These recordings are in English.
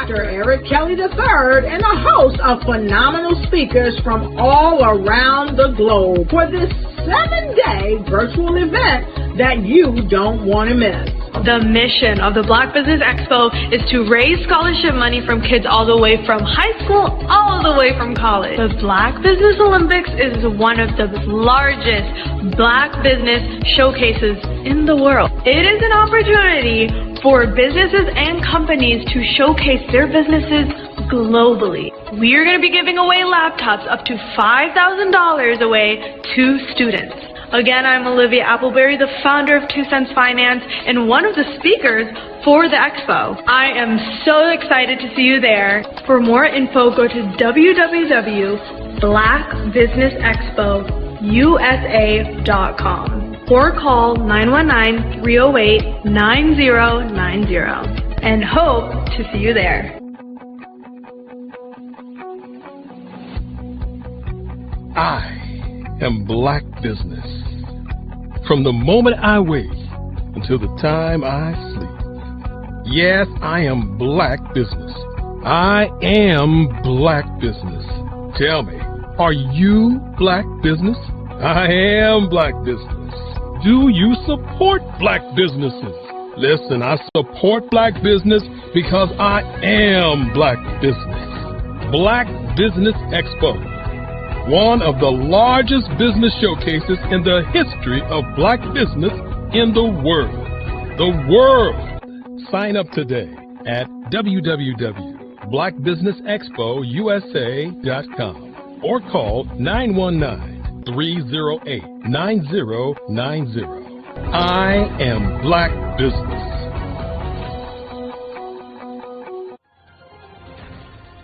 Dr. Eric Kelly III and a host of phenomenal speakers from all around the globe for this 7-day virtual event that you don't want to miss. The mission of the Black Business Expo is to raise scholarship money from kids all the way from high school all the way from college. The Black Business Olympics is one of the largest Black business showcases in the world. It is an opportunity for businesses and companies to showcase their businesses globally. We are going to be giving away laptops up to $5,000 away to students. Again, I'm Olivia Appleberry, the founder of 2 Cents Finance and one of the speakers for the expo. I am so excited to see you there. For more info, go to www.blackbusinessexpousa.com or call 919-308-9090 and hope to see you there. I am Black Business. From the moment I wake until the time I sleep. Yes, I am Black Business. I am Black Business. Tell me, are you Black Business? I am Black Business. Do you support Black businesses? Listen, I support Black business because I am Black Business. Black Business Expo, one of the largest business showcases in the history of Black business in the world. The world! Sign up today at www.blackbusinessexpousa.com or call 919-308-9090. I am Black Business.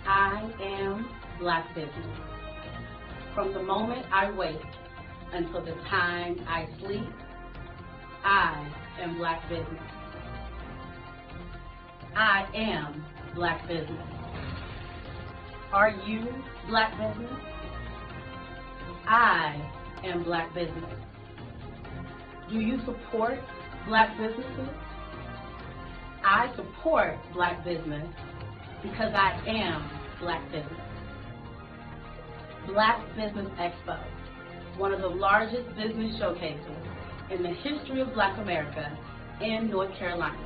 I am Black Business. From the moment I wake until the time I sleep, I am Black Business. I am Black Business. Are you Black Business? I am Black Business. Do you support Black businesses? I support Black business because I am Black Business. Black Business Expo, one of the largest business showcases in the history of Black America in North Carolina.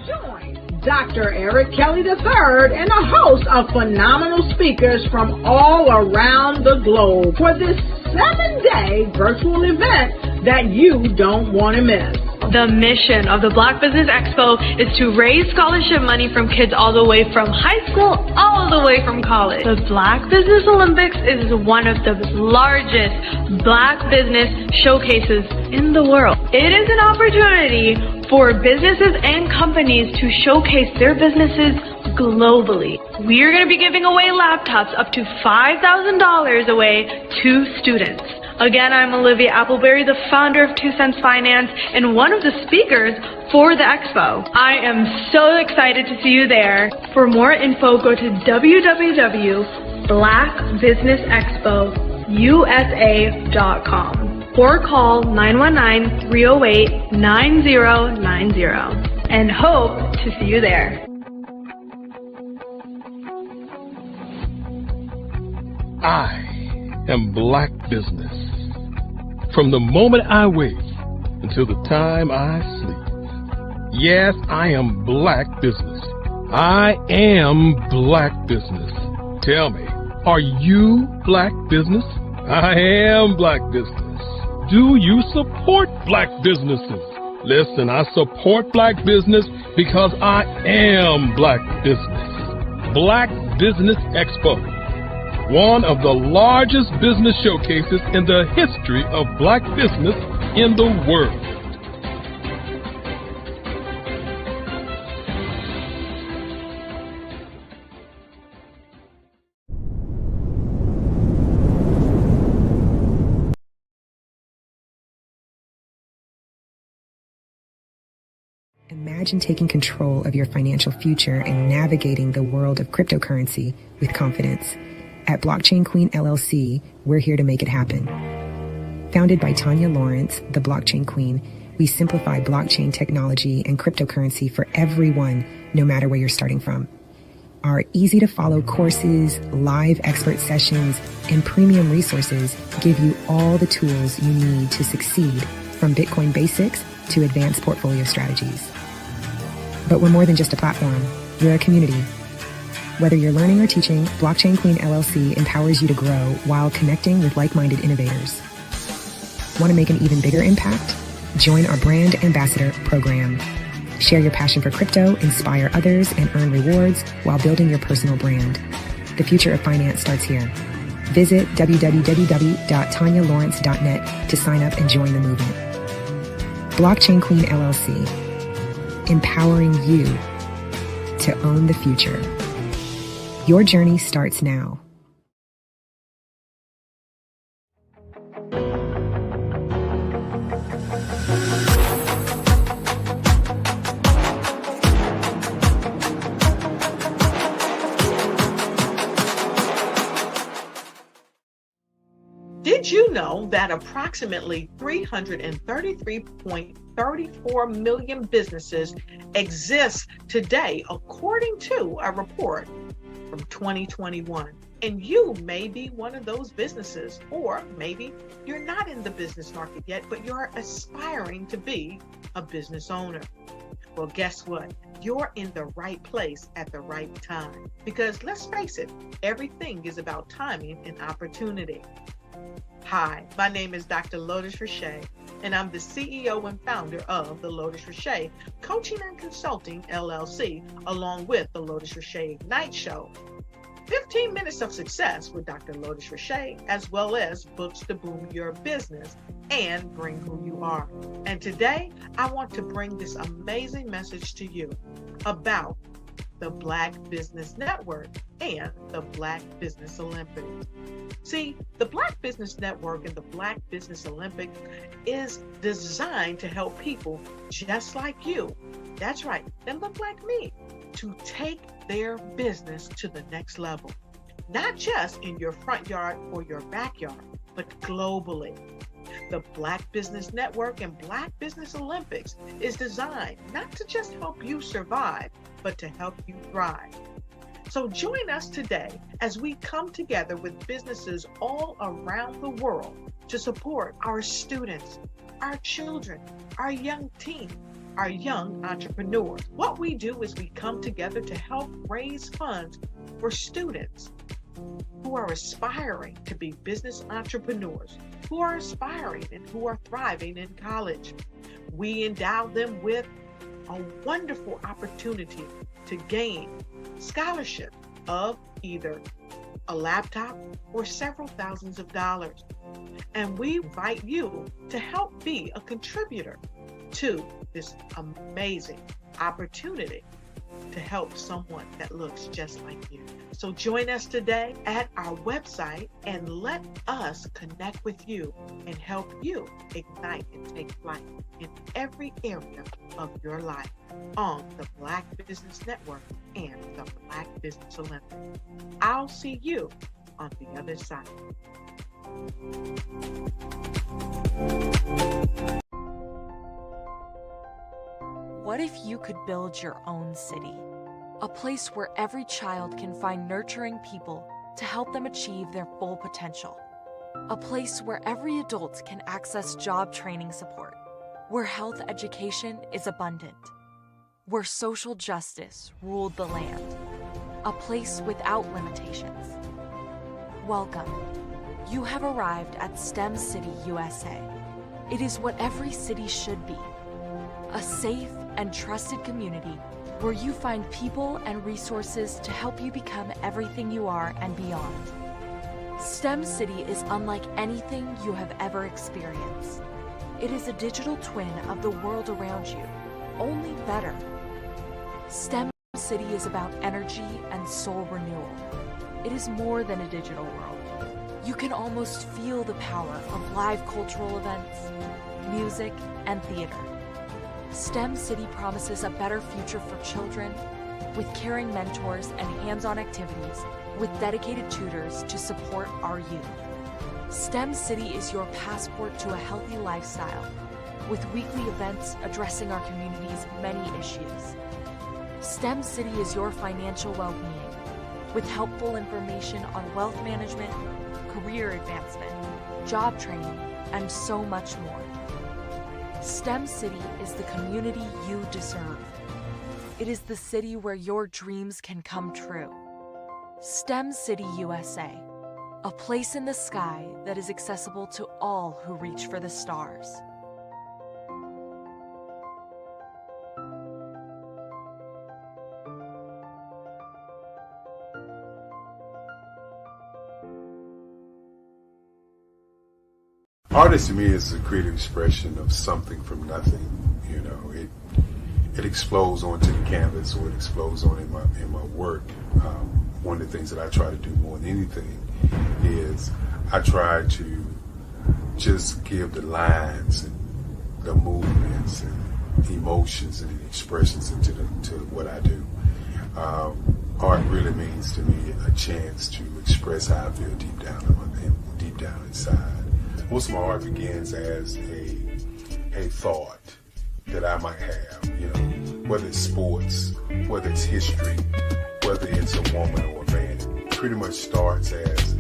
Join Dr. Eric Kelly III and a host of phenomenal speakers from all around the globe for this 7-day virtual event that you don't want to miss. The mission of the Black Business Expo is to raise scholarship money from kids all the way from high school all the way from college. The Black Business Olympics is one of the largest Black business showcases in the world. It is an opportunity for businesses and companies to showcase their businesses globally. We are going to be giving away laptops up to $5,000 away to students. Again, I'm Olivia Appleberry, the founder of 2 Cents Finance and one of the speakers for the expo. I am so excited to see you there. For more info, go to www.blackbusinessexpousa.com or call 919-308-9090 and hope to see you there. I am Black Business. From the moment I wake until the time I sleep. Yes, I am Black Business. I am Black Business. Tell me, are you Black Business? I am Black Business. Do you support Black businesses? Listen, I support Black business because I am Black Business. Black Business Expo, one of the largest business showcases in the history of Black business in the world. Imagine taking control of your financial future and navigating the world of cryptocurrency with confidence. At Blockchain Queen LLC, we're here to make it happen. Founded by Tanya Lawrence, the Blockchain Queen, we simplify blockchain technology and cryptocurrency for everyone, no matter where you're starting from. Our easy-to-follow courses, live expert sessions, and premium resources give you all the tools you need to succeed, from Bitcoin basics to advanced portfolio strategies. But we're more than just a platform. We're a community. Whether you're learning or teaching, Blockchain Queen LLC empowers you to grow while connecting with like-minded innovators. Want to make an even bigger impact? Join our Brand Ambassador program. Share your passion for crypto, inspire others, and earn rewards while building your personal brand. The future of finance starts here. Visit www.tanyalawrence.net to sign up and join the movement. Blockchain Queen LLC, empowering you to own the future. Your journey starts now. Did you know that approximately 333.34 million businesses exist today, according to a report from 2021? And you may be one of those businesses, or maybe you're not in the business market yet, but you're aspiring to be a business owner. Well, guess what? You're in the right place at the right time. Because let's face it, everything is about timing and opportunity. Hi, my name is Dr. Lotus Richey, and I'm the CEO and founder of the Lotus Richey Coaching and Consulting LLC, along with the Lotus Richey Ignite Show. 15 minutes of success with Dr. Lotus Richey, as well as books to boom your business and bring who you are. And today, I want to bring this amazing message to you about the Black Business Network and the Black Business Olympics. See, the Black Business Network and the Black Business Olympics is designed to help people just like you, that's right, that look like me, to take their business to the next level. Not just in your front yard or your backyard, but globally. The Black Business Network and Black Business Olympics is designed not to just help you survive, but to help you thrive. So join us today as we come together with businesses all around the world to support our students, our children, our young teens, our young entrepreneurs. What we do is we come together to help raise funds for students who are aspiring to be business entrepreneurs, who are aspiring and who are thriving in college. We endow them with a wonderful opportunity to gain scholarship of either a laptop or several thousands of dollars. And we invite you to help be a contributor to this amazing opportunity to help someone that looks just like you. So join us today at our website and let us connect with you and help you ignite and take flight in every area of your life on the Black Business Network and the Black Business Olympics. I'll see you on the other side. What if you could build your own city? A place where every child can find nurturing people to help them achieve their full potential. A place where every adult can access job training support. Where health education is abundant. Where social justice ruled the land. A place without limitations. Welcome. You have arrived at STEM City USA. It is what every city should be. A safe and trusted community where you find people and resources to help you become everything you are and beyond. STEM City is unlike anything you have ever experienced. It is a digital twin of the world around you, only better. STEM City is about energy and soul renewal. It is more than a digital world. You can almost feel the power of live cultural events, music, and theater. STEM City promises a better future for children with caring mentors and hands-on activities with dedicated tutors to support our youth. STEM City is your passport to a healthy lifestyle with weekly events addressing our community's many issues. STEM City is your financial well-being with helpful information on wealth management, career advancement, job training, and so much more. STEM City is the community you deserve. It is the city where your dreams can come true. STEM City USA, a place in the sky that is accessible to all who reach for the stars. Art to me is a creative expression of something from nothing. You know, it explodes onto the canvas, or it explodes on in my work. One of the things that I try to do more than anything is I try to just give the lines and the movements and emotions and the expressions to what I do. Art really means to me a chance to express how I feel deep down inside. Most of my art begins as a thought that I might have, you know, whether it's sports, whether it's history, whether it's a woman or a man. It pretty much starts as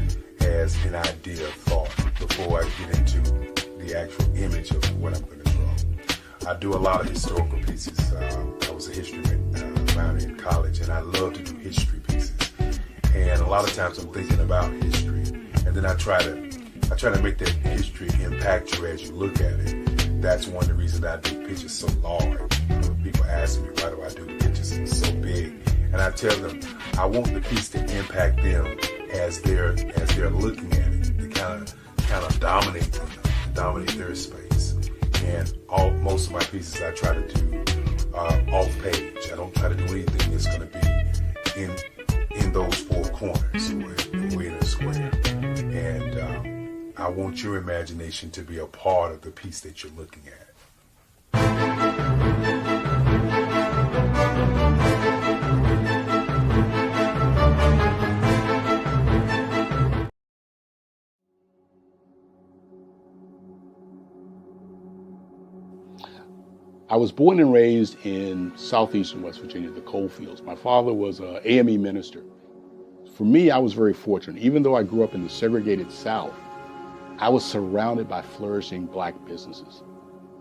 an idea of thought before I get into the actual image of what I'm going to draw. I do a lot of historical pieces. I was a history minor in college, and I love to do history pieces. And a lot of times I'm thinking about history, and then I try to make that history impact you as you look at it. That's one of the reasons I do pictures so large. People ask me, why do I do the pictures so big? And I tell them, I want the piece to impact them as they're looking at it, to kind of dominate their space. And most of my pieces I try to do off page. I don't try to do anything that's going to be in those four corners or in a square. And I want your imagination to be a part of the piece that you're looking at. I was born and raised in southeastern West Virginia, the coal fields. My father was an AME minister. For me, I was very fortunate. Even though I grew up in the segregated South, I was surrounded by flourishing Black businesses,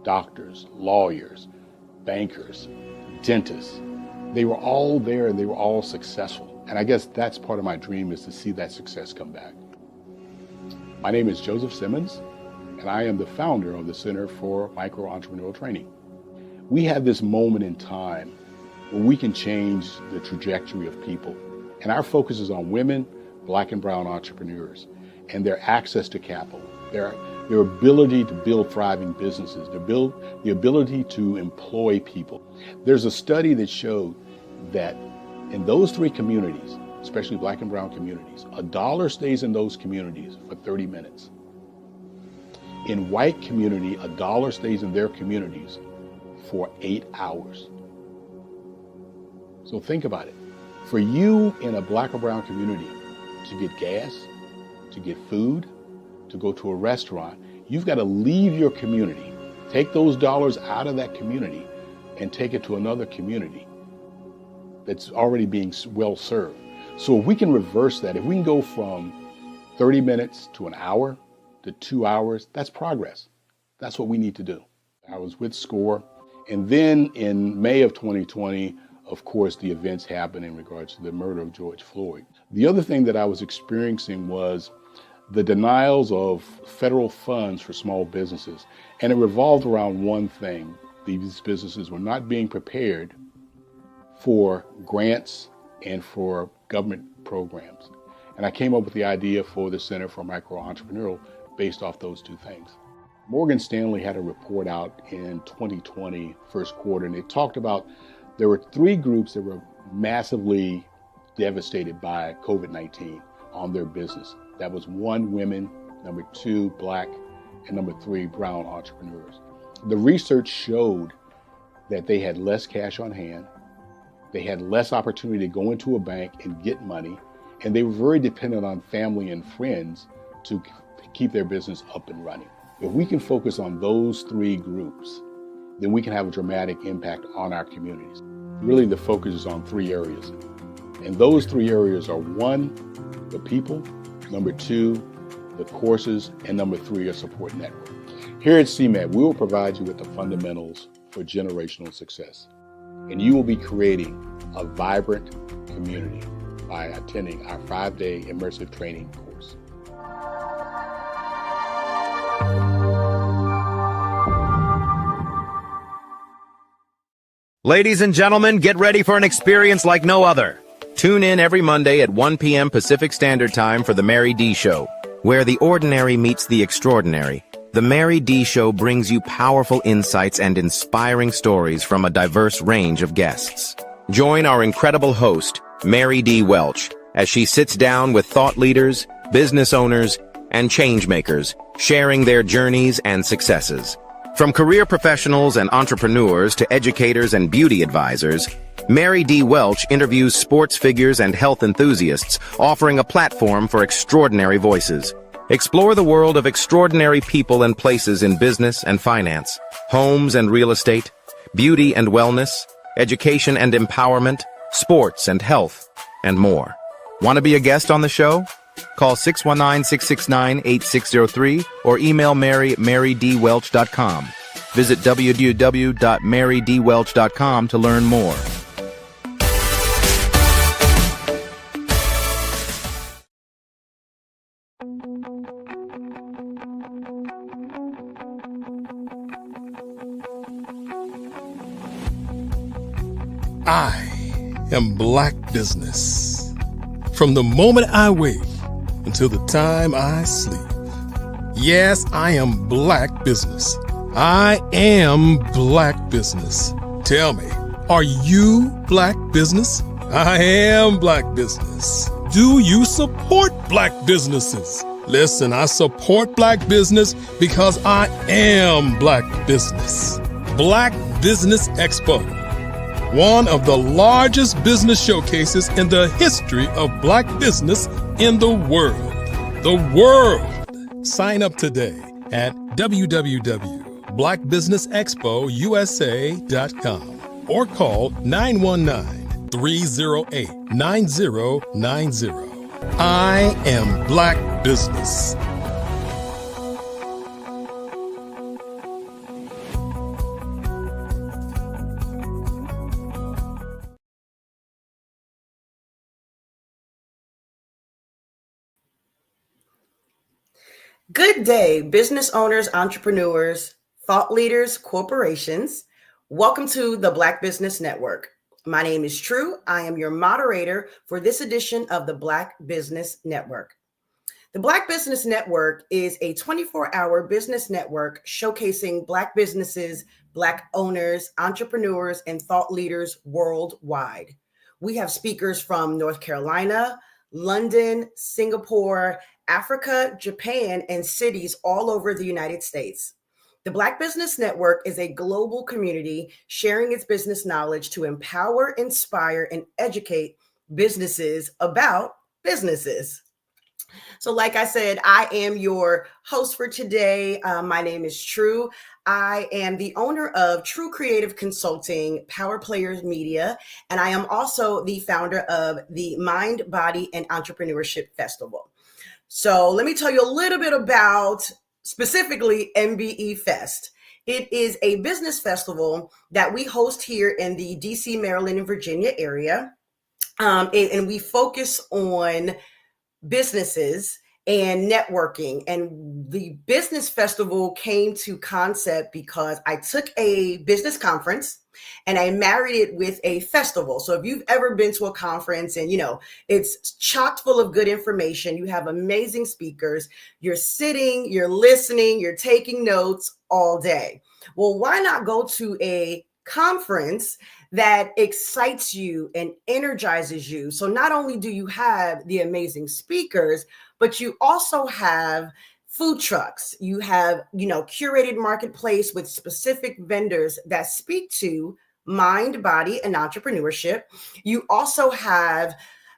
doctors, lawyers, bankers, dentists. They were all there and they were all successful. And I guess that's part of my dream, is to see that success come back. My name is Joseph Simmons, and I am the founder of the Center for Micro-Entrepreneurial Training. We have this moment in time where we can change the trajectory of people. And our focus is on women, Black and brown entrepreneurs, and their access to capital, their ability to build thriving businesses, the ability to employ people. There's a study that showed that in those three communities, especially Black and brown communities, $1 stays in those communities for 30 minutes. In white community, $1 stays in their communities for 8 hours. So think about it. For you in a Black or brown community to get gas, to get food, to go to a restaurant, you've got to leave your community, take those dollars out of that community and take it to another community that's already being well served. So if we can reverse that, if we can go from 30 minutes to an hour to 2 hours, that's progress. That's what we need to do. I was with SCORE, and then in May of 2020, of course, the events happened in regards to the murder of George Floyd. The other thing that I was experiencing was the denials of federal funds for small businesses. And it revolved around one thing. These businesses were not being prepared for grants and for government programs. And I came up with the idea for the Center for Micro-Entrepreneurial based off those two things. Morgan Stanley had a report out in 2020, first quarter, and it talked about there were 3 groups that were massively devastated by COVID-19 on their business. That was 1, women, number 2, Black, and number 3, brown entrepreneurs. The research showed that they had less cash on hand, they had less opportunity to go into a bank and get money, and they were very dependent on family and friends to keep their business up and running. If we can focus on those 3 groups, then we can have a dramatic impact on our communities. Really, the focus is on 3 areas. And those three areas are one, the people, number two, the courses, and number three, a support network. Here at CMAT, we will provide you with the fundamentals for generational success. And you will be creating a vibrant community by attending our 5-day immersive training course. Ladies and gentlemen, get ready for an experience like no other. Tune in every Monday at 1 p.m. Pacific Standard Time for The Mary D. Show, where the ordinary meets the extraordinary. The Mary D. Show brings you powerful insights and inspiring stories from a diverse range of guests. Join our incredible host, Mary D. Welch, as she sits down with thought leaders, business owners, and changemakers, sharing their journeys and successes. From career professionals and entrepreneurs to educators and beauty advisors, Mary D. Welch interviews sports figures and health enthusiasts, offering a platform for extraordinary voices. Explore the world of extraordinary people and places in business and finance, homes and real estate, beauty and wellness, education and empowerment, sports and health, and more. Want to be a guest on the show? Call 619-669-8603 or email Mary at marydwelch.com. Visit www.marydwelch.com to learn more. I am Black Business. From the moment I wake until the time I sleep. Yes, I am Black Business. I am Black Business. Tell me, are you Black Business? I am Black Business. Do you support Black businesses? Listen, I support Black business because I am Black Business. Black Business Expo, one of the largest business showcases in the history of Black business in the world. The world! Sign up today at www.blackbusinessexpousa.com or call 919-308-9090. I am Black Business. Good day, business owners, entrepreneurs, thought leaders, corporations. Welcome to the Black Business Network. My name is True. I am your moderator for this edition of the Black Business Network. The Black Business Network is a 24-hour business network showcasing Black businesses, Black owners, entrepreneurs, and thought leaders worldwide. We have speakers from North Carolina, London, Singapore, Africa, Japan, and cities all over the United States. The Black Business Network is a global community sharing its business knowledge to empower, inspire, and educate businesses about businesses. So like I said, I am your host for today. My name is True. I am the owner of True Creative Consulting, Power Players Media, and I am also the founder of the Mind, Body, and Entrepreneurship Festival. So let me tell you a little bit about specifically MBE Fest. It is a business festival that we host here in the DC, Maryland, and Virginia area. And we focus on businesses and networking. And the business festival came to concept because I took a business conference and I married it with a festival. So if you've ever been to a conference and, it's chock full of good information, you have amazing speakers, you're sitting, you're listening, you're taking notes all day. Well, why not go to a conference that excites you and energizes you? So not only do you have the amazing speakers, but you also have food trucks. You have, curated marketplace with specific vendors that speak to mind, body, and entrepreneurship. You also have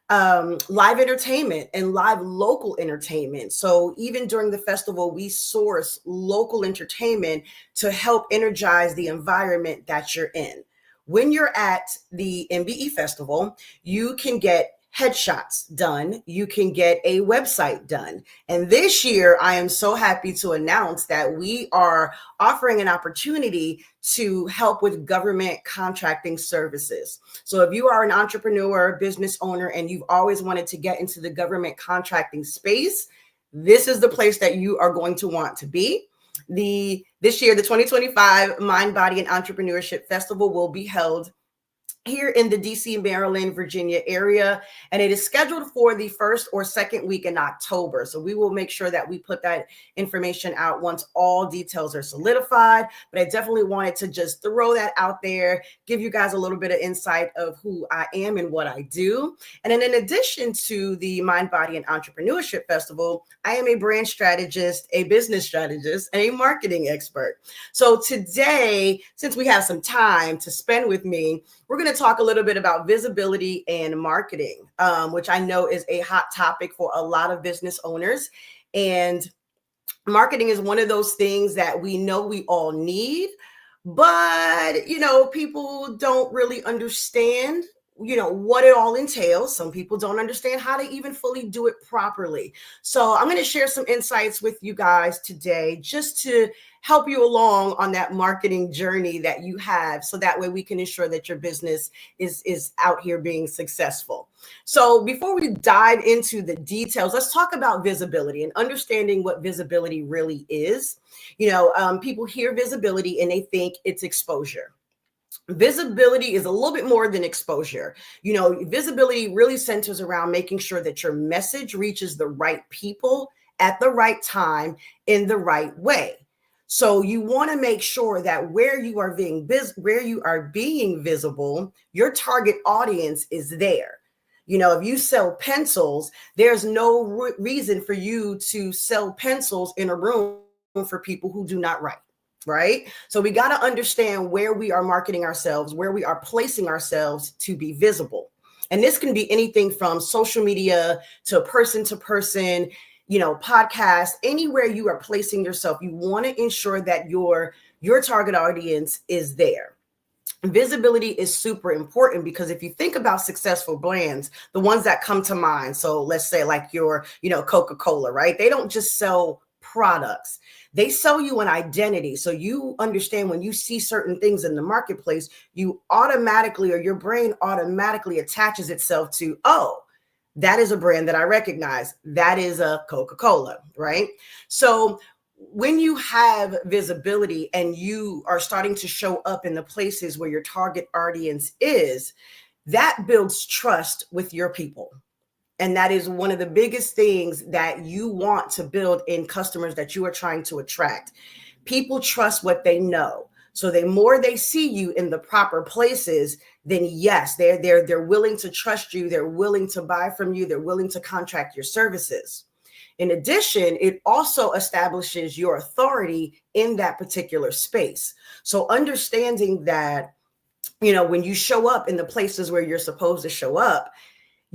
live entertainment and live local entertainment. So even during the festival, we source local entertainment to help energize the environment that you're in. when you're at the MBE Festival, you can get headshots done. You can get a website done. And this year, I am so happy to announce that we are offering an opportunity to help with government contracting services. So if you are an entrepreneur, business owner, and you've always wanted to get into the government contracting space, this is the place that you are going to want to be. This year, the 2025 Mind, Body, and Entrepreneurship Festival will be held here in the DC, Maryland, Virginia area. And it is scheduled for the first or second week in October. So we will make sure that we put that information out once all details are solidified. But I definitely wanted to just throw that out there, give you guys a little bit of insight of who I am and what I do. And then in addition to the Mind, Body, and Entrepreneurship Festival, I am a brand strategist, a business strategist, and a marketing expert. So today, since we have some time to spend with me, we're going to talk a little bit about visibility and marketing, which I know is a hot topic for a lot of business owners. And marketing is one of those things that we know we all need, but, people don't really understand, what it all entails. Some people don't understand how to even fully do it properly. So I'm going to share some insights with you guys today just to help you along on that marketing journey that you have. So that way we can ensure that your business is out here being successful. So before we dive into the details, let's talk about visibility and understanding what visibility really is. People hear visibility and they think it's exposure. Visibility is a little bit more than exposure. Visibility really centers around making sure that your message reaches the right people at the right time in the right way. So you want to make sure that where you are being visible, your target audience is there. If you sell pencils, there's no reason for you to sell pencils in a room for people who do not write. Right? So we got to understand where we are marketing ourselves, where we are placing ourselves to be visible. And this can be anything from social media to person, podcast, anywhere you are placing yourself. You want to ensure that your target audience is there. Visibility is super important because if you think about successful brands, the ones that come to mind, so let's say like your, Coca-Cola, right? They don't just sell products. They sell you an identity. So you understand when you see certain things in the marketplace, you automatically, or your brain automatically attaches itself to, oh, that is a brand that I recognize. That is a Coca-Cola, right? So when you have visibility and you are starting to show up in the places where your target audience is, that builds trust with your people. And that is one of the biggest things that you want to build in customers that you are trying to attract. People trust what they know. So the more they see you in the proper places, then yes, they're willing to trust you. They're willing to buy from you. They're willing to contract your services. In addition, it also establishes your authority in that particular space. So understanding that, when you show up in the places where you're supposed to show up,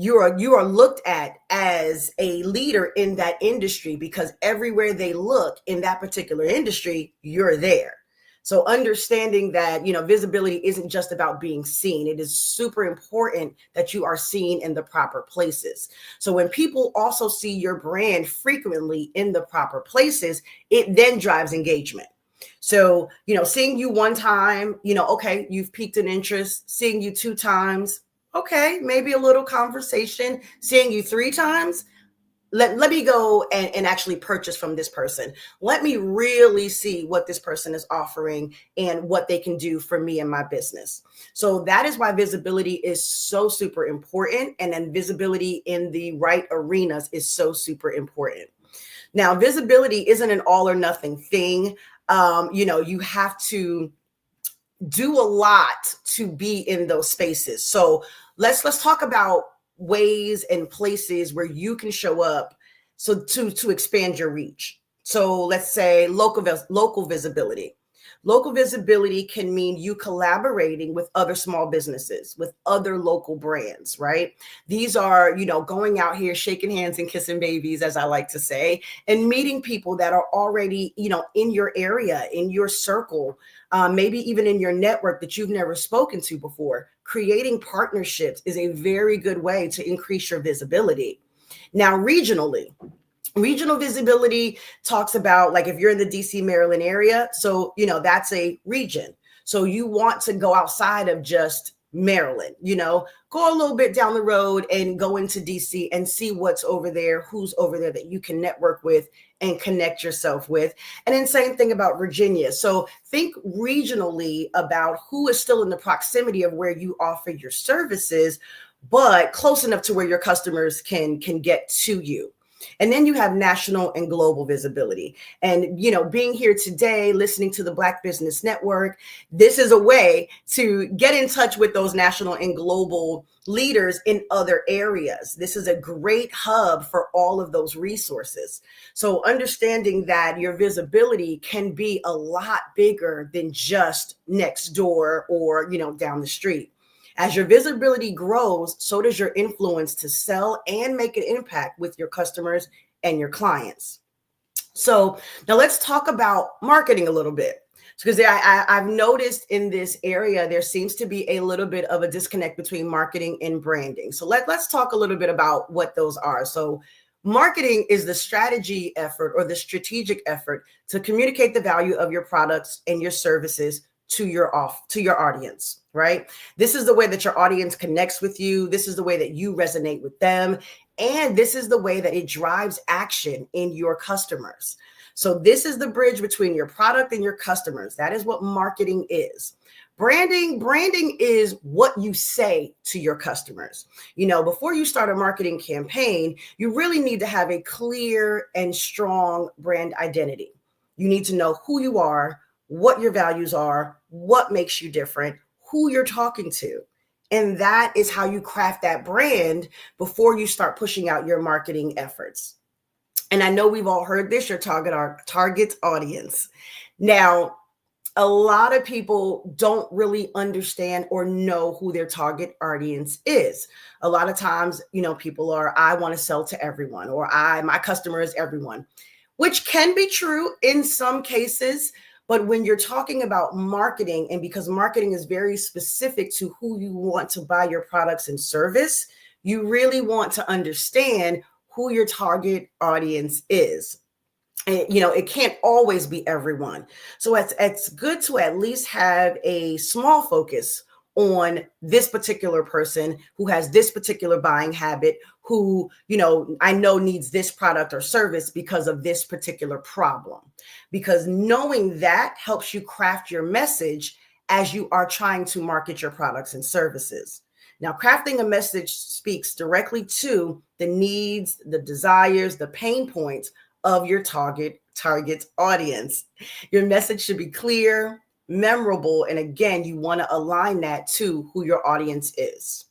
you are looked at as a leader in that industry because everywhere they look in that particular industry, you're there. So understanding that, visibility isn't just about being seen. It is super important that you are seen in the proper places. So when people also see your brand frequently in the proper places, it then drives engagement. So, seeing you one time, okay, you've piqued an interest. Seeing you 2 times, okay, maybe a little conversation. Seeing you 3 times, let me go and actually purchase from this person. Let me really see what this person is offering and what they can do for me and my business. So that is why visibility is so super important. And then visibility in the right arenas is so super important. Now, visibility isn't an all or nothing thing. You have to do a lot to be in those spaces. So let's talk about ways and places where you can show up so to expand your reach. So let's say local visibility. Local visibility can mean you collaborating with other small businesses, with other local brands, right? These are, going out here, shaking hands and kissing babies, as I like to say, and meeting people that are already, in your area, in your circle, maybe even in your network that you've never spoken to before. Creating partnerships is a very good way to increase your visibility. Now, regional visibility talks about, like, if you're in the DC, Maryland area, so, that's a region. So you want to go outside of just Maryland, go a little bit down the road and go into DC and see what's over there, who's over there that you can network with and connect yourself with. And then same thing about Virginia. So think regionally about who is still in the proximity of where you offer your services, but close enough to where your customers can get to you. And then you have national and global visibility. And, being here today, listening to the Black Business Network, this is a way to get in touch with those national and global leaders in other areas. This is a great hub for all of those resources. So understanding that your visibility can be a lot bigger than just next door or, down the street. As your visibility grows, so does your influence to sell and make an impact with your customers and your clients. So now let's talk about marketing a little bit, because I've noticed in this area, there seems to be a little bit of a disconnect between marketing and branding. So let's talk a little bit about what those are. So marketing is the strategy effort or the strategic effort to communicate the value of your products and your services to your audience, right? This is the way that your audience connects with you. This is the way that you resonate with them. And this is the way that it drives action in your customers. So this is the bridge between your product and your customers. That is what marketing is. Branding is what you say to your customers. Before you start a marketing campaign, you really need to have a clear and strong brand identity. You need to know who you are, what your values are, what makes you different, who you're talking to. And that is how you craft that brand before you start pushing out your marketing efforts. And I know we've all heard this, your target audience. Now, a lot of people don't really understand or know who their target audience is. A lot of times, people are, I want to sell to everyone, or my customer is everyone, which can be true in some cases. But when you're talking about marketing, and because marketing is very specific to who you want to buy your products and service, you really want to understand who your target audience is. And, it can't always be everyone. So it's good to at least have a small focus on this particular person who has this particular buying habit, who, I know needs this product or service because of this particular problem. Because knowing that helps you craft your message as you are trying to market your products and services. Now, crafting a message speaks directly to the needs, the desires, the pain points of your target audience. Your message should be clear, memorable, and again, you want to align that to who your audience is.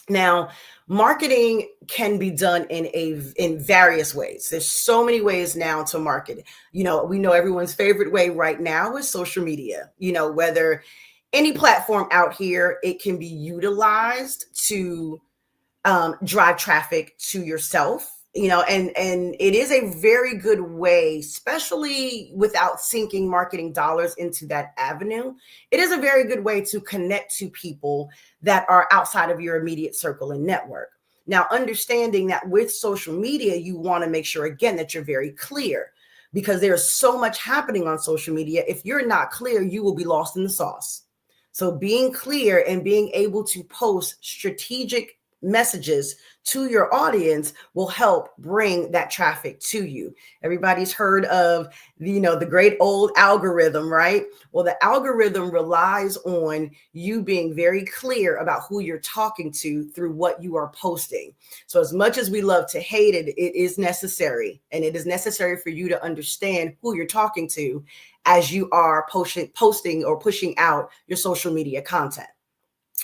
Now, marketing can be done in various ways. There's so many ways now to market. We know everyone's favorite way right now is social media. Whether any platform out here, it can be utilized to drive traffic to yourself. And it is a very good way, especially without sinking marketing dollars into that avenue. It is a very good way to connect to people that are outside of your immediate circle and network. Now, understanding that with social media, you want to make sure, again, that you're very clear, because there's so much happening on social media. If you're not clear, you will be lost in the sauce. So being clear and being able to post strategic messages to your audience will help bring that traffic to you. Everybody's heard of the great old algorithm, right? Well, the algorithm relies on you being very clear about who you're talking to through what you are posting. So as much as we love to hate it, it is necessary. And it is necessary for you to understand who you're talking to as you are posting or pushing out your social media content.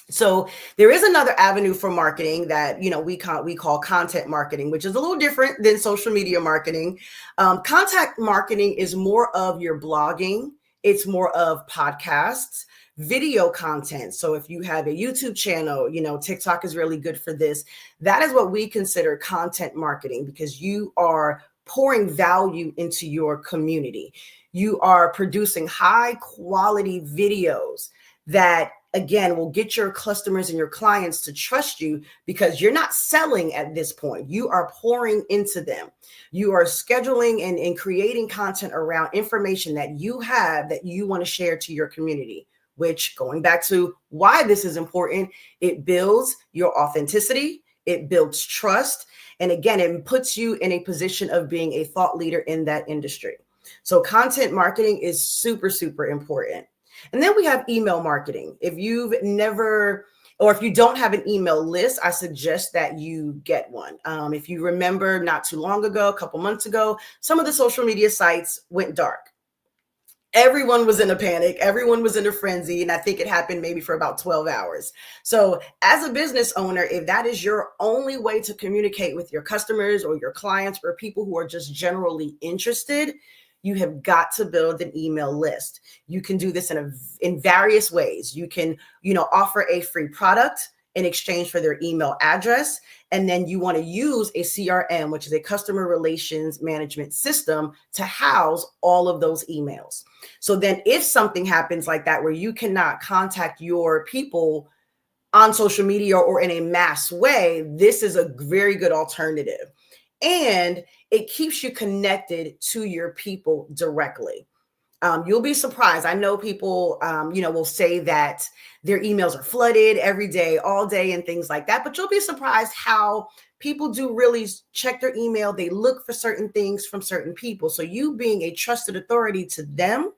So there is another avenue for marketing that, we call content marketing, which is a little different than social media marketing. Content marketing is more of your blogging It's more of podcasts, video content. So if you have a YouTube channel, TikTok is really good for this. That is what we consider content marketing, because you are pouring value into your community. You are producing high quality videos that, again, will get your customers and your clients to trust you, because you're not selling at this point. You are pouring into them. You are scheduling and creating content around information that you have that you want to share to your community, which, going back to why this is important, it builds your authenticity, it builds trust, and again, it puts you in a position of being a thought leader in that industry. So content marketing is super, super important. And then we have email marketing. If you've never, or if you don't have an email list, I suggest that you get one. If you remember, not too long ago, a couple months ago, some of the social media sites went dark. Everyone was in a panic. Everyone was in a frenzy. And I think it happened maybe for about 12 hours. So as a business owner, if that is your only way to communicate with your customers or your clients or people who are just generally interested, you have got to build an email list. You can do this in various ways. You can, offer a free product in exchange for their email address. And then you want to use a CRM, which is a customer relations management system, to house all of those emails. So then if something happens like that, where you cannot contact your people on social media or in a mass way, this is a very good alternative. And it keeps you connected to your people directly. You'll be surprised. I know people, will say that their emails are flooded every day, all day, and things like that. But you'll be surprised how people do really check their email. They look for certain things from certain people. So you being a trusted authority to them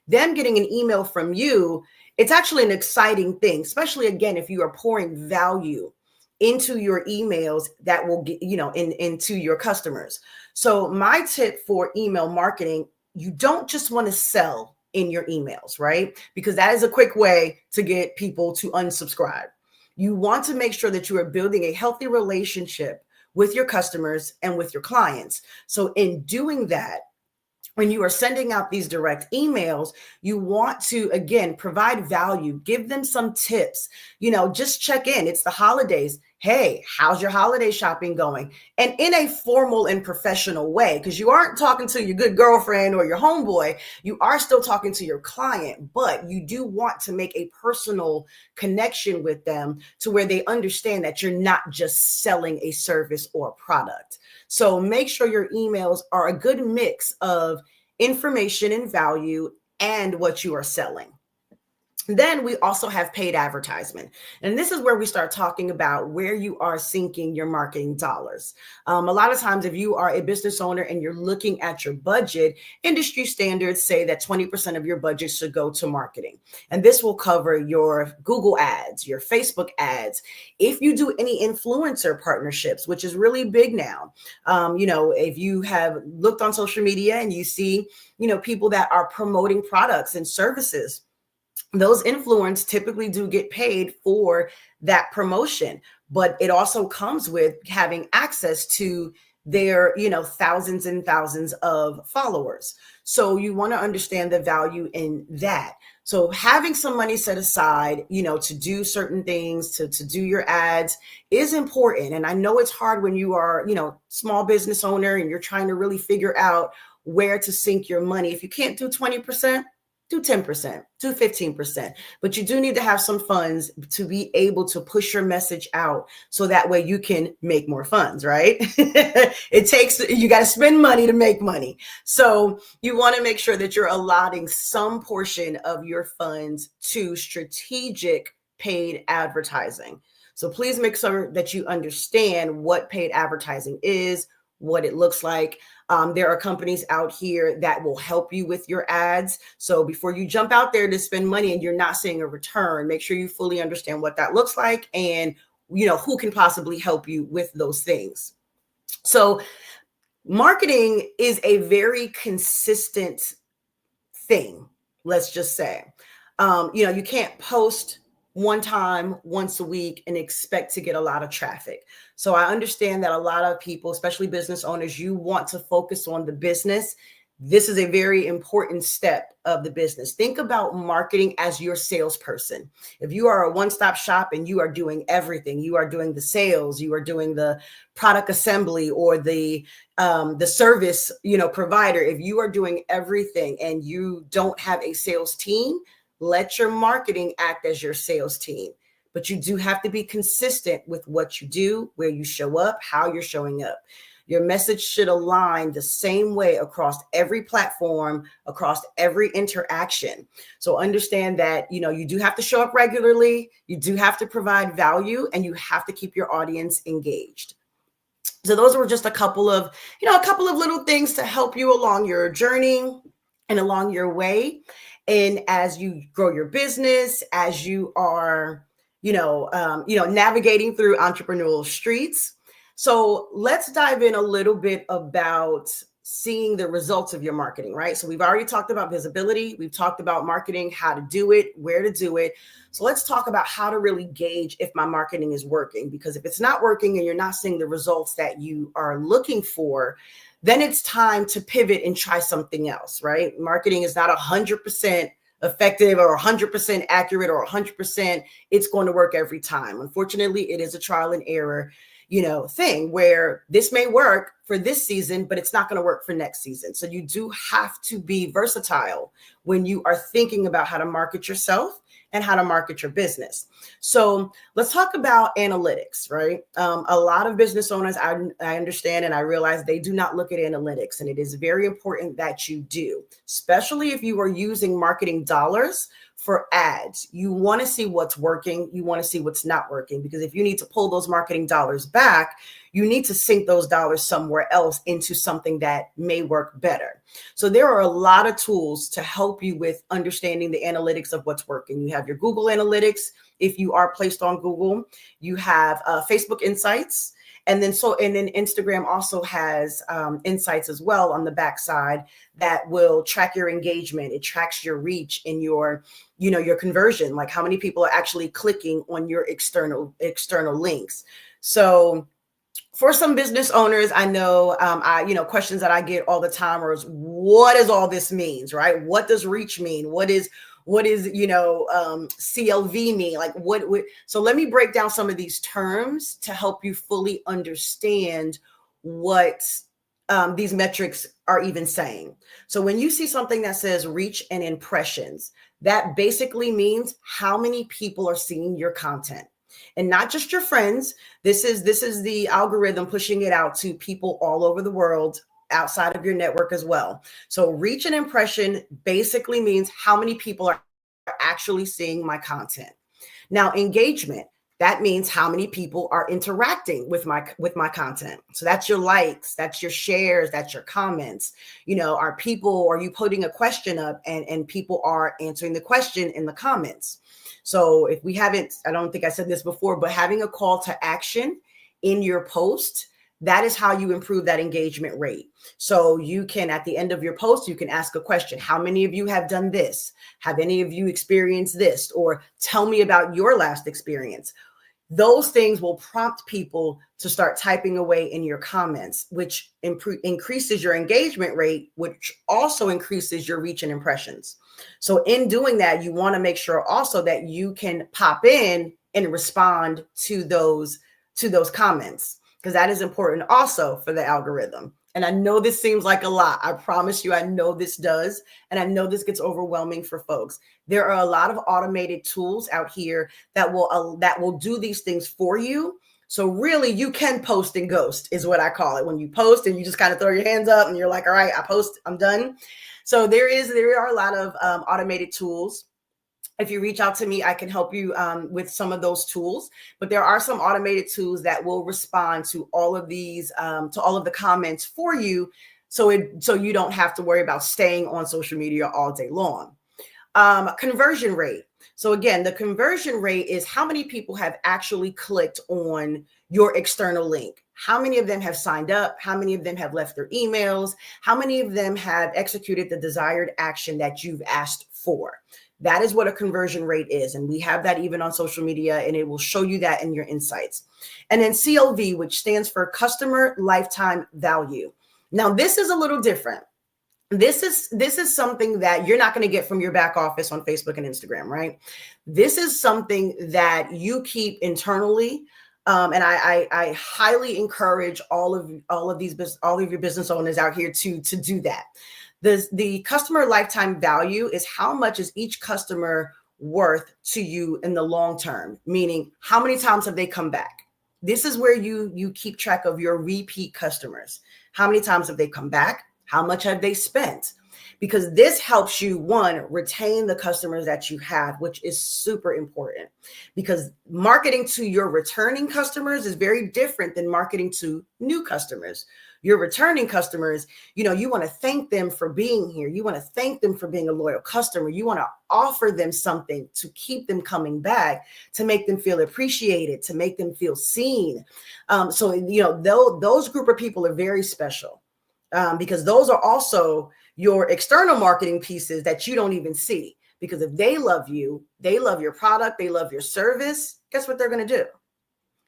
getting an email from you, it's actually an exciting thing, especially, again, if you are pouring value into your emails that will get, into your customers. So my tip for email marketing, you don't just want to sell in your emails, right? Because that is a quick way to get people to unsubscribe. You want to make sure that you are building a healthy relationship with your customers and with your clients. So in doing that, when you are sending out these direct emails, you want to, again, provide value, give them some tips, just check in. It's the holidays. Hey, how's your holiday shopping going? And in a formal and professional way, because you aren't talking to your good girlfriend or your homeboy, you are still talking to your client, but you do want to make a personal connection with them to where they understand that you're not just selling a service or product. So make sure your emails are a good mix of information and value and what you are selling. Then we also have paid advertisement. And this is where we start talking about where you are sinking your marketing dollars. A lot of times, if you are a business owner and you're looking at your budget, industry standards say that 20% of your budget should go to marketing. And this will cover your Google ads, your Facebook ads. If you do any influencer partnerships, which is really big now, if you have looked on social media and you see, people that are promoting products and services, those influencers typically do get paid for that promotion, but it also comes with having access to their, thousands and thousands of followers. So you want to understand the value in that. So having some money set aside, to do certain things, to do your ads is important. And I know it's hard when you are, small business owner and you're trying to really figure out where to sink your money. If you can't do 20%, do 10%, do 15%, but you do need to have some funds to be able to push your message out so that way you can make more funds, right? You got to spend money to make money. So you want to make sure that you're allotting some portion of your funds to strategic paid advertising. So please make sure that you understand what paid advertising is, what it looks like. There are companies out here that will help you with your ads. So before you jump out there to spend money and you're not seeing a return, make sure you fully understand what that looks like and, who can possibly help you with those things. So marketing is a very consistent thing, let's just say. You can't post one time, once a week, and expect to get a lot of traffic. So I understand that a lot of people, especially business owners, you want to focus on the business This is a very important step of the business. Think about marketing as your salesperson. If you are a one-stop shop and you are doing everything, you are doing the sales, you are doing the product assembly or the service, provider. If you are doing everything and you don't have a sales team, let your marketing act as your sales team. But you do have to be consistent with what you do, where you show up, how you're showing up. Your message should align the same way across every platform, across every interaction. So understand that, you do have to show up regularly, you do have to provide value, and you have to keep your audience engaged. So those were just a couple of little things to help you along your journey and along your way. And as you grow your business, as you are, navigating through entrepreneurial streets. So let's dive in a little bit about seeing the results of your marketing, right? So we've already talked about visibility. We've talked about marketing, how to do it, where to do it. So let's talk about how to really gauge if my marketing is working, because if it's not working and you're not seeing the results that you are looking for, then it's time to pivot and try something else, right? Marketing is not 100% effective or 100% accurate or 100%. It's going to work every time. Unfortunately, it is a trial and error thing where this may work for this season, but it's not going to work for next season. So you do have to be versatile when you are thinking about how to market yourself and how to market your business. So let's talk about analytics, right? A lot of business owners, I understand and I realize they do not look at analytics, and it is very important that you do, especially if you are using marketing dollars for ads. You want to see what's working. You want to see what's not working, because if you need to pull those marketing dollars back, you need to sink those dollars somewhere else into something that may work better. So there are a lot of tools to help you with understanding the analytics of what's working. You have your Google Analytics. If you are placed on Google, you have Facebook Insights. And then Instagram also has insights as well on the backside that will track your engagement. It tracks your reach and your conversion, like how many people are actually clicking on your external links. So for some business owners, I know, questions that I get all the time are, what does all this means, right? What does reach mean? What is CLV mean? Like what? So let me break down some of these terms to help you fully understand what these metrics are even saying. So when you see something that says reach and impressions, that basically means how many people are seeing your content. And not just your friends. This is the algorithm pushing it out to people all over the world, outside of your network as well. So reach and impression basically means how many people are actually seeing my content. Now, engagement, that means how many people are interacting with my content. So that's your likes, that's your shares, that's your comments. Are you putting a question up and people are answering the question in the comments? So if we haven't, I don't think I said this before, but having a call to action in your post, that is how you improve that engagement rate. So you can, at the end of your post, you can ask a question. How many of you have done this? Have any of you experienced this? Or tell me about your last experience. Those things will prompt people to start typing away in your comments, which increases your engagement rate, which also increases your reach and impressions. So in doing that, you want to make sure also that you can pop in and respond to those comments, because that is important also for the algorithm. And I know this seems like a lot. I promise you, I know this does. And I know this gets overwhelming for folks. There are a lot of automated tools out here that will do these things for you. So really, you can post and ghost is what I call it. When you post and you just kind of throw your hands up and you're like, all right, I post, I'm done. So there are a lot of automated tools. If you reach out to me, I can help you with some of those tools. But there are some automated tools that will respond to all of these, to all of the comments for you, so you don't have to worry about staying on social media all day long. Conversion rate. So again, the conversion rate is how many people have actually clicked on your external link. How many of them have signed up? How many of them have left their emails? How many of them have executed the desired action that you've asked for? That is what a conversion rate is. And we have that even on social media, and it will show you that in your insights. And then CLV, which stands for customer lifetime value. Now, this is a little different. This is something that you're not going to get from your back office on Facebook and Instagram, right? This is something that you keep internally. And I highly encourage all of your business owners out here to do that. The customer lifetime value is how much is each customer worth to you in the long term, meaning how many times have they come back? This is where you keep track of your repeat customers. How many times have they come back? How much have they spent? Because this helps you, one, retain the customers that you have, which is super important, because marketing to your returning customers is very different than marketing to new customers. Your returning customers, you want to thank them for being here. You want to thank them for being a loyal customer. You want to offer them something to keep them coming back, to make them feel appreciated, to make them feel seen. Those group of people are very special. Because those are also your external marketing pieces that you don't even see. Because if they love you, they love your product, they love your service, guess what they're going to do?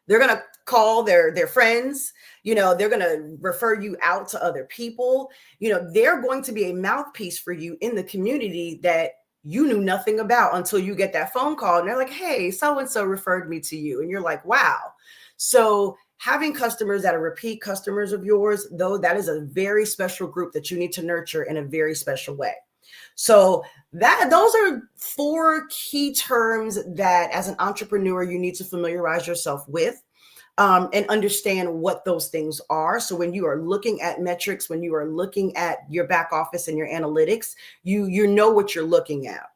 They're going to call their friends, they're going to refer you out to other people. They're going to be a mouthpiece for you in the community that you knew nothing about until you get that phone call and they're like, hey, so-and-so referred me to you. And you're like, wow. So having customers that are repeat customers of yours, though, that is a very special group that you need to nurture in a very special way. So those are 4 key terms that as an entrepreneur, you need to familiarize yourself with and understand what those things are. So when you are looking at metrics, when you are looking at your back office and your analytics, you know what you're looking at.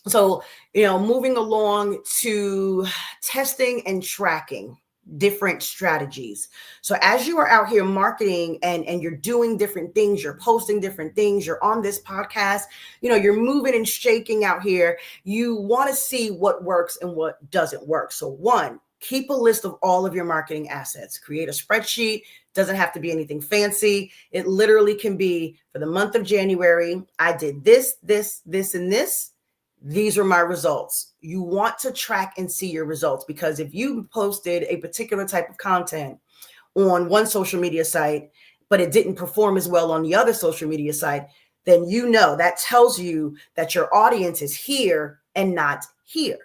So, moving along to testing and tracking different strategies. So as you are out here marketing and you're doing different things, you're posting different things, you're on this podcast, you're moving and shaking out here, you want to see what works and what doesn't work. So 1, keep a list of all of your marketing assets. Create a spreadsheet. Doesn't have to be anything fancy. It literally can be, for the month of January, I did this, and this. These are my results. You want to track and see your results, because if you posted a particular type of content on one social media site, but it didn't perform as well on the other social media site, then that tells you that your audience is here and not here.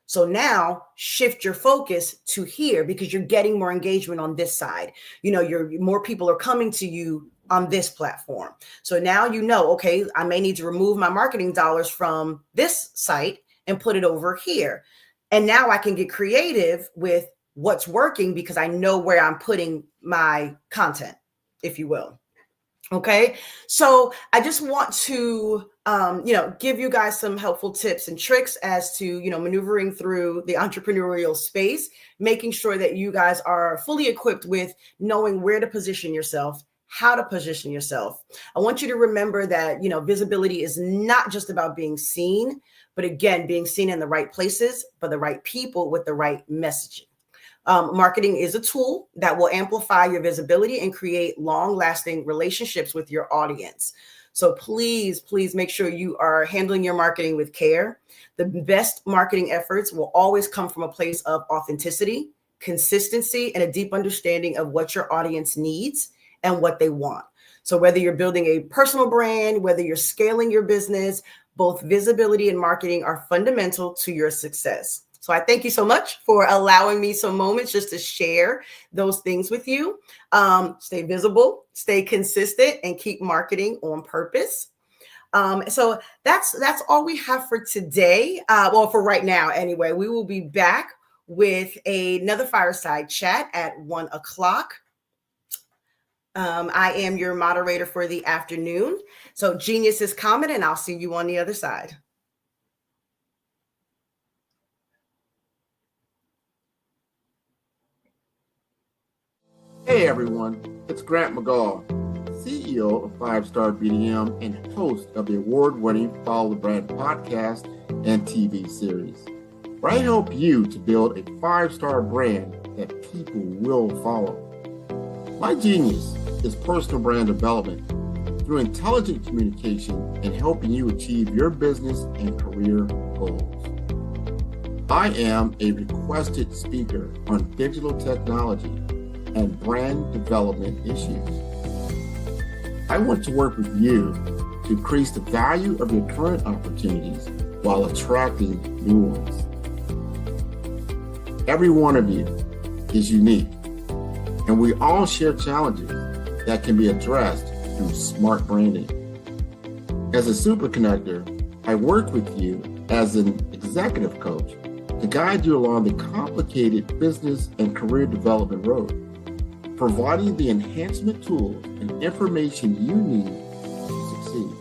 So now shift your focus to here, because you're getting more engagement on this side. More people are coming to you on this platform. So now okay, I may need to remove my marketing dollars from this site and put it over here. And now I can get creative with what's working because I know where I'm putting my content, if you will. Okay, so I just want to, give you guys some helpful tips and tricks as to, maneuvering through the entrepreneurial space, making sure that you guys are fully equipped with knowing where to position yourself, how to position yourself. I want you to remember that, visibility is not just about being seen, but again, being seen in the right places for the right people with the right messaging. Marketing is a tool that will amplify your visibility and create long-lasting relationships with your audience. So please make sure you are handling your marketing with care. The best marketing efforts will always come from a place of authenticity, consistency, and a deep understanding of what your audience needs and what they want. So whether you're building a personal brand, whether you're scaling your business, both visibility and marketing are fundamental to your success. So I thank you so much for allowing me some moments just to share those things with you. Stay visible, stay consistent, and keep marketing on purpose. So that's all we have for today. For right now, anyway. We will be back with another fireside chat at 1:00. I am your moderator for the afternoon. So genius is coming, and I'll see you on the other side. Hey everyone, it's Grant McGaw, CEO of 5-Star BDM and host of the award-winning Follow the Brand podcast and TV series, where I help you to build a 5-star brand that people will follow. My genius is personal brand development through intelligent communication and helping you achieve your business and career goals. I am a requested speaker on digital technology and brand development issues. I want to work with you to increase the value of your current opportunities while attracting new ones. Every one of you is unique, and we all share challenges that can be addressed through smart branding. As a super connector, I work with you as an executive coach to guide you along the complicated business and career development road, providing the enhancement tools and information you need to succeed.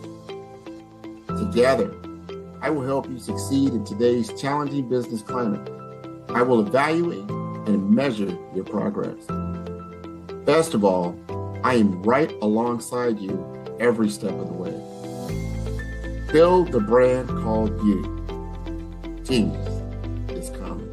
Together, I will help you succeed in today's challenging business climate. I will evaluate and measure your progress. Best of all, I am right alongside you every step of the way. Build the brand called you. Genius is coming.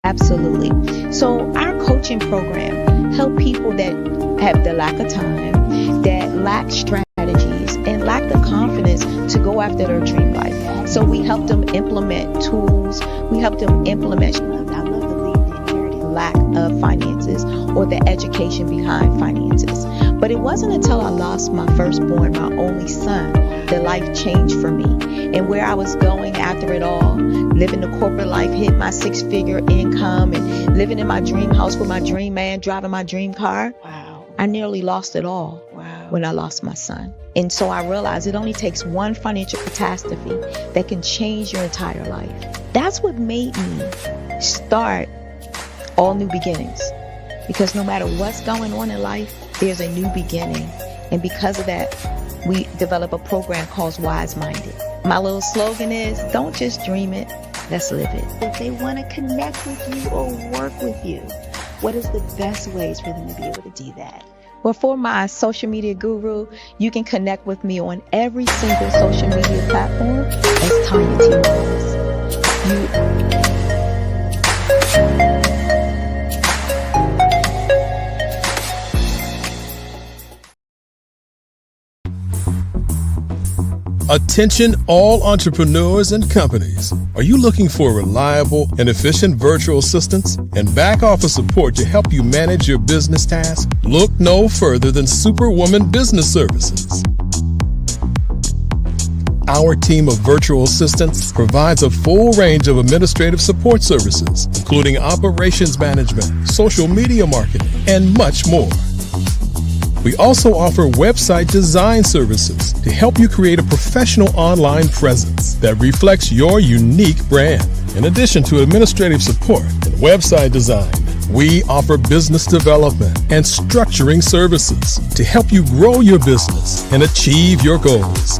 Absolutely. So our coaching program help people that have the lack of time, that lack strategies, and lack the confidence to go after their dream life. So we help them implement tools. We help them implement, I love to leave the inherited lack of finances or the education behind finances. But it wasn't until I lost my firstborn, my only son, that life changed for me. And where I was going after it all, living the corporate life, hit my 6-figure income, and living in my dream house with my dream man, driving my dream car. Wow. I nearly lost it all. Wow. When I lost my son. And so I realized it only takes one financial catastrophe that can change your entire life. That's what made me start All New Beginnings. Because no matter what's going on in life, there's a new beginning. And because of that, we develop a program called Wise Minded. My little slogan is, don't just dream it, let's live it. If they want to connect with you or work with you, what is the best ways for them to be able to do that? Well, for my social media guru, you can connect with me on every single social media platform as Tanya T. Wallace. Attention all entrepreneurs and companies. Are you looking for reliable and efficient virtual assistants and back office support to help you manage your business tasks? Look no further than Superwoman Business Services. Our team of virtual assistants provides a full range of administrative support services, including operations management, social media marketing, and much more. We also offer website design services to help you create a professional online presence that reflects your unique brand. In addition to administrative support and website design, we offer business development and structuring services to help you grow your business and achieve your goals.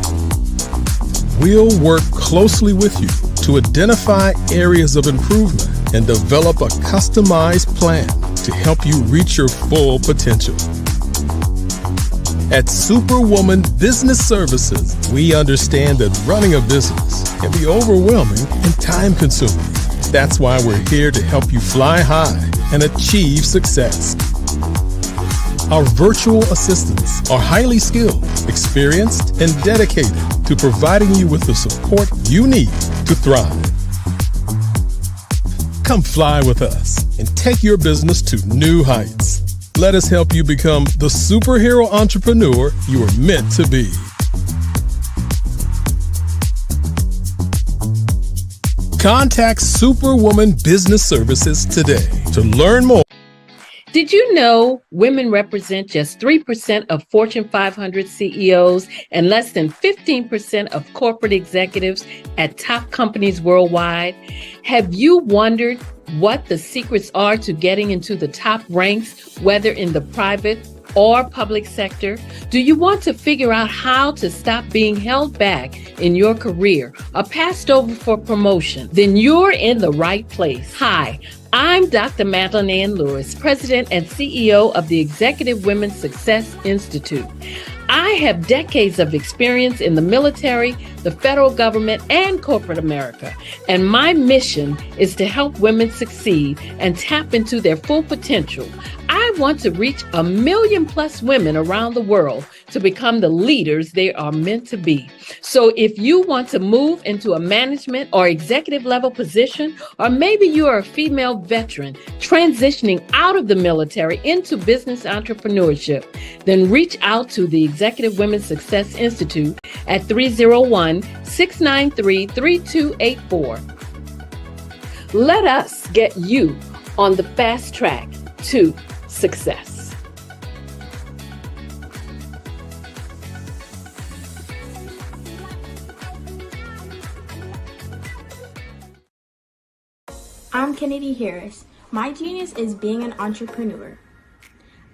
We'll work closely with you to identify areas of improvement and develop a customized plan to help you reach your full potential. At Superwoman Business Services, we understand that running a business can be overwhelming and time-consuming. That's why we're here to help you fly high and achieve success. Our virtual assistants are highly skilled, experienced, and dedicated to providing you with the support you need to thrive. Come fly with us and take your business to new heights. Let us help you become the superhero entrepreneur you are meant to be. Contact Superwoman Business Services today to learn more. Did you know women represent just 3% of Fortune 500 CEOs and less than 15% of corporate executives at top companies worldwide? Have you wondered what the secrets are to getting into the top ranks, whether in the private or public sector? Do you want to figure out how to stop being held back in your career or passed over for promotion? Then you're in the right place. Hi, I'm Dr. Madeline Ann Lewis, President and CEO of the Executive Women's Success Institute. I have decades of experience in the military, the federal government, and corporate America, and my mission is to help women succeed and tap into their full potential. I I want to reach 1 million plus women around the world to become the leaders they are meant to be. So if you want to move into a management or executive level position, or maybe you are a female veteran transitioning out of the military into business entrepreneurship, then reach out to the Executive Women's Success Institute at 301-693-3284. Let us get you on the fast track to success. I'm Kennedy Harris. My genius is being an entrepreneur.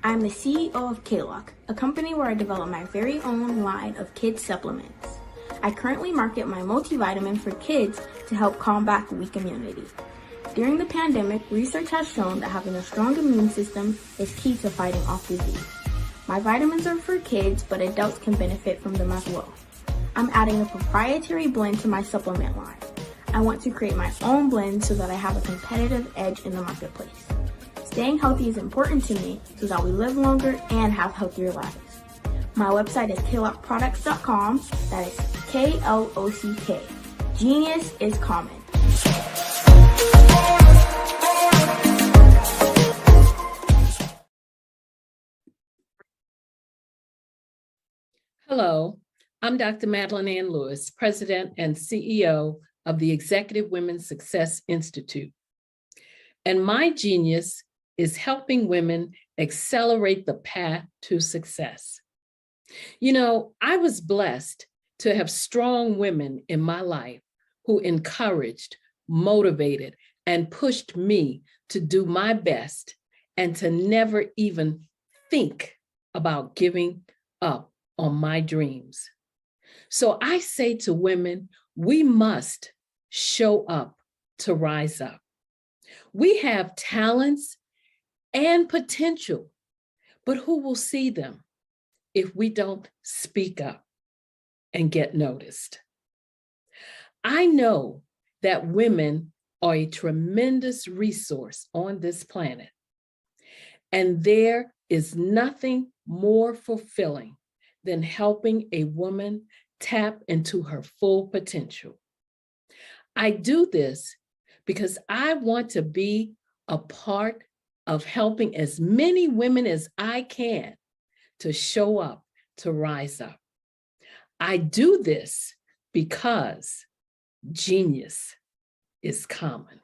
I'm the CEO of K-Lock, a company where I develop my very own line of kids supplements. I currently market my multivitamin for kids to help combat weak immunity. During the pandemic, research has shown that having a strong immune system is key to fighting off disease. My vitamins are for kids, but adults can benefit from them as well. I'm adding a proprietary blend to my supplement line. I want to create my own blend so that I have a competitive edge in the marketplace. Staying healthy is important to me so that we live longer and have healthier lives. My website is klockproducts.com. That is K-L-O-C-K. Genius is common. Hello, I'm Dr. Madeline Ann Lewis, President and CEO of the Executive Women's Success Institute. And my genius is helping women accelerate the path to success. You know, I was blessed to have strong women in my life who encouraged, motivated, and pushed me to do my best and to never even think about giving up on my dreams. So I say to women, we must show up to rise up. We have talents and potential, but who will see them if we don't speak up and get noticed? I know that women are a tremendous resource on this planet, and there is nothing more fulfilling than helping a woman tap into her full potential. I do this because I want to be a part of helping as many women as I can to show up, to rise up. I do this because genius is common.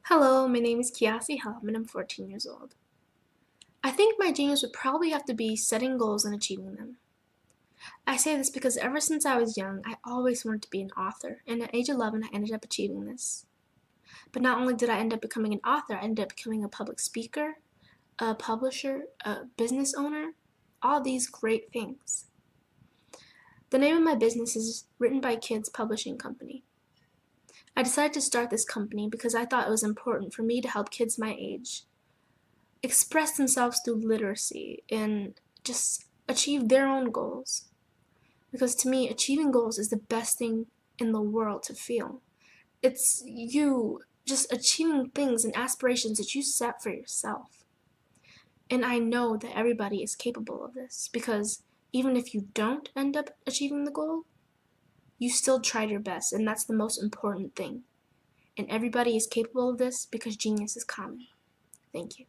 Hello, my name is Kiasi Helm and I'm 14 years old. I think my genius would probably have to be setting goals and achieving them. I say this because ever since I was young, I always wanted to be an author, and at age 11, I ended up achieving this. But not only did I end up becoming an author, I ended up becoming a public speaker, a publisher, a business owner, all these great things. The name of my business is Written by Kids Publishing Company. I decided to start this company because I thought it was important for me to help kids my age express themselves through literacy and just achieve their own goals. Because to me, achieving goals is the best thing in the world to feel. It's you just achieving things and aspirations that you set for yourself. And I know that everybody is capable of this because even if you don't end up achieving the goal, you still tried your best, and that's the most important thing. And everybody is capable of this because genius is common. Thank you.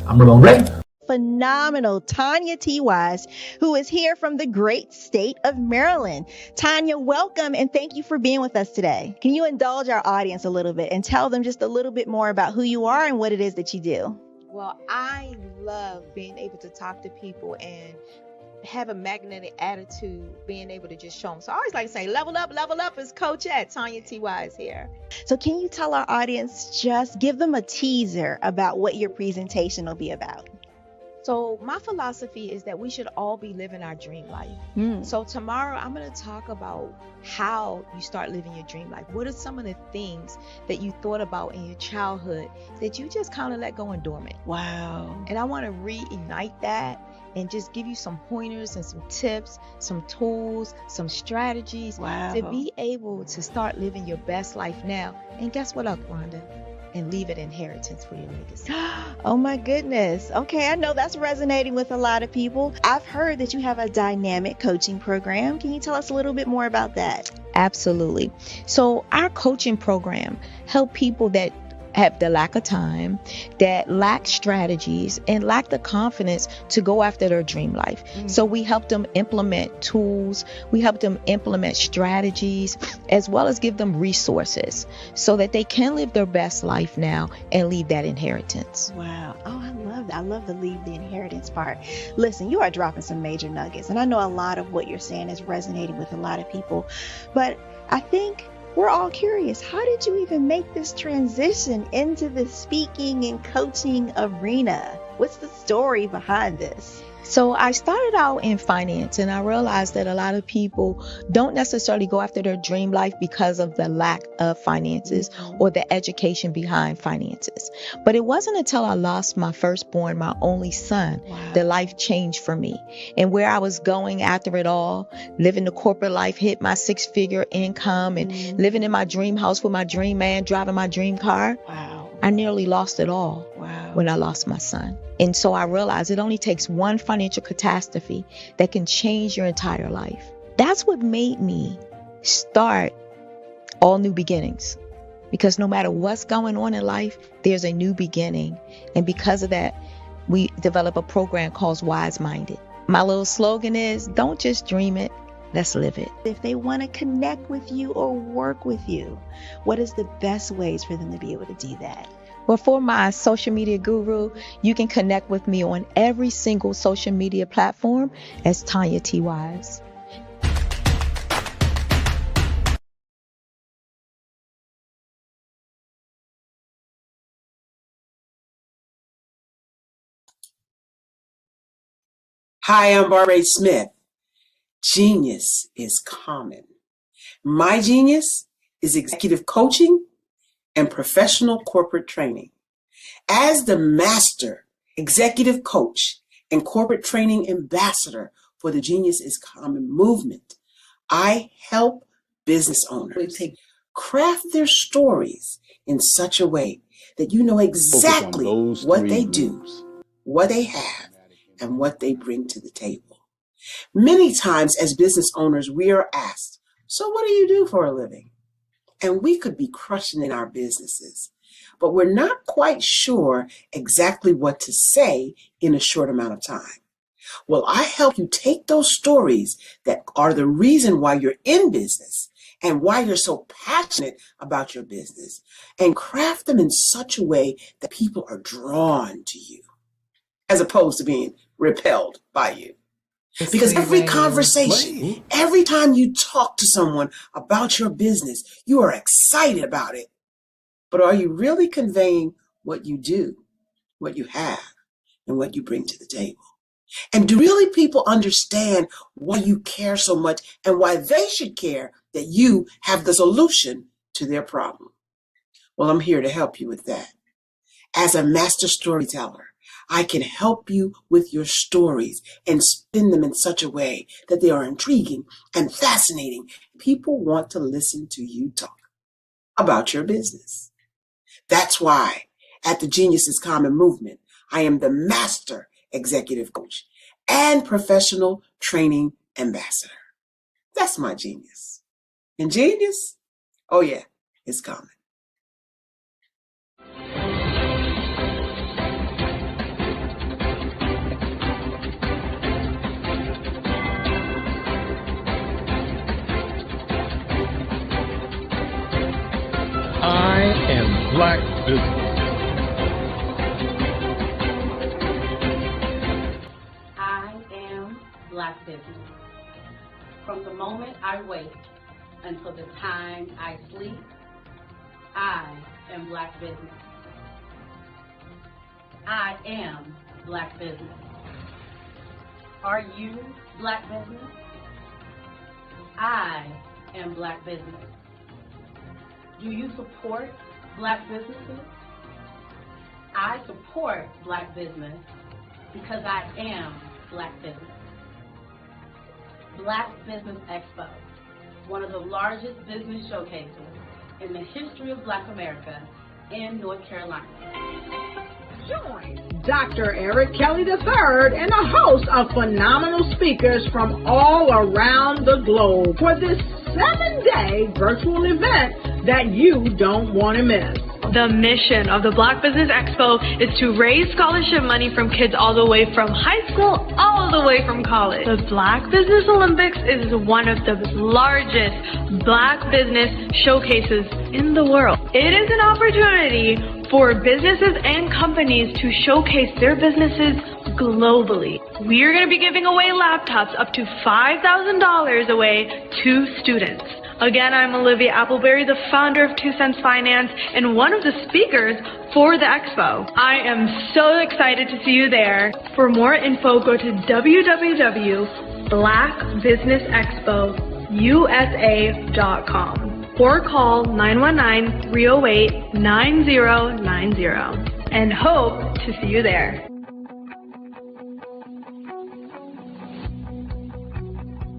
I'm Ramon Ray. Phenomenal Tanya T. Wise, who is here from the great state of Maryland. Tanya, welcome and thank you for being with us today. Can you indulge our audience a little bit and tell them just a little bit more about who you are and what it is that you do? Well, I love being able to talk to people and have a magnetic attitude, being able to just show them. So I always like to say, level up is Coach at Tanya T. Wise here. So can you tell our audience, just give them a teaser about what your presentation will be about? So my philosophy is that we should all be living our dream life. So tomorrow I'm going to talk about how you start living your dream life. What are some of the things that you thought about in your childhood that you just kind of let go and dormant? Wow. And I want to reignite that and just give you some pointers and some tips, some tools, some strategies to be able to start living your best life now. And guess what, Rhonda? And leave an inheritance for your legacy. Oh my goodness. Okay, I know that's resonating with a lot of people. I've heard that you have a dynamic coaching program. Can you tell us a little bit more about that? Absolutely. So our coaching program help people that have the lack of time, that lack strategies, and lack the confidence to go after their dream life. So we help them implement tools, we help them implement strategies, as well as give them resources so that they can live their best life now and leave that inheritance. Wow. Oh, I love that. I love the leave the inheritance part. Listen, you are dropping some major nuggets, and I know a lot of what you're saying is resonating with a lot of people, but I think we're all curious. How did you even make this transition into the speaking and coaching arena? What's the story behind this? So I started out in finance, and I realized that a lot of people don't necessarily go after their dream life because of the lack of finances or the education behind finances. But it wasn't until I lost my firstborn, my only son, that life changed for me. And where I was going after it all, living the corporate life, hit my 6-figure income and living in my dream house with my dream man, driving my dream car. I nearly lost it all when I lost my son. And so I realized it only takes one financial catastrophe that can change your entire life. That's what made me start All New Beginnings. Because no matter what's going on in life, there's a new beginning. And because of that, we develop a program called Wise Minded. My little slogan is, don't just dream it, let's live it. If they want to connect with you or work with you, what is the best ways for them to be able to do that? Well, for my social media guru, you can connect with me on every single social media platform as Tanya T. Wise. Hi, I'm Barbara Smith. Genius is common. My genius is executive coaching and professional corporate training. As the master executive coach and corporate training ambassador for the Genius is Common movement, I help business owners craft their stories in such a way that you know exactly what they do, what they have, and what they bring to the table. Many times as business owners, we are asked, so what do you do for a living? And we could be crushing in our businesses, but we're not quite sure exactly what to say in a short amount of time. Well, I help you take those stories that are the reason why you're in business and why you're so passionate about your business and craft them in such a way that people are drawn to you as opposed to being repelled by you. Because every conversation, every time you talk to someone about your business, you are excited about it. But are you really conveying what you do, what you have, and what you bring to the table? And do really people understand why you care so much and why they should care that you have the solution to their problem? Well, I'm here to help you with that. As a master storyteller, I can help you with your stories and spin them in such a way that they are intriguing and fascinating. People want to listen to you talk about your business. That's why at the Genius is Common movement, I am the master executive coach and professional training ambassador. That's my genius. And genius, oh yeah, it's common. I am Black Business. I am Black Business. From the moment I wake until the time I sleep, I am Black Business. I am Black Business. Are you Black business? I am Black business. Do you support Black businesses? I support Black business because I am Black business. Black Business Expo, one of the largest business showcases in the history of Black America in North Carolina. Join Dr. Eric Kelly III and a host of phenomenal speakers from all around the globe for this 7-day virtual event that you don't want to miss. The mission of the Black Business Expo is to raise scholarship money from kids all the way from high school all the way from college. The Black Business Olympics is one of the largest Black business showcases in the world. It is an opportunity for businesses and companies to showcase their businesses globally. We are going to be giving away laptops up to $5,000 away to students. Again, I'm Olivia Appleberry, the founder of 2 Cents Finance and one of the speakers for the expo. I am so excited to see you there. For more info, go to www.blackbusinessexpousa.com or call 919-308-9090 and hope to see you there.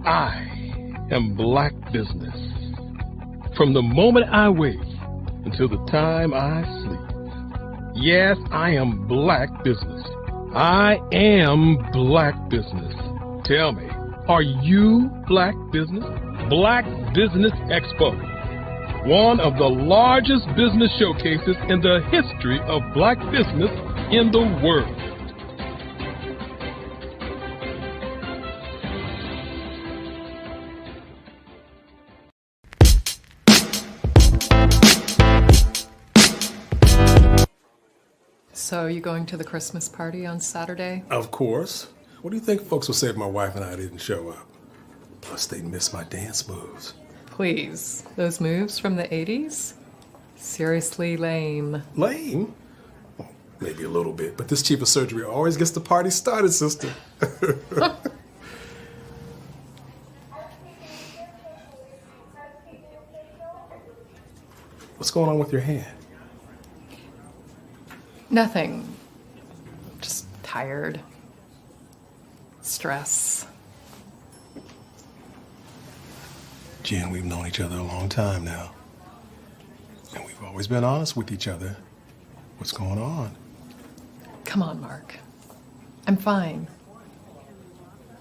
I am Black business. From the moment I wake until the time I sleep. Yes, I am Black business. I am Black business. Tell me, are you Black business? Black Business Expo, one of the largest business showcases in the history of Black business in the world. So, you going to the Christmas party on Saturday? Of course. What do you think folks will say if my wife and I didn't show up? Plus, they'd miss my dance moves. Please, those moves from the 80s? Seriously lame. Lame? Well, maybe a little bit, but this chief of surgery always gets the party started, sister. What's going on with your hand? Nothing. Just tired. Stress. Jen, we've known each other a long time now. And we've always been honest with each other. What's going on? Come on, Mark. I'm fine.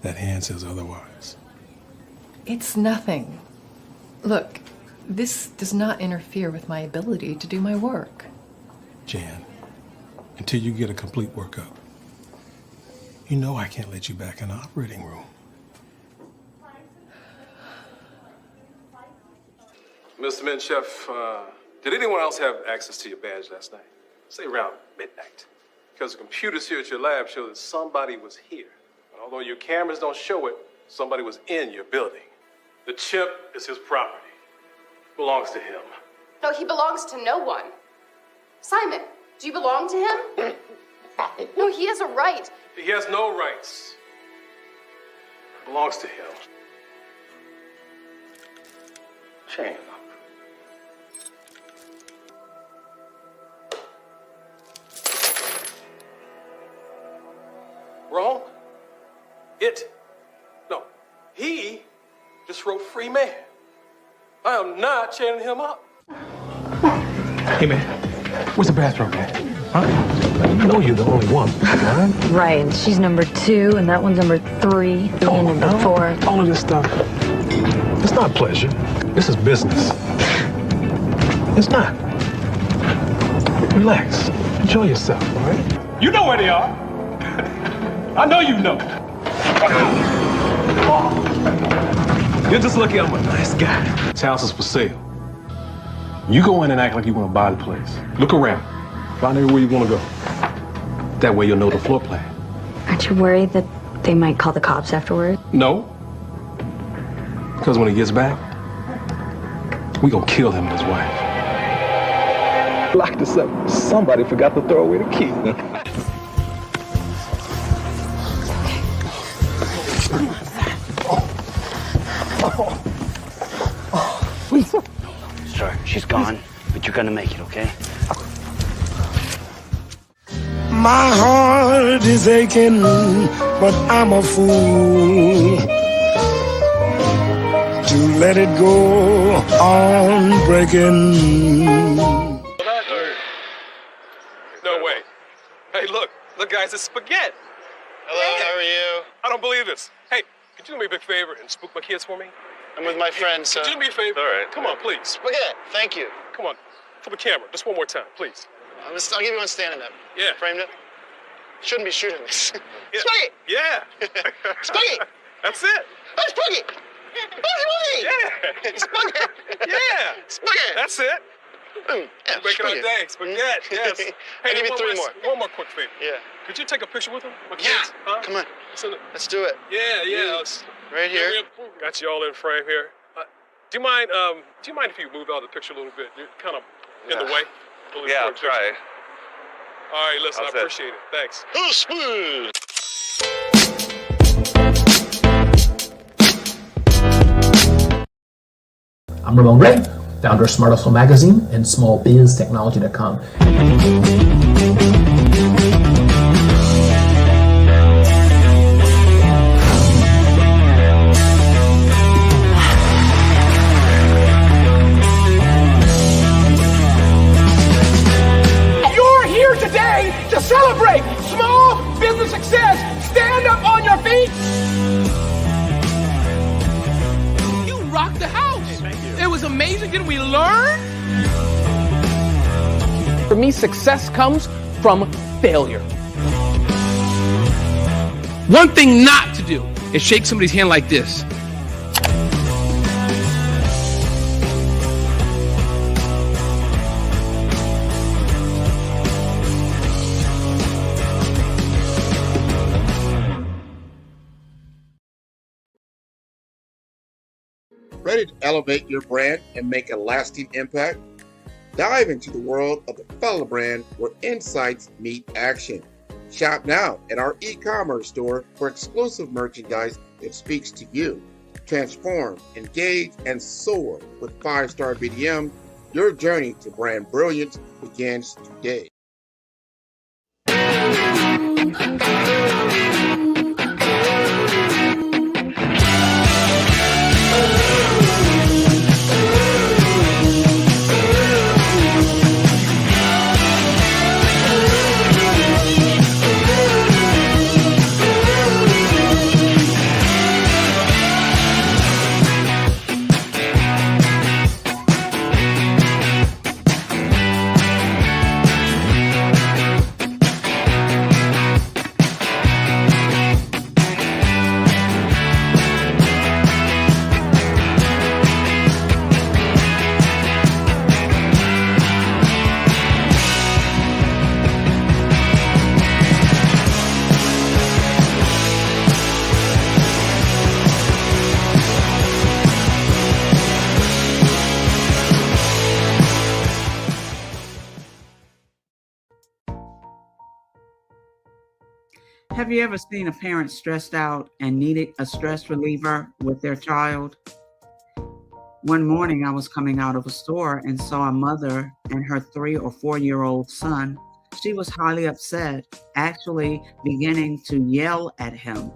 That hand says otherwise. It's nothing. Look, this does not interfere with my ability to do my work. Jan, until you get a complete workup, you know I can't let you back in the operating room. Mr. Menchef, did anyone else have access to your badge last night? Say around midnight. Because the computers here at your lab show that somebody was here. And although your cameras don't show it, somebody was in your building. The chip is his property. Belongs to him. No, he belongs to no one. Simon, do you belong to him? No, he has a right. He has no rights. Belongs to him. Chain up. Wrong? He just wrote free man. I am not chaining him up. Hey man, where's the bathroom at? Huh? You know you're the only one, right? Right, and she's number 2, and that one's number 3, and number 4. All of this stuff, it's not pleasure. This is business. It's not. Relax. Enjoy yourself, all right? You know where they are. I know you know. You're just lucky I'm a nice guy. This house is for sale. You go in and act like you want to buy the place. Look around. Find everywhere you want to go. That way you'll know the floor plan. Aren't you worried that they might call the cops afterward? No. Because when he gets back, we gonna kill him and his wife. Lock this up. Somebody forgot to throw away the key. her. She's gone, but you're gonna make it, okay? My heart is aching, but I'm a fool to let it go on breaking. No way. Hey, look, guys, it's spaghetti. Hello, how are you? I don't believe this. Hey, could you do me a big favor and spook my kids for me? I'm with my friend, so... Could you do me a favor? All right. Come on, please. Spaghetti, thank you. Come on, for the camera, just one more time, please. I'll give you one standing up. Yeah. Framed it. Shouldn't be shooting this. Yeah. Spaghetti! Yeah. Spaghetti! That's it. Oh, spaghetti! Boogie! Yeah. Spaghetti! Yeah. Spaghetti! That's it. Yeah, Making our day. Spaghetti, yes. Hey, I'll give you three more. One more quick favor. Yeah. Could you take a picture with them? My Yeah. kids? Huh? Come on. Let's do it. Yeah. Right here. Got you all in frame here. Do you mind if you move out of the picture a little bit? You're kind of in the way. Yeah, I'll try. All right, listen, I appreciate it. Thanks. Oh, smooth! I'm Ramon Ray, founder of Smart Hustle Magazine and smallbiztechnology.com. You're here today to celebrate small business success. Stand up on your feet. You rocked the house. It was amazing. Didn't we learn? For me, success comes from failure. One thing not to do is shake somebody's hand like this. Ready to elevate your brand and make a lasting impact? Dive into the world of the fellow brand where insights meet action. Shop now at our e-commerce store for exclusive merchandise that speaks to you. Transform, engage, and soar with 5-Star BDM. Your journey to brand brilliance begins today. Have you ever seen a parent stressed out and needed a stress reliever with their child? One morning I was coming out of a store and saw a mother and her 3 or 4-year-old son. She was highly upset, actually beginning to yell at him.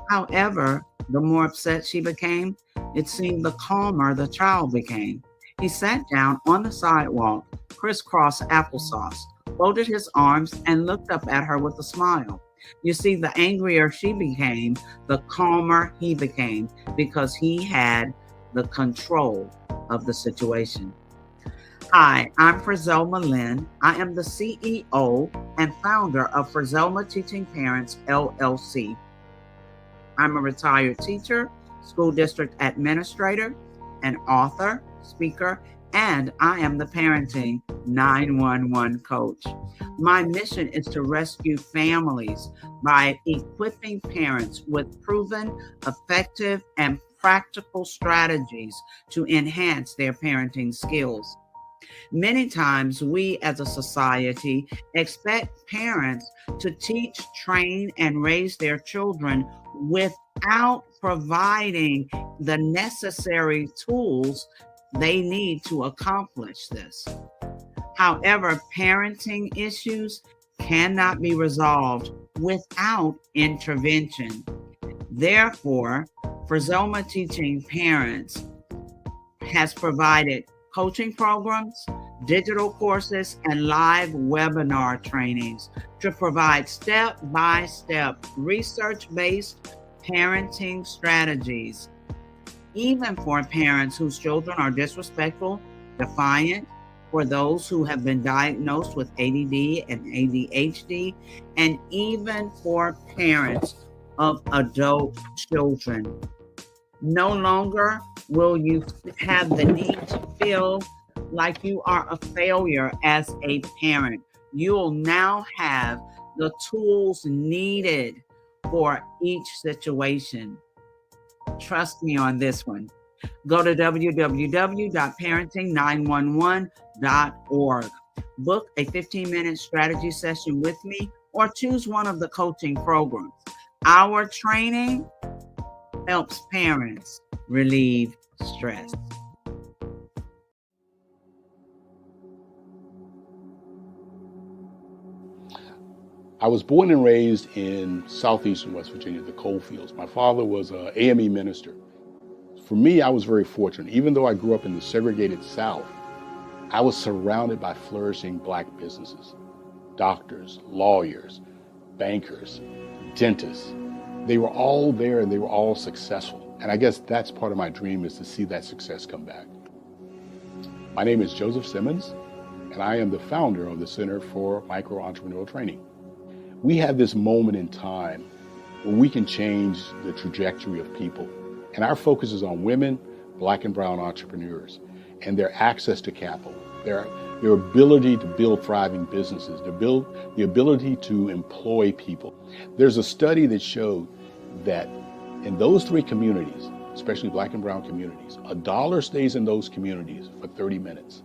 However, the more upset she became, it seemed the calmer the child became. He sat down on the sidewalk, crisscross applesauce, folded his arms, and looked up at her with a smile. You see, the angrier she became, the calmer he became, because he had the control of the situation. Hi, I'm Frizelma Lynn. I am the CEO and founder of Frizelma Teaching Parents, LLC. I'm a retired teacher, school district administrator, an author, speaker, and I am the parenting 911 coach. My mission is to rescue families by equipping parents with proven, effective, and practical strategies to enhance their parenting skills. Many times we as a society expect parents to teach, train, and raise their children without providing the necessary tools they need to accomplish this. However, parenting issues cannot be resolved without intervention. Therefore, Frizoma Teaching Parents has provided coaching programs, digital courses, and live webinar trainings to provide step-by-step research-based parenting strategies, even for parents whose children are disrespectful, defiant, for those who have been diagnosed with ADD and ADHD, and even for parents of adult children. No longer will you have the need to feel like you are a failure as a parent. You'll now have the tools needed for each situation. Trust me on this one. Go to www.parenting911.org. Book a 15-minute strategy session with me or choose one of the coaching programs. Our training helps parents relieve stress. I was born and raised in southeastern West Virginia, the coal fields. My father was an AME minister. For me, I was very fortunate. Even though I grew up in the segregated South, I was surrounded by flourishing Black businesses, doctors, lawyers, bankers, dentists. They were all there and they were all successful. And I guess that's part of my dream, is to see that success come back. My name is Joseph Simmons, and I am the founder of the Center for Micro-Entrepreneurial Training. We have this moment in time where we can change the trajectory of people. And our focus is on women, Black and brown entrepreneurs, and their access to capital, their ability to build thriving businesses, the ability to employ people. There's a study that showed that in those three communities, especially Black and brown communities, $1 stays in those communities for 30 minutes.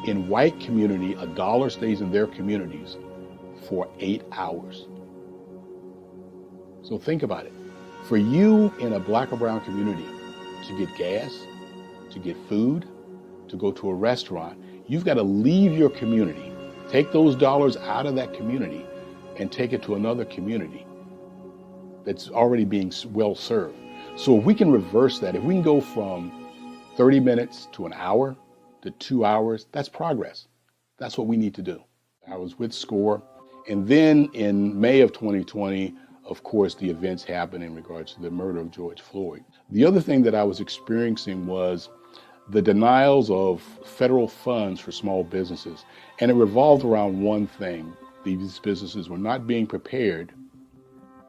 In white community, $1 stays in their communities for 8 hours. So think about it. For you in a Black or brown community to get gas, to get food, to go to a restaurant, you've got to leave your community, take those dollars out of that community and take it to another community that's already being well served. So if we can reverse that, if we can go from 30 minutes to an hour to 2 hours, that's progress. That's what we need to do. I was with SCORE. And then in May of 2020, of course, the events happened in regards to the murder of George Floyd. The other thing that I was experiencing was the denials of federal funds for small businesses. And it revolved around one thing. These businesses were not being prepared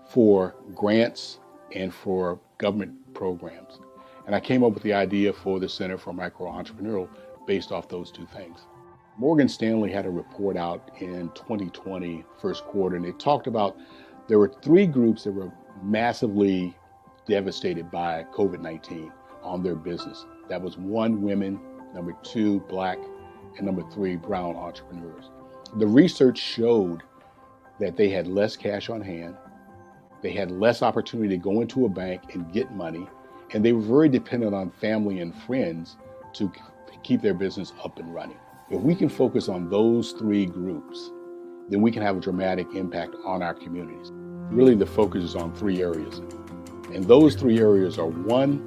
for grants and for government programs. And I came up with the idea for the Center for Micro-Entrepreneurial based off those two things. Morgan Stanley had a report out in 2020, first quarter, and it talked about there were 3 groups that were massively devastated by COVID-19 on their business. That was 1, women, number 2, Black, and number 3, brown entrepreneurs. The research showed that they had less cash on hand, they had less opportunity to go into a bank and get money, and they were very dependent on family and friends to keep their business up and running. If we can focus on those 3 groups, then we can have a dramatic impact on our communities. Really, the focus is on 3 areas. And those 3 areas are 1,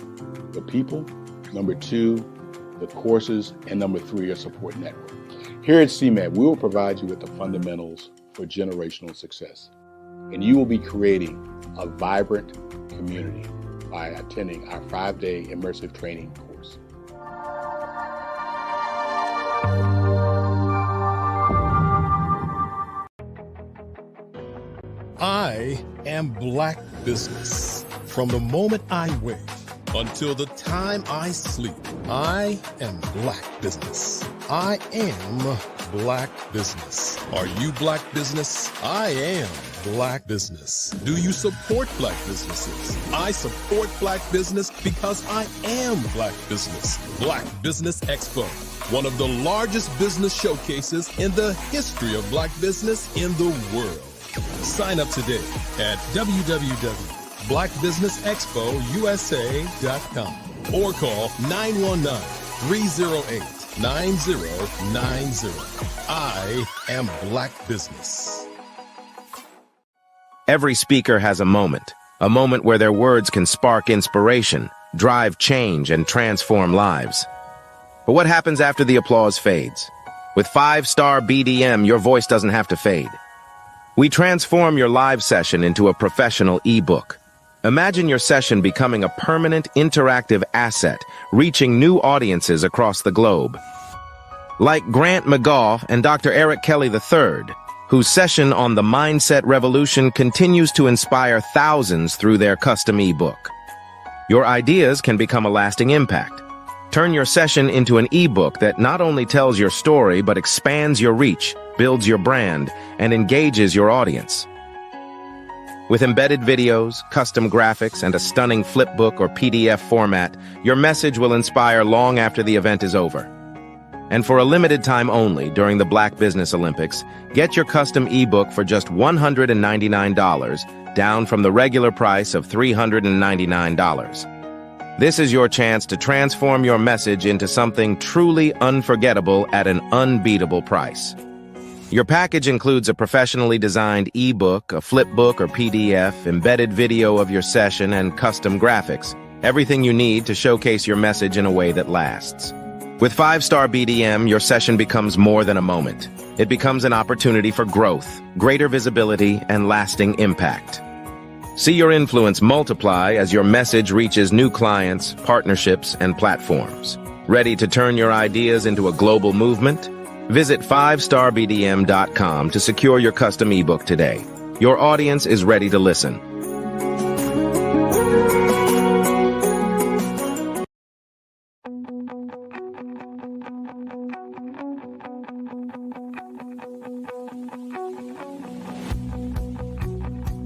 the people, number 2, the courses, and number 3, a support network. Here at CMAT, we will provide you with the fundamentals for generational success. And you will be creating a vibrant community by attending our 5-day immersive training course. I am Black Business. From the moment I wake until the time I sleep, I am Black Business. I am Black Business. Are you Black Business? I am Black Business. Do you support Black businesses? I support Black Business because I am Black Business. Black Business Expo, one of the largest business showcases in the history of Black business in the world. Sign up today at www.blackbusinessexpousa.com. or call 919-308-9090. I am Black Business. Every speaker has a moment where their words can spark inspiration, drive change, and transform lives. But what happens after the applause fades? With 5-star BDM, your voice doesn't have to fade. We transform your live session into a professional ebook. Imagine your session becoming a permanent, interactive asset, reaching new audiences across the globe. Like Grant McGaugh and Dr. Eric Kelly III, whose session on the Mindset Revolution continues to inspire thousands through their custom ebook. Your ideas can become a lasting impact. Turn your session into an ebook that not only tells your story, but expands your reach, builds your brand, and engages your audience. With embedded videos, custom graphics, and a stunning flipbook or PDF format, your message will inspire long after the event is over. And for a limited time only during the Black Business Olympics, get your custom ebook for just $199, down from the regular price of $399. This is your chance to transform your message into something truly unforgettable at an unbeatable price. Your package includes a professionally designed ebook, a flipbook or PDF, embedded video of your session, and custom graphics. Everything you need to showcase your message in a way that lasts. With 5-star BDM, your session becomes more than a moment. It becomes an opportunity for growth, greater visibility, and lasting impact. See your influence multiply as your message reaches new clients, partnerships, and platforms. Ready to turn your ideas into a global movement? Visit 5starbdm.com to secure your custom ebook today. Your audience is ready to listen.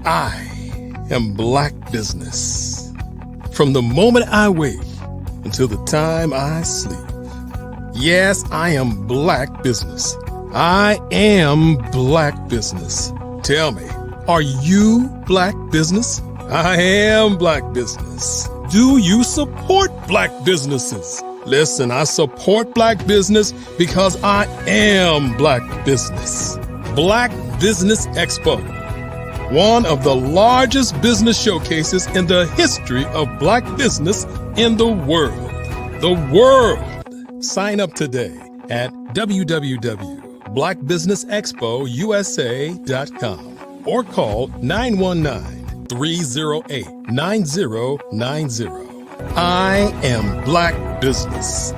I am Black Business. From the moment I wake until the time I sleep. Yes, I am Black Business. I am Black Business. Tell me, are you Black Business? I am Black Business. Do you support Black businesses? Listen, I support Black business because I am Black Business. Black Business Expo, one of the largest business showcases in the history of Black business in the world. The world! Sign up today at www.blackbusinessexpousa.com or call 919-308-9090. I am Black Business.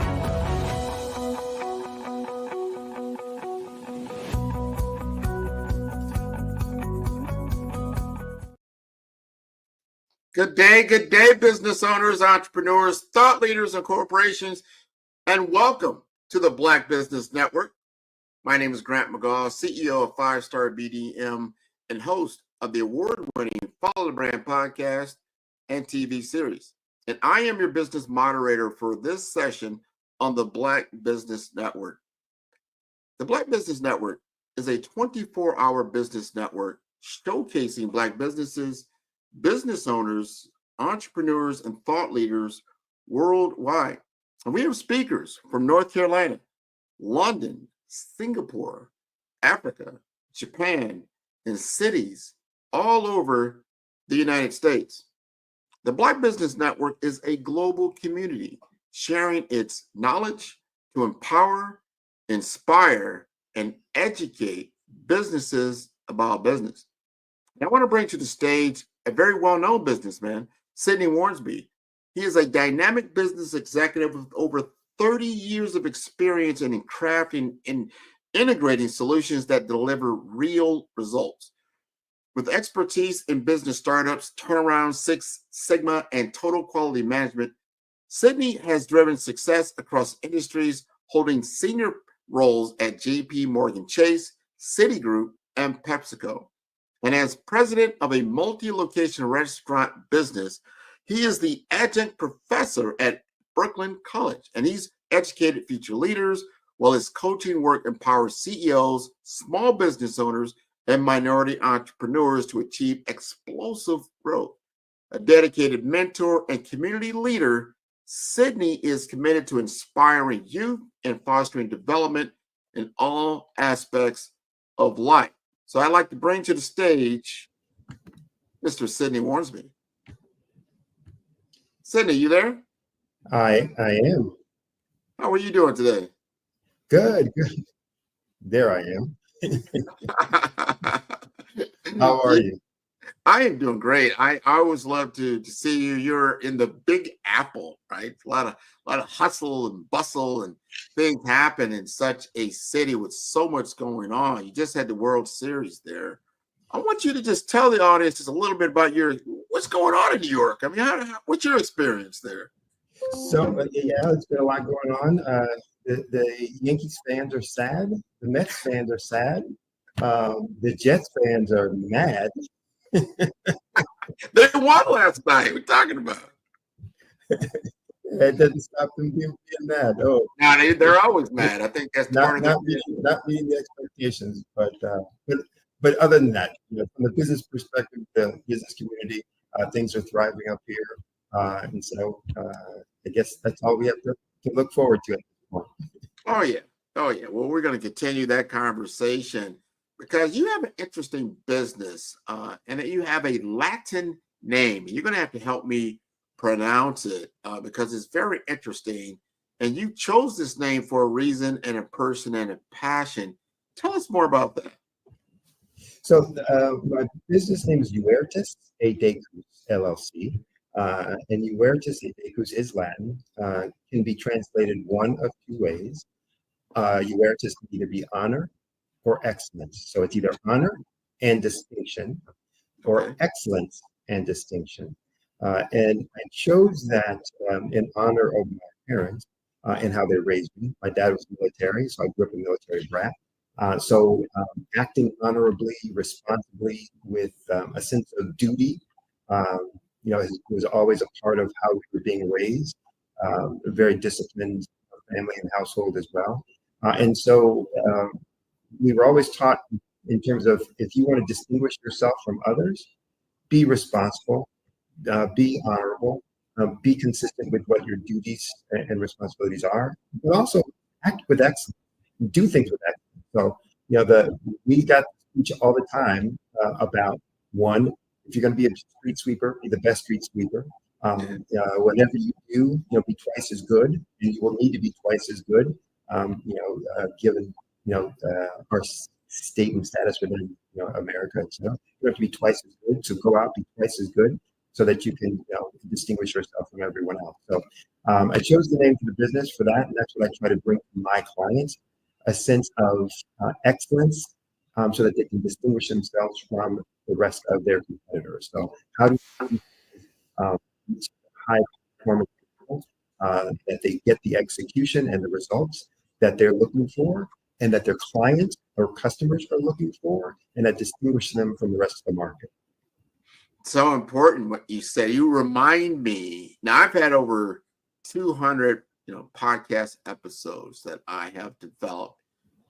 Good day, business owners, entrepreneurs, thought leaders, and corporations, and welcome to the Black Business Network. My name is Grant McGaugh, CEO of 5-Star BDM and host of the award-winning Follow the Brand podcast and TV series. And I am your business moderator for this session on the Black Business Network. The Black Business Network is a 24-hour business network showcasing Black businesses, business owners, entrepreneurs, and thought leaders worldwide. And we have speakers from North Carolina, London, Singapore, Africa, Japan, and cities all over the United States. The Black Business Network is a global community sharing its knowledge to empower, inspire, and educate businesses about business. And I want to bring to the stage a very well-known businessman, Sidney Warnsby. He is a dynamic business executive with over 30 years of experience in crafting and integrating solutions that deliver real results. With expertise in business startups, turnaround, Six Sigma, and total quality management, Sidney has driven success across industries, holding senior roles at JP Morgan Chase, Citigroup, and PepsiCo. And as president of a multi-location restaurant business, he is the adjunct professor at Brooklyn College, and he's educated future leaders, while his coaching work empowers CEOs, small business owners, and minority entrepreneurs to achieve explosive growth. A dedicated mentor and community leader, Sydney is committed to inspiring youth and fostering development in all aspects of life. So I'd like to bring to the stage Mr. Sydney Warnsby. Sydney, you there? I am. How are you doing today? Good. There I am. How are you? I am doing great. I always love to see you. You're in the Big Apple, right? A lot of hustle and bustle and things happen in such a city with so much going on. You just had the World Series there. I want you to just tell the audience just a little bit about what's going on in New York. I mean, what's your experience there? So yeah, it's been a lot going on. The Yankees fans are sad. The Mets fans are sad. The Jets fans are mad. They won last night. We're talking about. It doesn't stop them being mad. Oh, no, they're always mad. I think that's part of not meeting the expectations. But other than that, from the business perspective, the business community, things are thriving up here, and so I guess that's all we have to look forward to at this point. Oh yeah. Well, we're going to continue that conversation because you have an interesting business, and you have a Latin name. You're going to have to help me pronounce it because it's very interesting. And you chose this name for a reason and a person and a passion. Tell us more about that. So my business name is Huertas e Decus, LLC. And Huertas e Decus is Latin, can be translated one of two ways. Huertas can either be honor or excellence. So it's either honor and distinction or excellence and distinction. And I chose that in honor of my parents and how they raised me. My dad was military, so I grew up a military brat. So acting honorably, responsibly, with a sense of duty, was always a part of how we were being raised. A very disciplined family and household as well. And so we were always taught in terms of if you want to distinguish yourself from others, be responsible, be honorable, be consistent with what your duties and responsibilities are, but also act with excellence, do things with excellence. So, we got to teach all the time about one, if you're going to be a street sweeper, be the best street sweeper. Whatever you do, be twice as good, and you will need to be twice as good, given our state and status within America. So you have to be twice as good. So go out, be twice as good, so that you can distinguish yourself from everyone else. So I chose the name for the business for that, and that's what I try to bring to my clients: a sense of excellence, so that they can distinguish themselves from the rest of their competitors. So how do high performance people that they get the execution and the results that they're looking for, and that their clients or customers are looking for, and that distinguish them from the rest of the market. So important what you say. You remind me. Now I've had over 200 podcast episodes that I have developed,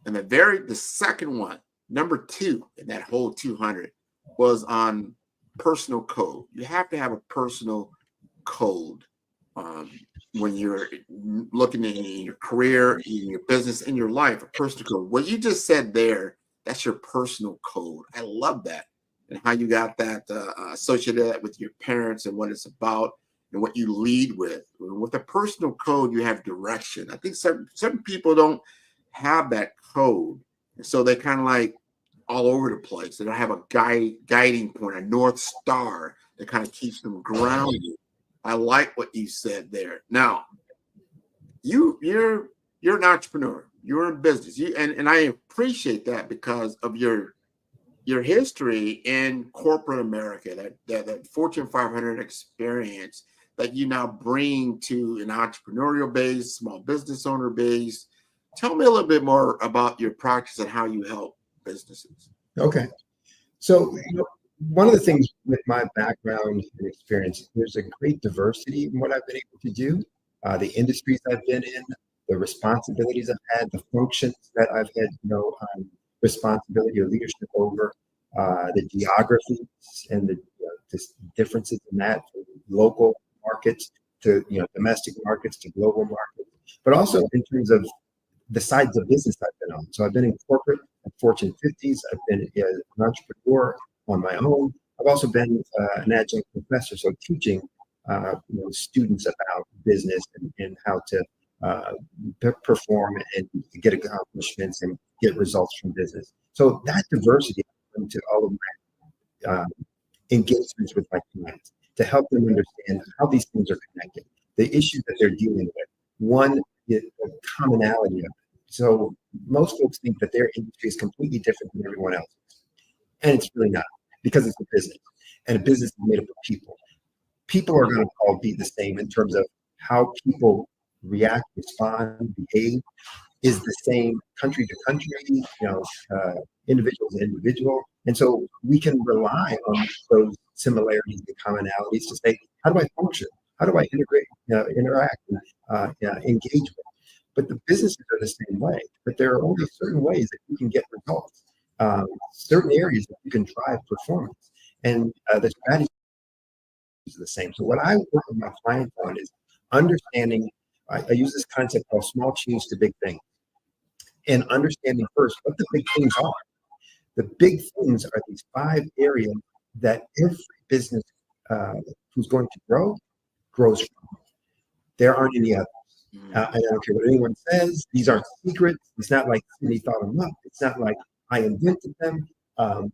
and the second one, number 2 in that whole 200, was on personal code. You have to have a personal code when you're looking in your career, in your business, in your life. A personal code. What you just said there, that's your personal code. I love that, and how you got that associated with your parents and what it's about and what you lead with. With a personal code, you have direction. I think certain people don't have that code, and so they kind of like all over the place. They don't have a guiding point, a North Star that kind of keeps them grounded. I like what you said there. Now, you're an entrepreneur. You're in business. And I appreciate that because of your history in corporate America, that Fortune 500 experience that you now bring to an entrepreneurial base, small business owner base. Tell me a little bit more about your practice and how you help businesses. Okay. So, one of the things with my background and experience, there's a great diversity in what I've been able to do, the industries I've been in, the responsibilities I've had, the functions that I've had, responsibility or leadership over, the geographies and the differences in that, local markets, to domestic markets to global markets, but also in terms of the sides of business I've been on. So I've been in corporate at Fortune 50s. I've been an entrepreneur on my own. I've also been an adjunct professor, so teaching students about business and how to perform and get accomplishments and get results from business. So that diversity into all of my engagements with my clients to help them understand how these things are connected, the issues that they're dealing with, one, the commonality of it. So most folks think that their industry is completely different than everyone else's, and it's really not, because it's a business, and a business is made up of people. People are going to all be the same in terms of how people react, respond, behave, is the same country to country, individual to individual. And so we can rely on those similarities and commonalities to say, how do I function? How do I integrate, interact, and engage with? But the businesses are the same way, but there are only certain ways that you can get results, certain areas that you can drive performance, and the strategy is the same. So what I work with my clients on is understanding, I use this concept called small change to big things, and understanding first what the big things are. The big things are these 5 areas that every business who's going to grow grows from. There aren't any others. I don't care what anyone says. These aren't secrets. It's not like somebody thought them up. It's not like I invented them.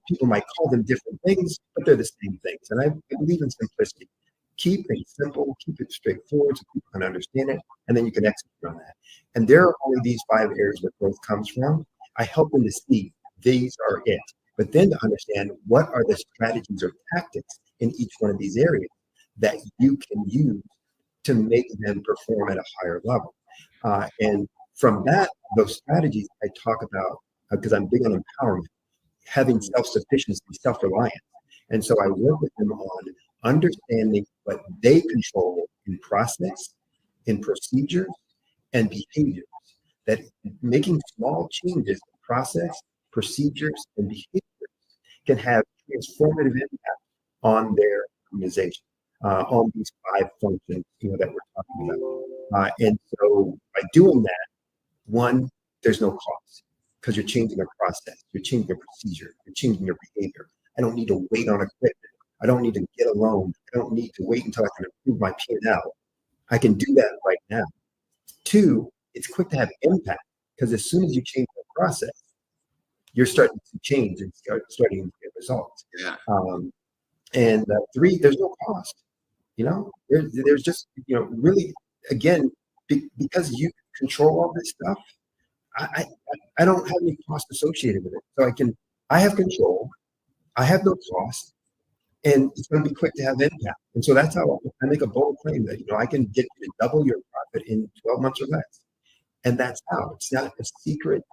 People might call them different things, but they're the same things. And I believe in simplicity. Keep things simple, keep it straightforward so people can understand it, and then you can execute on that. And there are only these 5 areas where growth comes from. I help them to see these are it, but then to understand what are the strategies or tactics in each one of these areas that you can use to make them perform at a higher level. And from that, those strategies I talk about, because I'm big on empowerment, having self-sufficiency, self-reliance. And so I work with them on understanding what they control in process, in procedures, and behaviors, that making small changes in process, procedures, and behaviors can have transformative impact on their organization, on these 5 functions that we're talking about. And so by doing that, one, there's no cost, because you're changing a process, you're changing a procedure, you're changing your behavior. I don't need to wait on equipment. I don't need to get a loan. I don't need to wait until I can improve my P&L. I can do that right now. 2, it's quick to have impact, because as soon as you change the process, you're starting to change and starting to get results. Yeah. And 3, there's no cost. There's just really, again, because you control all this stuff, I don't have any cost associated with it. So I have control, I have no cost, and it's going to be quick to have impact. And so that's how I make a bold claim that I can get you to double your profit in 12 months or less. And that's how. It's not a secret.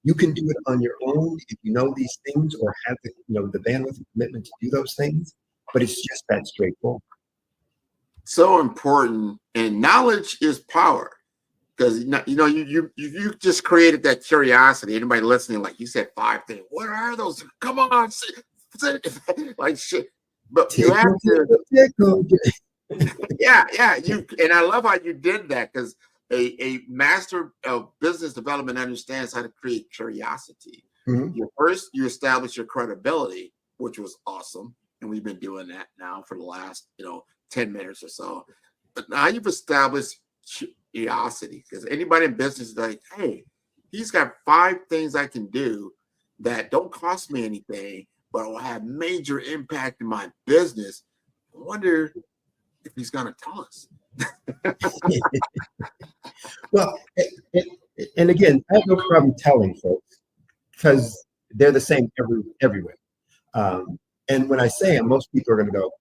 You can do it on your own if you know these things or have the bandwidth and commitment to do those things. But it's just that straightforward. So important, and knowledge is power. Because you just created that curiosity. Anybody listening, like you said, 5 things. What are those? Come on, like shit. But you have to. Yeah. And I love how you did that, because a master of business development understands how to create curiosity. Mm-hmm. You establish your credibility, which was awesome, and we've been doing that now for the last 10 minutes or so. But now you've established curiosity, because anybody in business is like, hey, he's got 5 things I can do that don't cost me anything, but will have major impact in my business. I wonder if he's going to tell us. Well, and again, I have no problem telling folks, because they're the same everywhere. And when I say them, most people are going to go,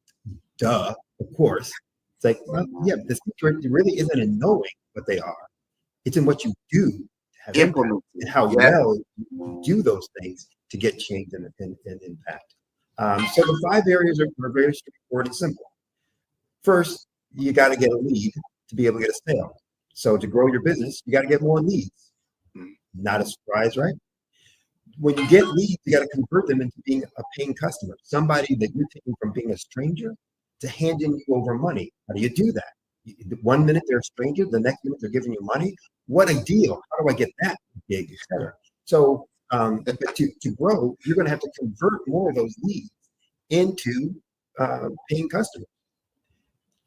duh, of course. It's like, well, yeah, the secret really isn't in knowing what they are. It's in what you do to have impact, and how well you do those things to get change and impact. So the 5 areas are very straightforward and simple. First, you got to get a lead to be able to get a sale. So to grow your business, you got to get more leads. Not a surprise, right? When you get leads, you got to convert them into being a paying customer, somebody that you're taking from being a stranger to handing you over money. How do you do that? One minute they're a stranger, the next minute they're giving you money. What a deal! How do I get that gig, et cetera? So, but to grow, you're going to have to convert more of those leads into paying customers.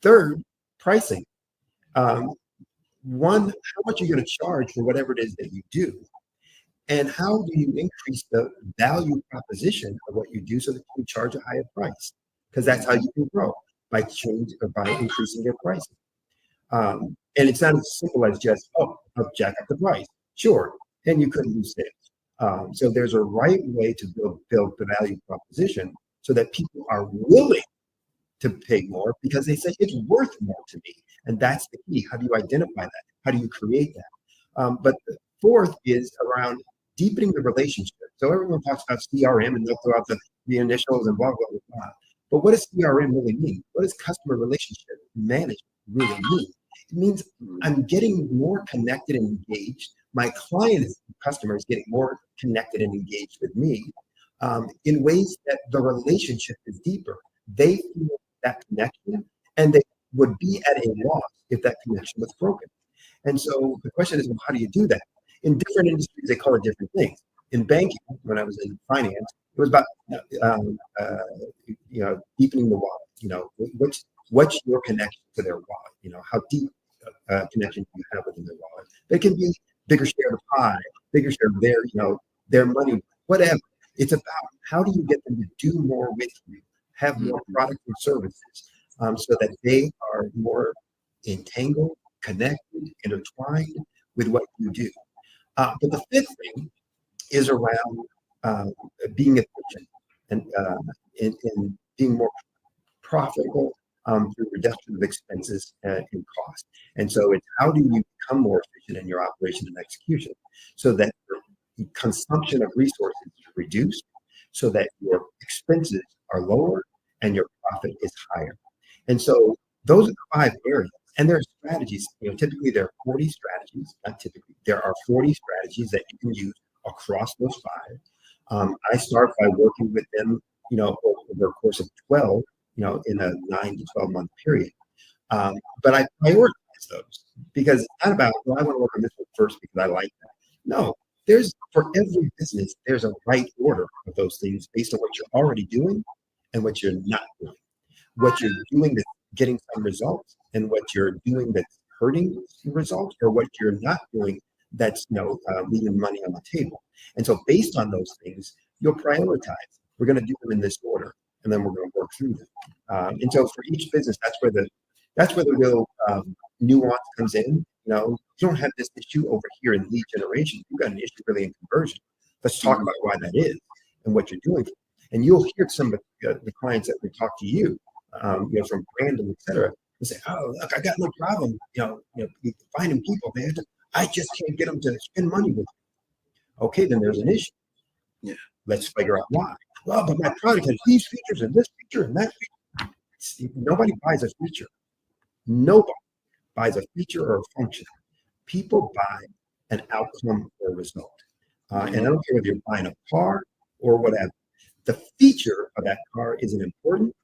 Third, pricing. One, how much are you going to charge for whatever it is that you do? And how do you increase the value proposition of what you do so that you can charge a higher price? Because that's how you can grow, by increasing your pricing. And it's not as simple as just, I'll jack up the price. Sure, and you could lose sales. So there's a right way to build the value proposition so that people are willing to pay more because they say it's worth more to me. And that's the key. How do you identify that? How do you create that? But the fourth is around deepening the relationship. So everyone talks about CRM and they'll throw out the initials and blah, blah, blah. But what does CRM really mean? What does customer relationship management really mean? It means I'm getting more connected and engaged. My customer is getting more connected and engaged with me in ways that the relationship is deeper. They feel that connection, and they would be at a loss if that connection was broken. And so the question is, well, how do you do that? In different industries, they call it different things. In banking, when I was in finance, it was about deepening the wallet. What's your connection to their wallet? How deep connection do you have within their wallet? It can be bigger share of the pie, bigger share of their money, whatever. It's about how do you get them to do more with you, have more products and services, so that they are more entangled, connected, intertwined with what you do. But the fifth thing is around being efficient and being more profitable through reduction of expenses and cost. And so it's how do you become more efficient in your operation and execution so that your consumption of resources is reduced, so that your expenses are lower and your profit is higher. And so those are the 5 areas. And there are strategies, typically there are 40 strategies, not typically, there are 40 strategies that you can use across those 5. I start by working with them, over a course of 12, in a 9 to 12 month period. But I prioritize those because it's not about, well, I want to work on this one first because I like that. No, for every business, there's a right order of those things based on what you're already doing and what you're not doing. What you're doing that's getting some results and what you're doing that's hurting results, or what you're not doing that's leaving money on the table. And so based on those things, you'll prioritize. We're going to do them in this order, and then we're going to work through them. And so for each business, that's where the real nuance comes in. You don't have this issue over here in lead generation. You've got an issue really in conversion. Let's talk about why that is and what you're doing. And you'll hear some of the clients that will talk to you, from Brandon, et cetera, and say, "Oh, look, I got no problem, finding people. I just can't get them to spend money with me." Okay, then there's an issue. Yeah, let's figure out why. Well, but my product has these features and this feature and that feature. Nobody buys a feature. Nobody buys a feature or a function. People buy an outcome or result. And I don't care whether you're buying a car or whatever. The feature of that car isn't important.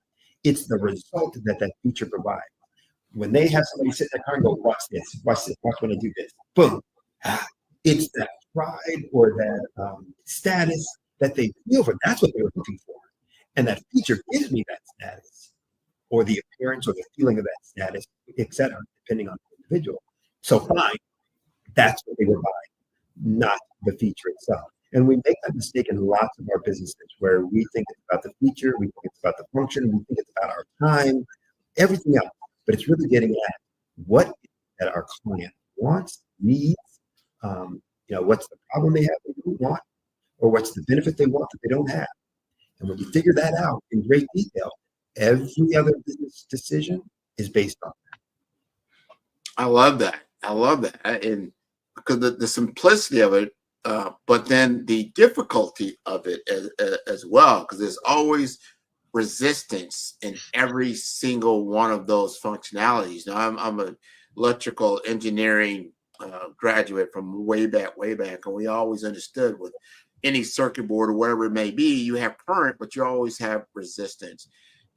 It's the result that feature provides. When they have somebody sit in the car and go, watch this, watch when I do this, boom. It's that pride or that status that they feel for. That's what they were looking for. And that feature gives me that status or the appearance or the feeling of that status, et cetera, depending on the individual. So fine, that's what they were buying, not the feature itself. And we make that mistake in lots of our businesses where we think it's about the feature, we think it's about the function, we think it's about our time, everything else. But it's really getting at what that our client wants, needs, what's the problem they have that they don't want, or what's the benefit they want that they don't have. And when you figure that out in great detail, every other business decision is based on that. I love that. And because the simplicity of it, but then the difficulty of it as well, because there's always resistance in every single one of those functionalities. Now, I'm an electrical engineering graduate from way back, and we always understood with any circuit board or whatever it may be, you have current, but you always have resistance.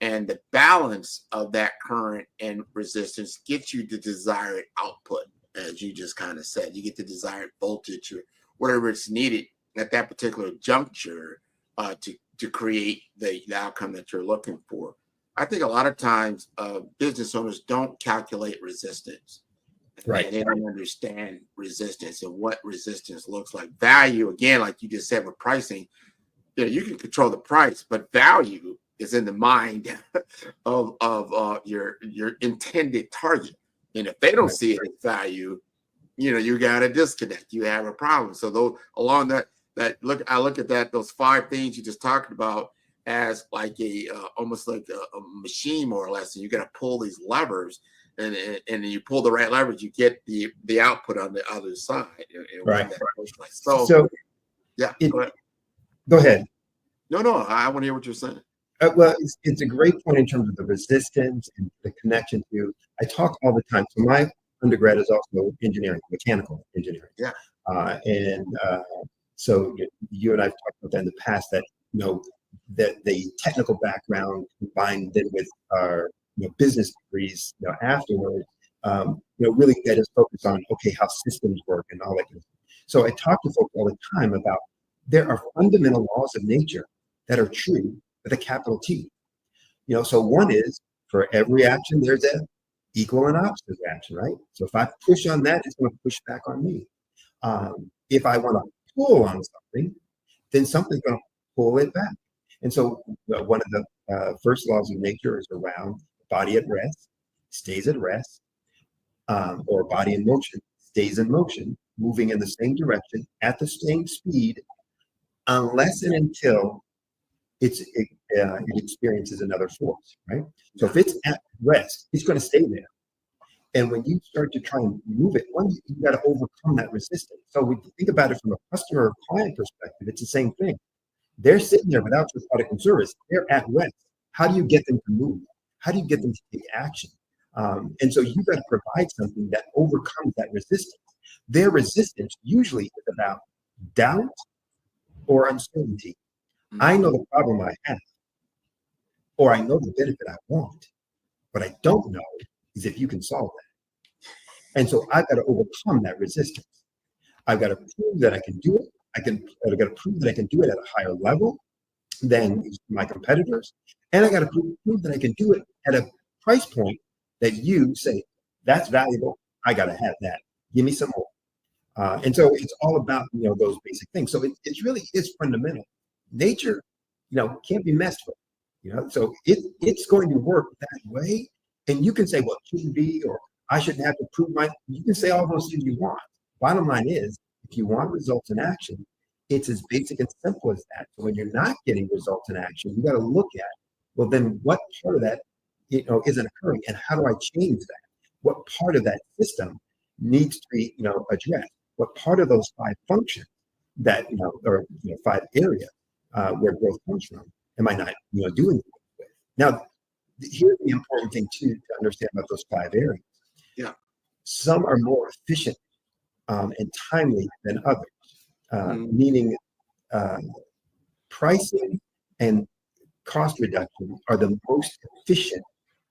And the balance of that current and resistance gets you the desired output, as you just kind of said. You get the desired voltage or whatever it's needed at that particular juncture to create the outcome that you're looking for. I think a lot of times business owners don't calculate resistance. Right. And they don't understand resistance and what resistance looks like. Value, again, like you just said with pricing, you can control the price, but value is in the mind of your intended target. And if they don't see it as value, you got a disconnect. You have a problem. So though along that I look at that, those 5 things you just talked about as like almost like a machine, more or less. And you got to pull these levers, and you pull the right levers, you get the output on the other side. Right. Like. So yeah. Go ahead. No, I want to hear what you're saying. Well, it's a great point in terms of the resistance and the connection to. I talk all the time. So my undergrad is also engineering, mechanical engineering. Yeah. So you and I've talked about that in the past. That that the technical background combined then with our business degrees afterwards, really get us focused on how systems work and all that. So I talk to folks all the time about there are fundamental laws of nature that are true with a capital T. So one is for every action there's a equal and opposite reaction, right? So if I push on that, it's going to push back on me. If I want to pull on something, then something's going to pull it back. And so one of the first laws of nature is around body at rest stays at rest, or body in motion stays in motion, moving in the same direction at the same speed, unless and until it experiences another force, right? So if it's at rest, it's going to stay there. And when you start to try and move it, you got to overcome that resistance. So we think about it from a customer or client perspective, it's the same thing. They're sitting there without your product and service. They're at rest. How do you get them to move? How do you get them to take action? And so you got to provide something that overcomes that resistance. Their resistance usually is about doubt or uncertainty. I know the problem I have, or I know the benefit I want. What I don't know is if you can solve that. And so I've got to overcome that resistance. I've got to prove that I can do it. I've got to prove that I can do it at a higher level than my competitors. And I got to prove that I can do it at a price point that you say, that's valuable. I got to have that. Give me some more. And so it's all about, those basic things. So it really is fundamental. Nature, can't be messed with, so it's going to work that way. And you can say, well, it shouldn't be, or I shouldn't have to prove you can say all those things you want. Bottom line is, if you want results in action, it's as basic and simple as that. So when you're not getting results in action, you got to look at, well, then what part of that, isn't occurring, and how do I change that? What part of that system needs to be, addressed? What part of those 5 functions that, or 5 areas where growth comes from, am I not, doing it with? Now, here's the important thing too to understand about those 5 areas. Yeah. Some are more efficient and timely than others, meaning pricing and cost reduction are the most efficient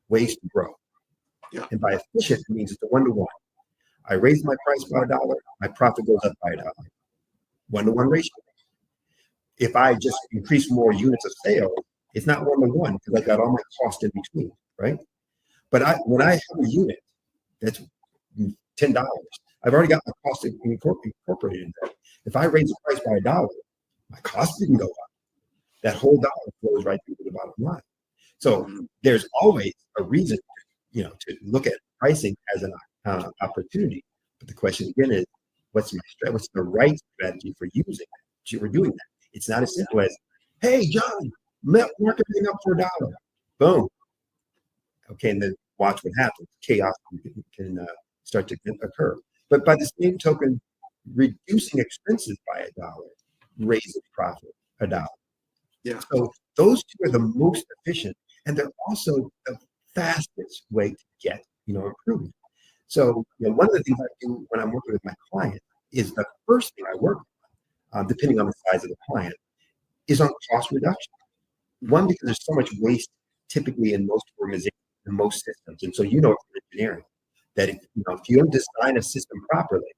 ways to grow. Yeah. And by efficient, it means it's a 1-to-1. I raise my price by $1, my profit goes up by $1. 1-to-1 ratio. If I just increase more units of sale, it's not 1-to-1 because I got all my cost in between, right? But when I have a unit that's $10, I've already got my cost incorporated in there. If I raise the price by $1, my cost didn't go up. That whole dollar flows right through to the bottom line. So there's always a reason, to look at pricing as an opportunity. But the question again is, what's the right strategy for using it? For doing that. It's not as simple as, hey, John, mark everything up for $1. Boom. Okay, and then watch what happens. Chaos can start to occur. But by the same token, reducing expenses by $1 raises profit $1. Yeah. So those 2 are the most efficient, and they're also the fastest way to get, improvement. So, one of the things I do when I'm working with my client is the first thing I work on, depending on the size of the client, is on cost reduction. One, because there's so much waste typically in most organizations, in most systems. And so from engineering that if you don't design a system properly,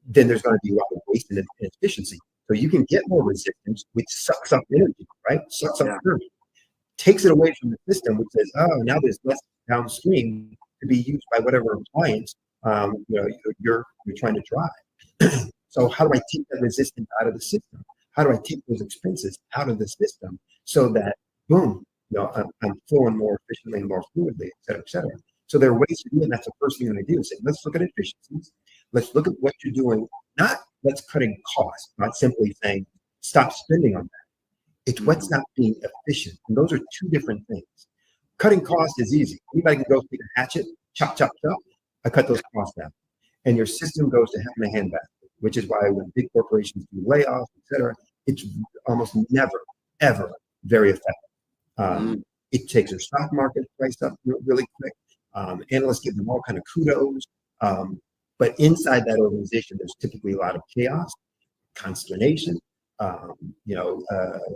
then there's going to be a lot of waste and inefficiency. So you can get more resistance, which sucks up energy, right? Sucks up energy, takes it away from the system, which says, oh, now there's less downstream to be used by whatever appliance you're trying to drive. So how do I take that resistance out of the system? How do I take those expenses out of the system so that, boom, I'm flowing more efficiently and more fluidly, et cetera, et cetera. So there are ways to do it, and that's the first thing I'm going to do is say, let's look at efficiencies. Let's look at what you're doing. Not let's cutting costs, not simply saying stop spending on that. It's what's not being efficient. And those are two different things. Cutting costs is easy. Anybody can go take a hatchet, chop, chop, chop. I cut those costs down. And your system goes to having a handbasket, which is why when big corporations do layoffs, et cetera, it's almost never, ever very effective. It takes their stock market price up really quick. Analysts give them all kind of kudos. But inside that organization, there's typically a lot of chaos, consternation,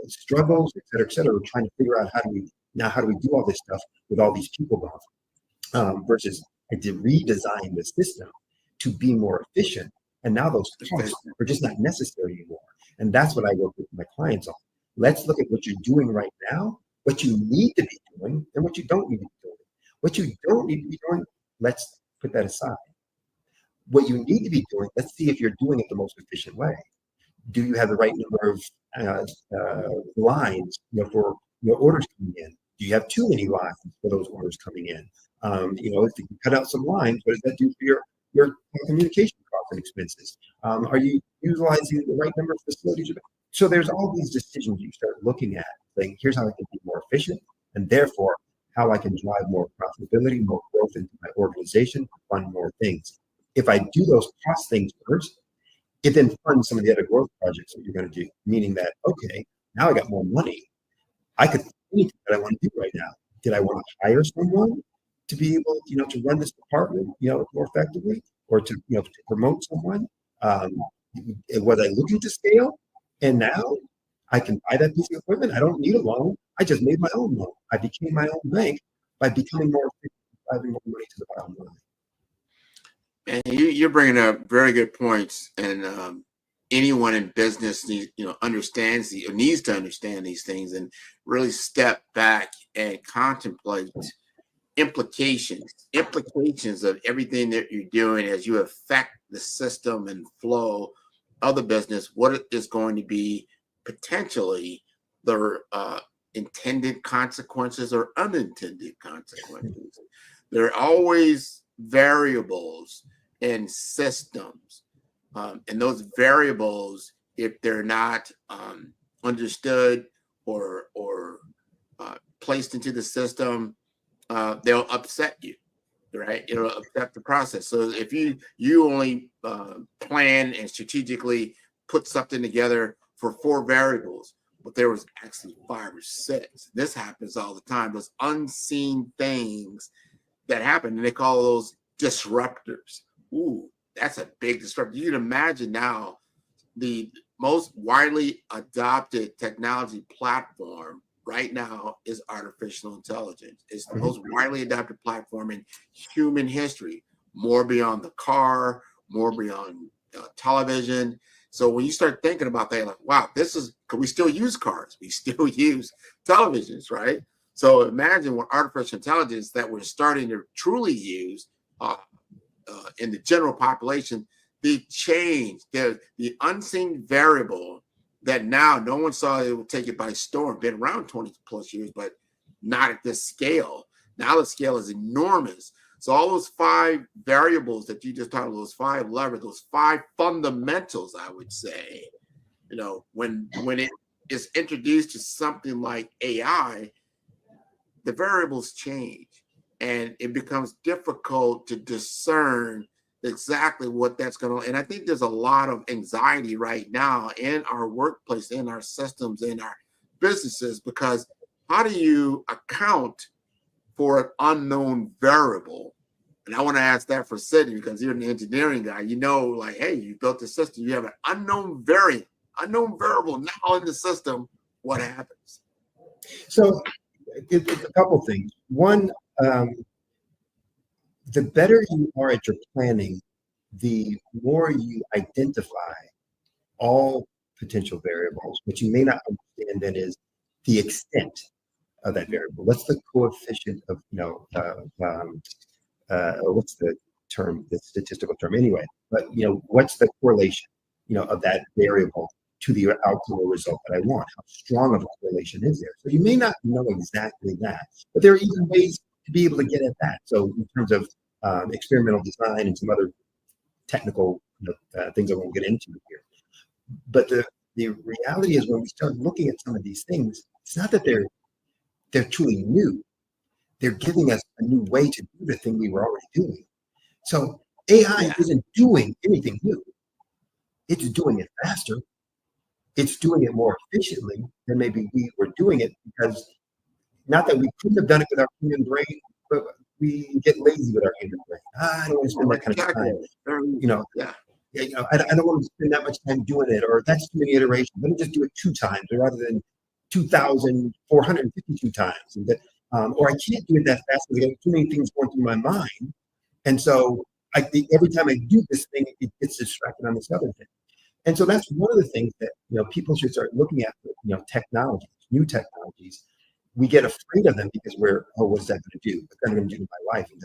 struggles, et cetera. We're trying to figure out how do we do all this stuff with all these people gone, versus I did redesign the system to be more efficient. And now those costs are just not necessary anymore. And that's what I work with my clients on. Let's look at what you're doing right now, what you need to be doing, and what you don't need to be doing. What you don't need to be doing, let's put that aside. What you need to be doing, let's see if you're doing it the most efficient way. Do you have the right number of lines for your orders coming in? Do you have too many lines for those orders coming in? If you cut out some lines, what does that do for your communication costs and expenses? Are you utilizing the right number of facilities? So there's all these decisions you start looking at, saying, here's how I can be more efficient, and therefore how I can drive more profitability, more growth into my organization, fund more things. If I do those cost things first, it then funds some of the other growth projects that you're going to do, meaning that, okay, now I got more money. I could do anything that I want to do right now. Did I want to hire someone to be able, to run this department, more effectively, or to promote someone? Was I looking to scale? And now I can buy that piece of equipment. I don't need a loan. I just made my own loan. I became my own bank by becoming more efficient, driving more money to the bottom line. And you're bringing up very good points. And anyone in business needs to understand these things and really step back and contemplate implications of everything that you're doing as you affect the system and flow of the business. What is going to be potentially the intended consequences or unintended consequences? There are always variables in systems, and those variables, if they're not understood or placed into the system, they'll upset you, right? It'll upset the process. So if you only plan and strategically put something together for 4 variables, but there was actually 5 or 6. This happens all the time. Those unseen things that happen, and they call those disruptors. Ooh, that's a big disruptor. You can imagine now the most widely adopted technology platform right now is artificial intelligence. It's the most widely adopted platform in human history, more beyond the car, more beyond television. So when you start thinking about that, like, wow, because we still use cars, we still use televisions, right? So imagine what artificial intelligence that we're starting to truly use in the general population, the change, the unseen variable that now no one saw it would take it by storm, been around 20 plus years, but not at this scale. Now the scale is enormous. So all those 5 variables that you just talked about, those 5 levers, those 5 fundamentals, I would say, when it is introduced to something like AI, the variables change and it becomes difficult to discern exactly what that's going to. And I think there's a lot of anxiety right now in our workplace, in our systems, in our businesses, because how do you account for an unknown variable? And I want to ask that for Sydney, because you're an engineering guy. Like, hey, you built the system, you have an unknown variable now in the system. What happens? So It's a couple things. One, the better you are at your planning, the more you identify all potential variables. What you may not understand then is the extent of that variable. What's the coefficient of, what's the term, the statistical term anyway, but, what's the correlation, of that variable to the outcome or result that I want? How strong of a correlation is there? So you may not know exactly that, but there are even ways to be able to get at that. So in terms of experimental design and some other technical things I won't get into here. But the reality is when we start looking at some of these things, it's not that they're truly new. They're giving us a new way to do the thing we were already doing. So AI isn't doing anything new. It's doing it faster. It's doing it more efficiently than maybe we were doing it, because not that we couldn't have done it with our human brain, but we get lazy with our human brain. I don't want to spend that kind of time. I don't want to spend that much time doing it, or that's too many iterations. Let me just do it 2 times rather than 2,452 times. And that, or I can't do it that fast because I got too many things going through my mind. And so I think every time I do this thing, it gets distracted on this other thing. And so that's one of the things that people should start looking at. Technologies, new technologies. We get afraid of them because what's that going to do? What's that going to do to my life? And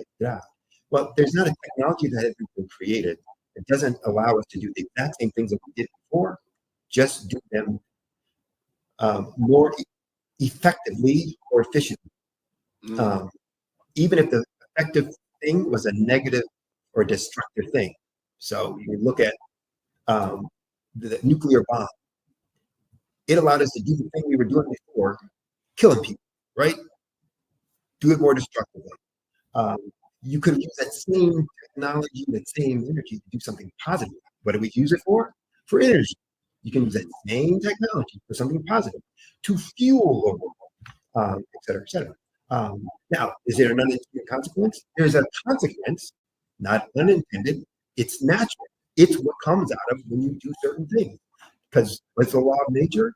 well, there's not a technology that has been created. It doesn't allow us to do the exact same things that we did before, just do them more effectively or efficiently. Even if the effective thing was a negative or destructive thing. So you look at the nuclear bomb. It allowed us to do the thing we were doing before, killing people, right? Do it more destructively. You could use that same technology, that same energy to do something positive. What do we use it for? For energy. You can use that same technology for something positive, to fuel the world, et cetera, et cetera. Now, is there an unintended consequence? There's a consequence, not unintended. It's natural. It's what comes out of when you do certain things. Because what's the law of nature?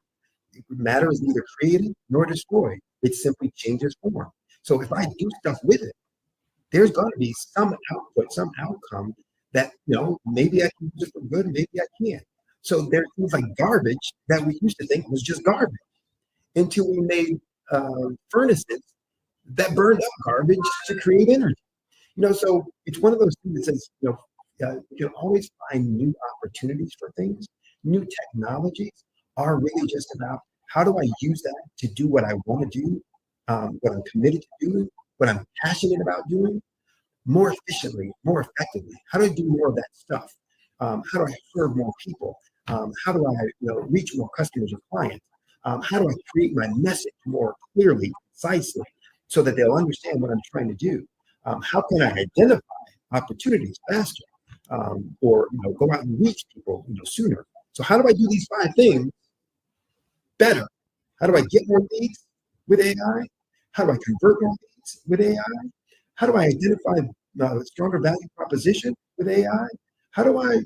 Matter is neither created nor destroyed. It simply changes form. So if I do stuff with it, there's going to be some output, some outcome that, maybe I can use it for good, maybe I can't. So there's things like garbage that we used to think was just garbage, until we made furnaces that burned up garbage to create energy. So it's one of those things that says, you can always find new opportunities for things. New technologies are really just about how do I use that to do what I want to do, what I'm committed to doing, what I'm passionate about doing, more efficiently, more effectively. How do I do more of that stuff? How do I serve more people? How do I reach more customers or clients? How do I create my message more clearly, precisely, so that they'll understand what I'm trying to do? How can I identify opportunities faster, or go out and reach people sooner? So how do I do these 5 things better? How do I get more leads with AI? How do I convert more leads with AI? How do I identify a stronger value proposition with AI? How do I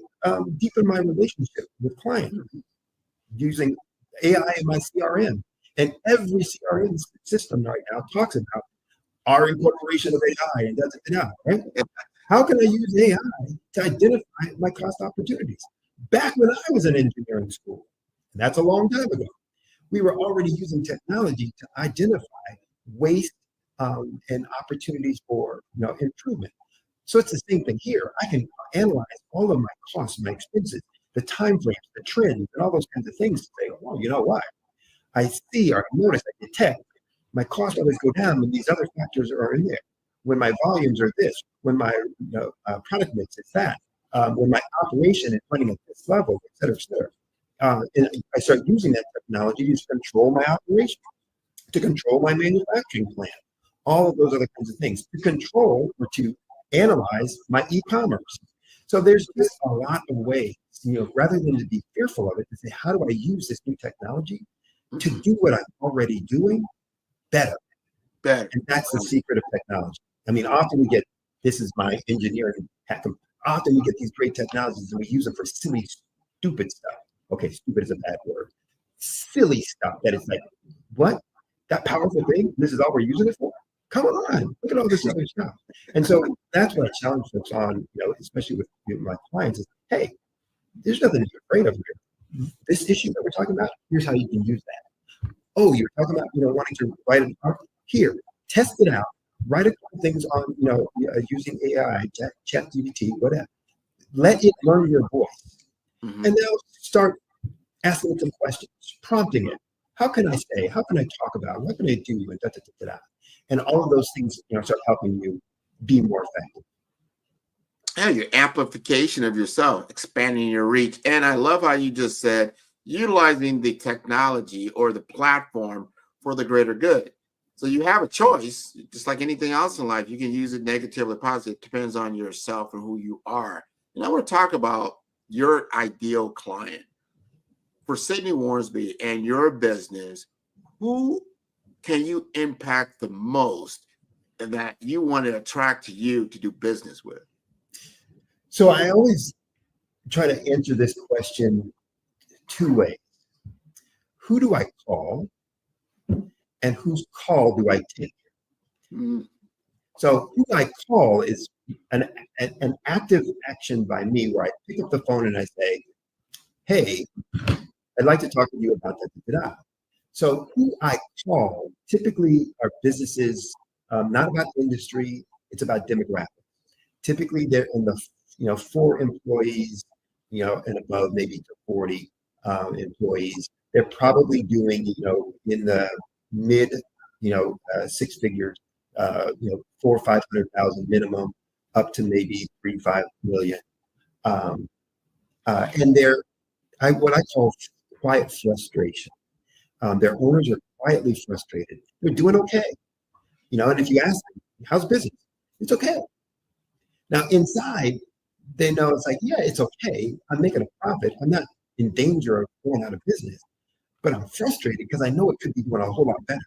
deepen my relationship with clients using AI in my CRM? And every CRM system right now talks about our incorporation of AI and does it now, right? How can I use AI to identify my cost opportunities? Back when I was in engineering school, and that's a long time ago, we were already using technology to identify waste and opportunities for improvement. So it's the same thing here. I can analyze all of my costs, my expenses, the time frames, the trends, and all those kinds of things to say, well, you know what? I see or notice, I detect my costs always go down when these other factors are in there. When my volumes are this, when my product mix is that, when my operation is running at this level, et cetera, et cetera. And I start using that technology to control my operation, to control my manufacturing plan, all of those other kinds of things, to control or to analyze my e-commerce. So there's just a lot of ways, rather than to be fearful of it, to say, how do I use this new technology to do what I'm already doing better? And that's the secret of technology. I mean, often we get, this is my engineering hack. Often we get these great technologies and we use them for silly, stupid stuff. Okay, stupid is a bad word. Silly stuff that is like, what? That powerful thing, this is all we're using it for? Come on, look at all this other stuff. And so that's what I challenge folks on, especially with my clients is, hey, there's nothing to be afraid of here. This issue that we're talking about, here's how you can use that. Oh, you're talking about, wanting to write it up? Here, test it out. Write a couple things on, using AI, ChatGPT, whatever. Let it learn your voice. And now start asking it some questions, prompting it. How can I say? How can I talk about? What can I do? And da, da, da, da. And all of those things, start helping you be more effective. Yeah, your amplification of yourself, expanding your reach. And I love how you just said, utilizing the technology or the platform for the greater good. So you have a choice, just like anything else in life. You can use it negatively or positive. It depends on yourself and who you are. And I want to talk about your ideal client. For Sydney Warnsby and your business, who can you impact the most and that you want to attract to you to do business with? So I always try to answer this question two ways. Who do I call and whose call do I take? So who I call is an active action by me where I pick up the phone and I say, hey, I'd like to talk to you about that. So who I call typically are businesses, not about industry, it's about demographics. Typically they're in the 4 employees, and above, maybe to 40 employees. They're probably doing, in the mid, 6 figures, 400,000 or 500,000 minimum, up to maybe 3-5 million. And they're what I call quiet frustration. Their owners are quietly frustrated. They're doing okay, and if you ask them, how's business? It's okay. Now inside, they know it's like, yeah, it's okay. I'm making a profit. I'm not in danger of going out of business, but I'm frustrated because I know it could be doing a whole lot better.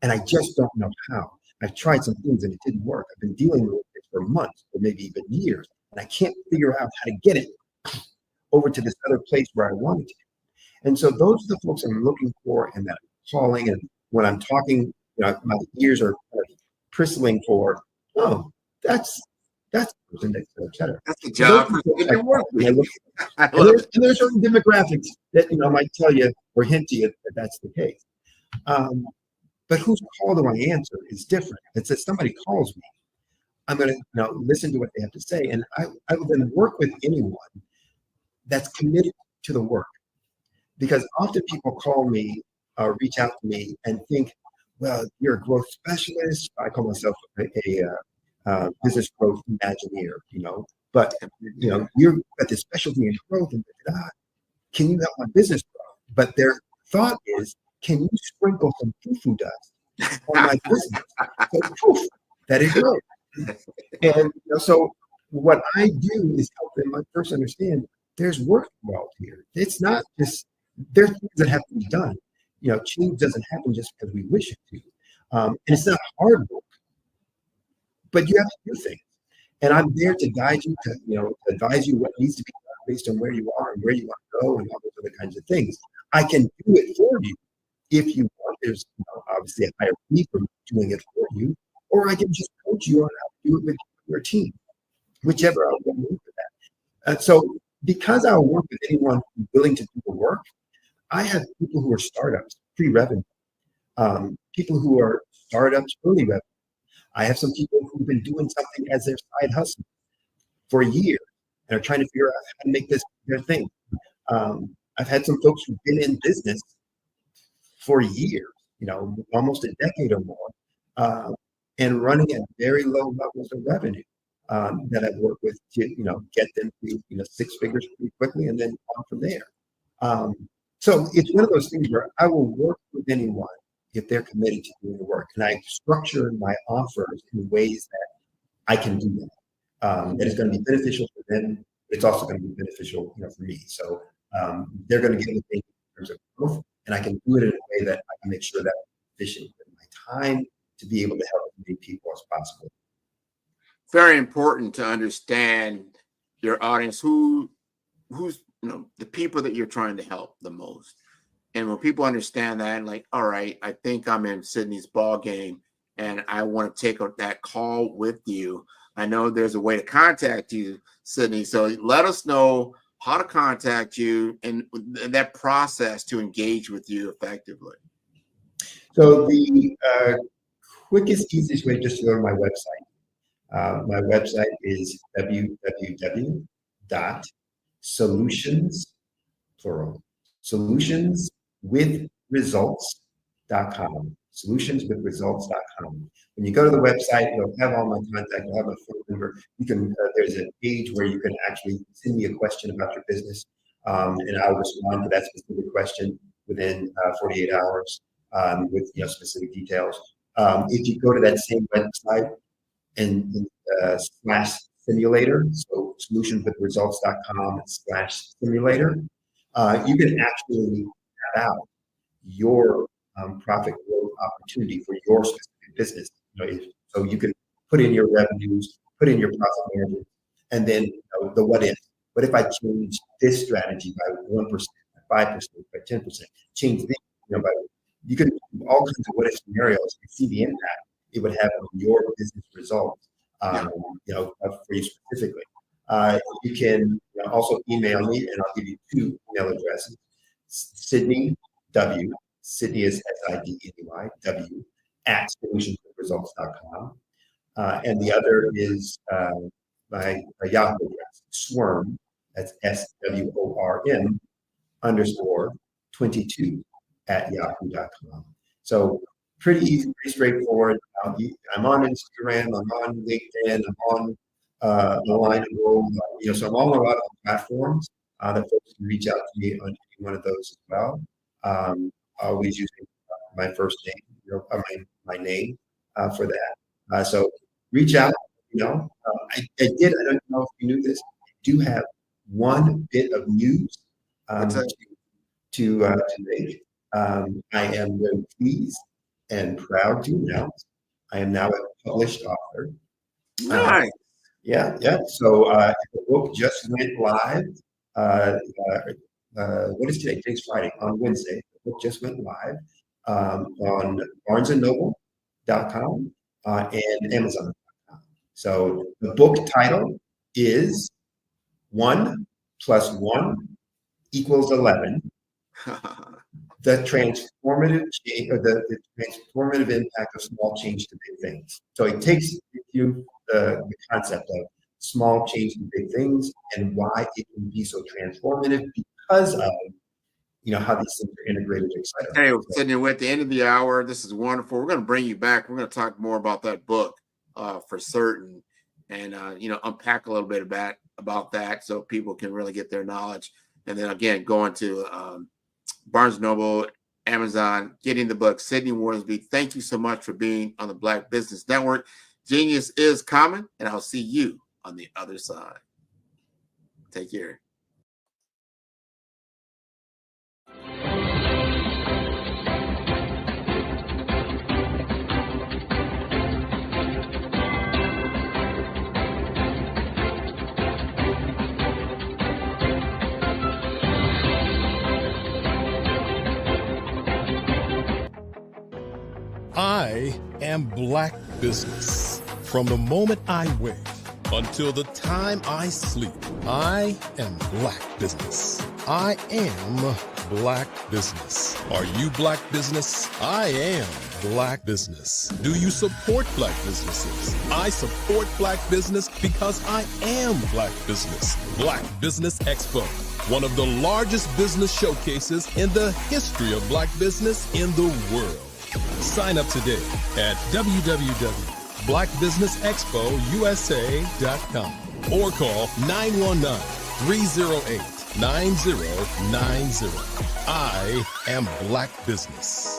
And I just don't know how. I've tried some things and it didn't work. I've been dealing with it for months or maybe even years, and I can't figure out how to get it over to this other place where I wanted to. And so those are the folks I'm looking for and that I'm calling. And when I'm talking, my ears are kind of bristling for, oh, that's the person that's et cetera. That's the job for good work. And there's certain demographics that might tell you or hint to you that that's the case. But whose call do I answer is different. It's that somebody calls me, I'm going to listen to what they have to say, and I will then work with anyone that's committed to the work. Because often people call me, reach out to me, and think, well, you're a growth specialist. I call myself a business growth imagineer, but you've got this specialty in growth, and can you help my business grow? But their thought is, can you sprinkle some foo-foo dust on my business? So poof, that is growth. And so what I do is help them first understand there's work involved here. It's not just, there's things that have to be done. Change doesn't happen just because we wish it to. And it's not hard work, but you have to do things. And I'm there to guide you, to advise you what needs to be done based on where you are and where you want to go and all those other kinds of things. I can do it for you if you want. There's obviously a higher fee for doing it for you, or I can just coach you on how to do it with your team, whichever I'll go with that. So because I'll work with anyone who's willing to do the work, I have people who are startups, pre-revenue, people who are startups, early revenue. I have some people who've been doing something as their side hustle for years and are trying to figure out how to make this their thing. I've had some folks who've been in business for years, almost a decade or more, and running at very low levels of revenue that I've worked with to, get them to, 6 figures pretty quickly and then on from there. So it's one of those things where I will work with anyone if they're committed to doing the work. And I structure my offers in ways that I can do that. That is going to be beneficial for them, but it's also going to be beneficial, for me. So they're going to get anything in terms of growth, and I can do it in a way that I can make sure that I'm efficient with my time to be able to help as many people as possible. Very important to understand your audience, who's the people that you're trying to help the most. And when people understand that, like, all right, I think I'm in Sydney's ball game and I want to take that call with you. I know there's a way to contact you, Sydney. So let us know how to contact you and that process to engage with you effectively. So the quickest, easiest way just to go to my website. My website is www.solutions, plural, solutionswithresults.com. Solutionswithresults.com. When you go to the website, you'll have all my contact, you'll have my phone number. You can, there's a page where you can actually send me a question about your business, and I'll respond to that specific question within 48 hours with specific details. If you go to that same website and slash simulator, so solutionswithresults.com/simulator, you can actually map out your profit growth opportunity for your specific business. So you can put in your revenues, put in your profit margin, and then the what if. What if I change this strategy by 1%, by 5%, by 10%? Change this, by you can do all kinds of what if scenarios and see the impact it would have on your business results. For you specifically. You can also email me, and I'll give you 2 email addresses. Sydney W. Sydney is SIDNEY W at solutionswithresults.com. And the other is my Yahoo address, SWORM, that's SWORM _22 at yahoo.com. So pretty easy, pretty straightforward. I'm on Instagram, I'm on LinkedIn, I'm on Line and Roll, so I'm on a lot of platforms that folks can reach out to me on any one of those as well. Always using my first name, my name for that. So reach out. I don't know if you knew this. I do have one bit of news to make. I am very pleased and proud to announce I am now a published author. Nice. Yeah. So the book just went live. What is today? Today's Friday. On Wednesday, the book just went live on barnesandnoble.com and Amazon.com. So the book title is 1 + 1 = 11. The transformative change, or the transformative impact of small change to big things. So it takes you the concept of small change to big things and why it can be so transformative because of how these things are integrated, etc. Hey, Sydney, we're at the end of the hour. This is wonderful. We're going to bring you back. We're going to talk more about that book for certain, and unpack a little bit about that so people can really get their knowledge. And then again, going to Barnes & Noble, Amazon, getting the book. Sydney Wormsby, thank you so much for being on the Black Business Network. Genius is common, and I'll see you on the other side. Take care. I am Black Business. From the moment I wake until the time I sleep, I am Black Business. I am Black Business. Are you Black Business? I am Black Business. Do you support Black businesses? I support Black business because I am Black Business. Black Business Expo, one of the largest business showcases in the history of Black business in the world. Sign up today at www.blackbusinessexpousa.com or call 919-308-9090. I am Black Business.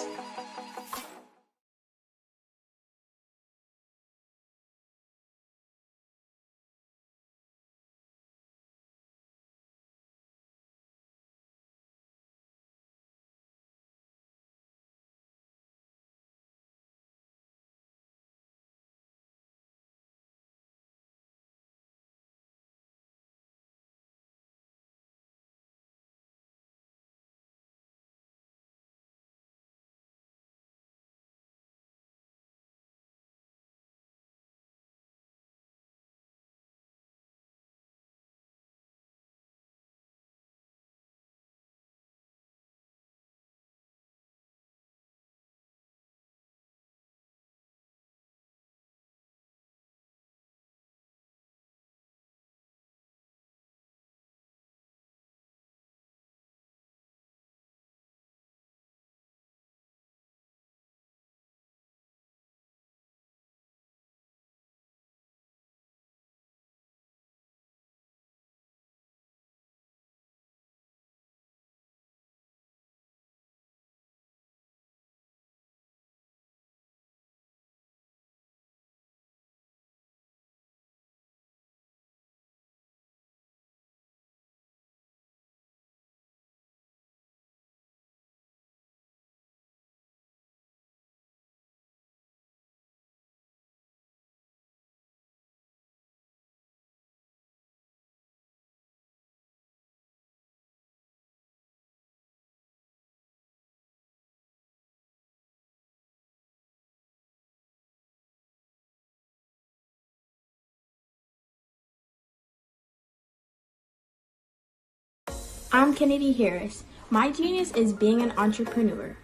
I'm Kennedy Harris. My genius is being an entrepreneur.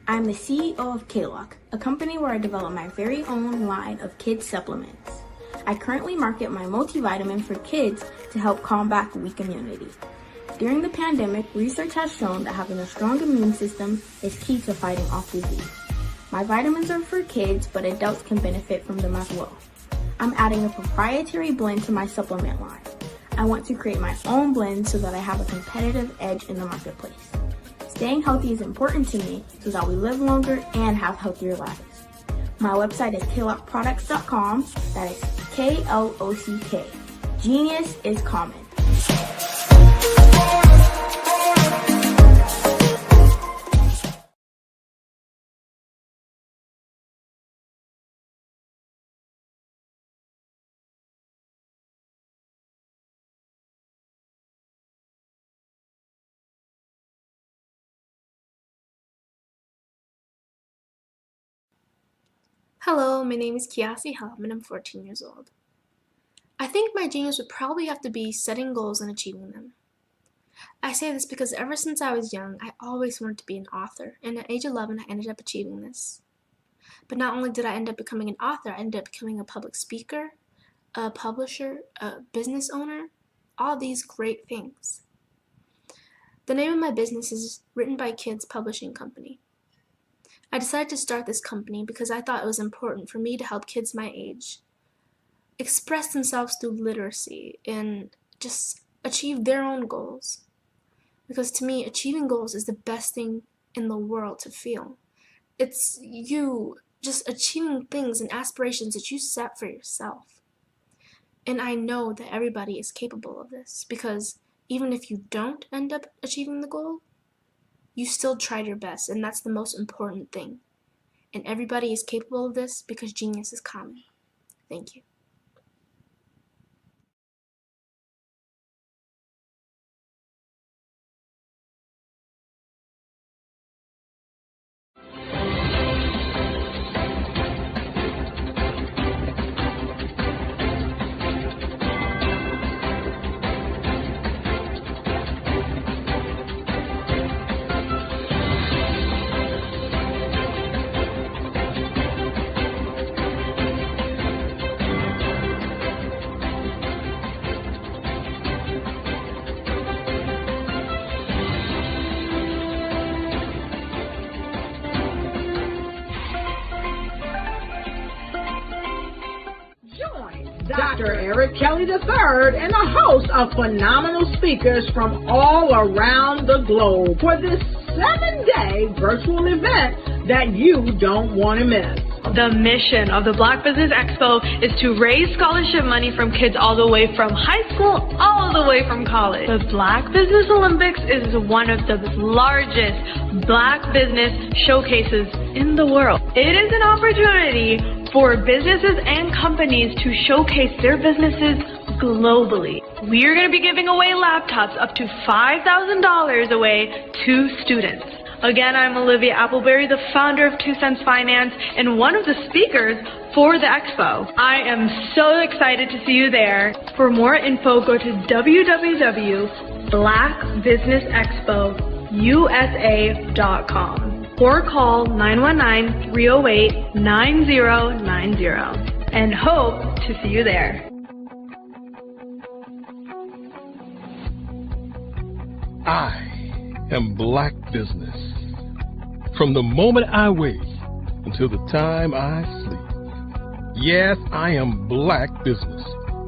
I'm the CEO of K-Lock, a company where I develop my very own line of kids supplements. I currently market my multivitamin for kids to help combat weak immunity. During the pandemic, research has shown that having a strong immune system is key to fighting off disease. My vitamins are for kids, but adults can benefit from them as well. I'm adding a proprietary blend to my supplement line. I want to create my own blend so that I have a competitive edge in the marketplace. Staying healthy is important to me so that we live longer and have healthier lives. My website is klockproducts.com. That is K-L-O-C-K. Genius is common. Hello, my name is Kiasi Helm and I'm 14 years old. I think my genius would probably have to be setting goals and achieving them. I say this because ever since I was young, I always wanted to be an author, and at age 11, I ended up achieving this. But not only did I end up becoming an author, I ended up becoming a public speaker, a publisher, a business owner, all these great things. The name of my business is Written by Kids Publishing Company. I decided to start this company because I thought it was important for me to help kids my age express themselves through literacy and just achieve their own goals. Because to me, achieving goals is the best thing in the world to feel. It's you just achieving things and aspirations that you set for yourself. And I know that everybody is capable of this because even if you don't end up achieving the goal, you still tried your best, and that's the most important thing. And everybody is capable of this because genius is common. Thank you. Dr. Eric Kelly III and a host of phenomenal speakers from all around the globe for this 7-day virtual event that you don't want to miss. The mission of the Black Business Expo is to raise scholarship money from kids all the way from high school all the way from college. The Black Business Olympics is one of the largest Black business showcases in the world. It is an opportunity for businesses and companies to showcase their businesses globally. We are going to be giving away laptops up to $5,000 away to students. Again, I'm Olivia Appleberry, the founder of 2 Cents Finance and one of the speakers for the expo. I am so excited to see you there. For more info, go to www.blackbusinessexpousa.com or call 919-308-9090 and hope to see you there. I am Black Business. From the moment I wake until the time I sleep. Yes, I am Black Business.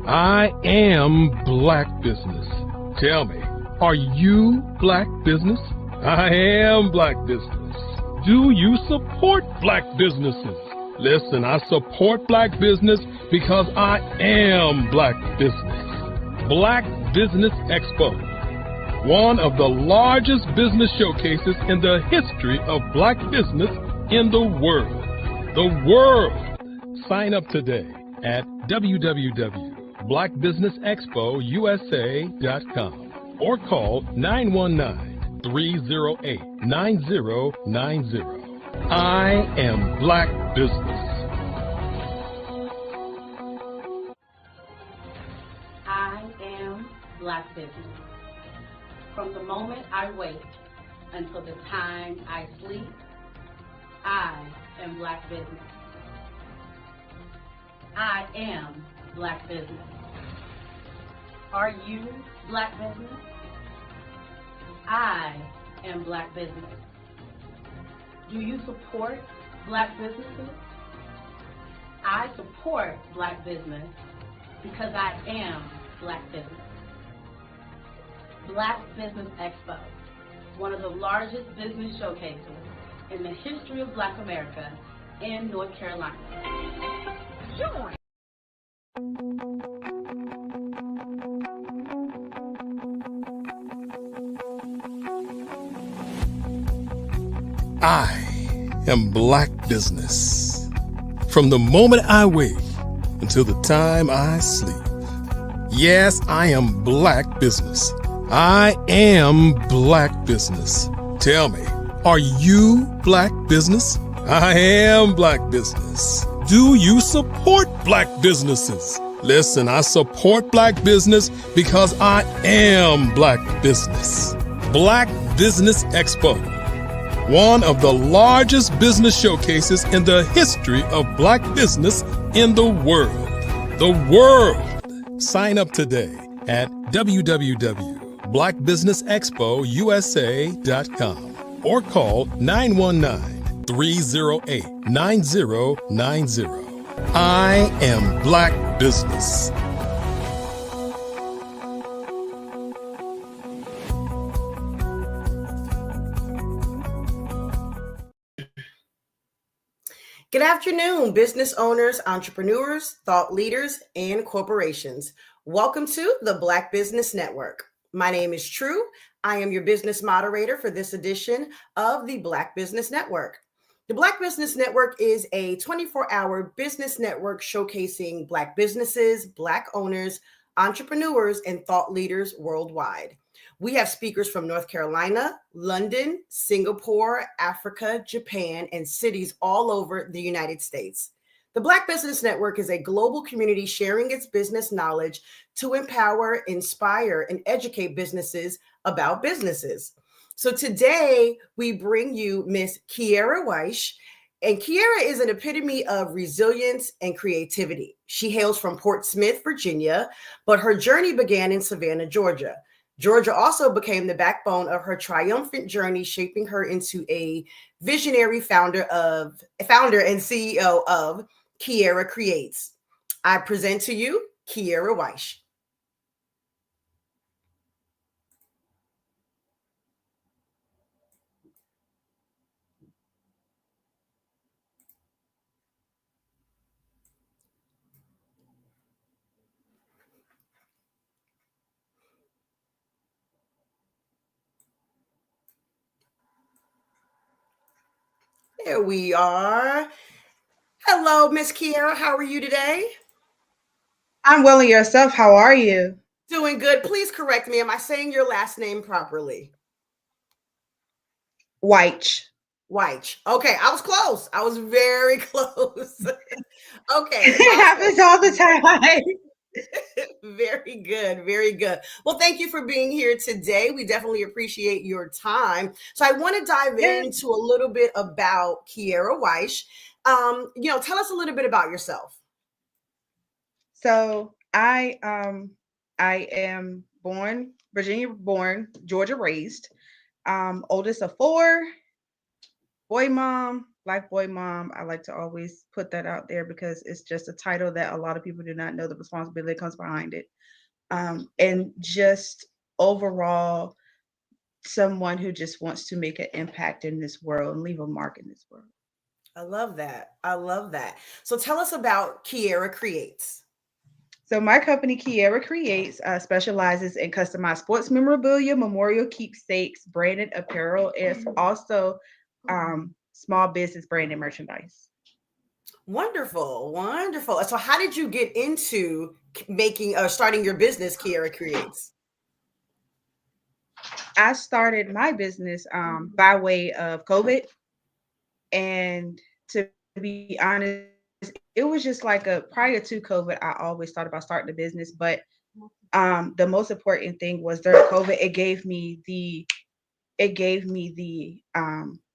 I am Black Business. Tell me, are you Black Business? I am Black Business. Do you support Black businesses? Listen, I support Black business because I am Black Business. Black Business Expo, one of the largest business showcases in the history of Black business in the world. The world! Sign up today at www.blackbusinessexpousa.com or call 919-308-9090. I am Black Business. I am Black Business. From the moment I wake until the time I sleep, I am Black business. I am Black business. Are you Black business? I am Black business. Do you support Black businesses? I support Black business because I am Black business. Black Business Expo, one of the largest business showcases in the history of Black America in North Carolina. Join. I am Black business. From the moment I wake until the time I sleep. Yes, I am Black business. I am Black business. Tell me, are you Black business? I am Black business. Do you support Black businesses? Listen, I support Black business because I am Black business. Black Business Expo, one of the largest business showcases in the history of Black business in the world. The world. Sign up today at www.blackbusinessexpousa.com or call 919-308-9090. I am Black business. Good afternoon, business owners, entrepreneurs, thought leaders, and corporations. Welcome to the Black Business Network. My name is True. I am your business moderator for this edition of the Black Business Network. The Black Business Network is a 24-hour business network showcasing Black businesses, Black owners, entrepreneurs, and thought leaders worldwide. We have speakers from North Carolina, London, Singapore, Africa, Japan, and cities all over the United States. The Black Business Network is a global community sharing its business knowledge to empower, inspire, and educate businesses about businesses. So today we bring you Miss Kiera Weish, and Kiera is an epitome of resilience and creativity. She hails from Port Smith, Virginia, but her journey began in Savannah, Georgia. Georgia also became the backbone of her triumphant journey, shaping her into a visionary founder and CEO of Kiera Creates. I present to you Kiera Weish. There we are. Hello, Miss Kiera. How are you today? I'm well, and yourself. How are you? Doing good. Please correct me. Am I saying your last name properly? Weich. Weich. Okay, I was close. I was very close. Okay. It happens all the time. Very good. Very good. Well, thank you for being here today. We definitely appreciate your time. So I want to dive into a little bit about Kiera Weish. Tell us a little bit about yourself. So I am born, Virginia born, Georgia raised, oldest of four, boy mom, Black boy mom. I like to always put that out there because it's just a title that a lot of people do not know the responsibility that comes behind it. And just overall, someone who just wants to make an impact in this world and leave a mark in this world. I love that. I love that. So tell us about Kiera Creates. So my company, Kiera Creates, specializes in customized sports memorabilia, memorial keepsakes, branded apparel, and also small business branded merchandise. Wonderful, wonderful. So how did you get into starting your business, Kiera Creates? I started my business by way of COVID. And to be honest, it was just like prior to COVID, I always thought about starting a business, but the most important thing was during COVID, it gave me the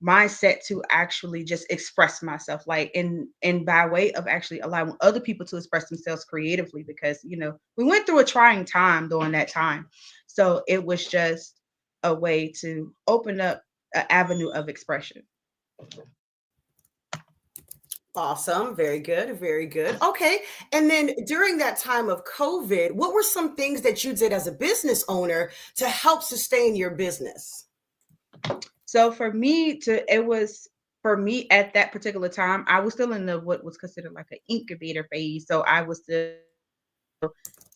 mindset to actually just express myself, like in by way of actually allowing other people to express themselves creatively, because we went through a trying time during that time. So it was just a way to open up an avenue of expression. Awesome. Very good. Very good. Okay. And then during that time of COVID, what were some things that you did as a business owner to help sustain your business? So for me at that particular time, I was still in what was considered like an incubator phase. So I was still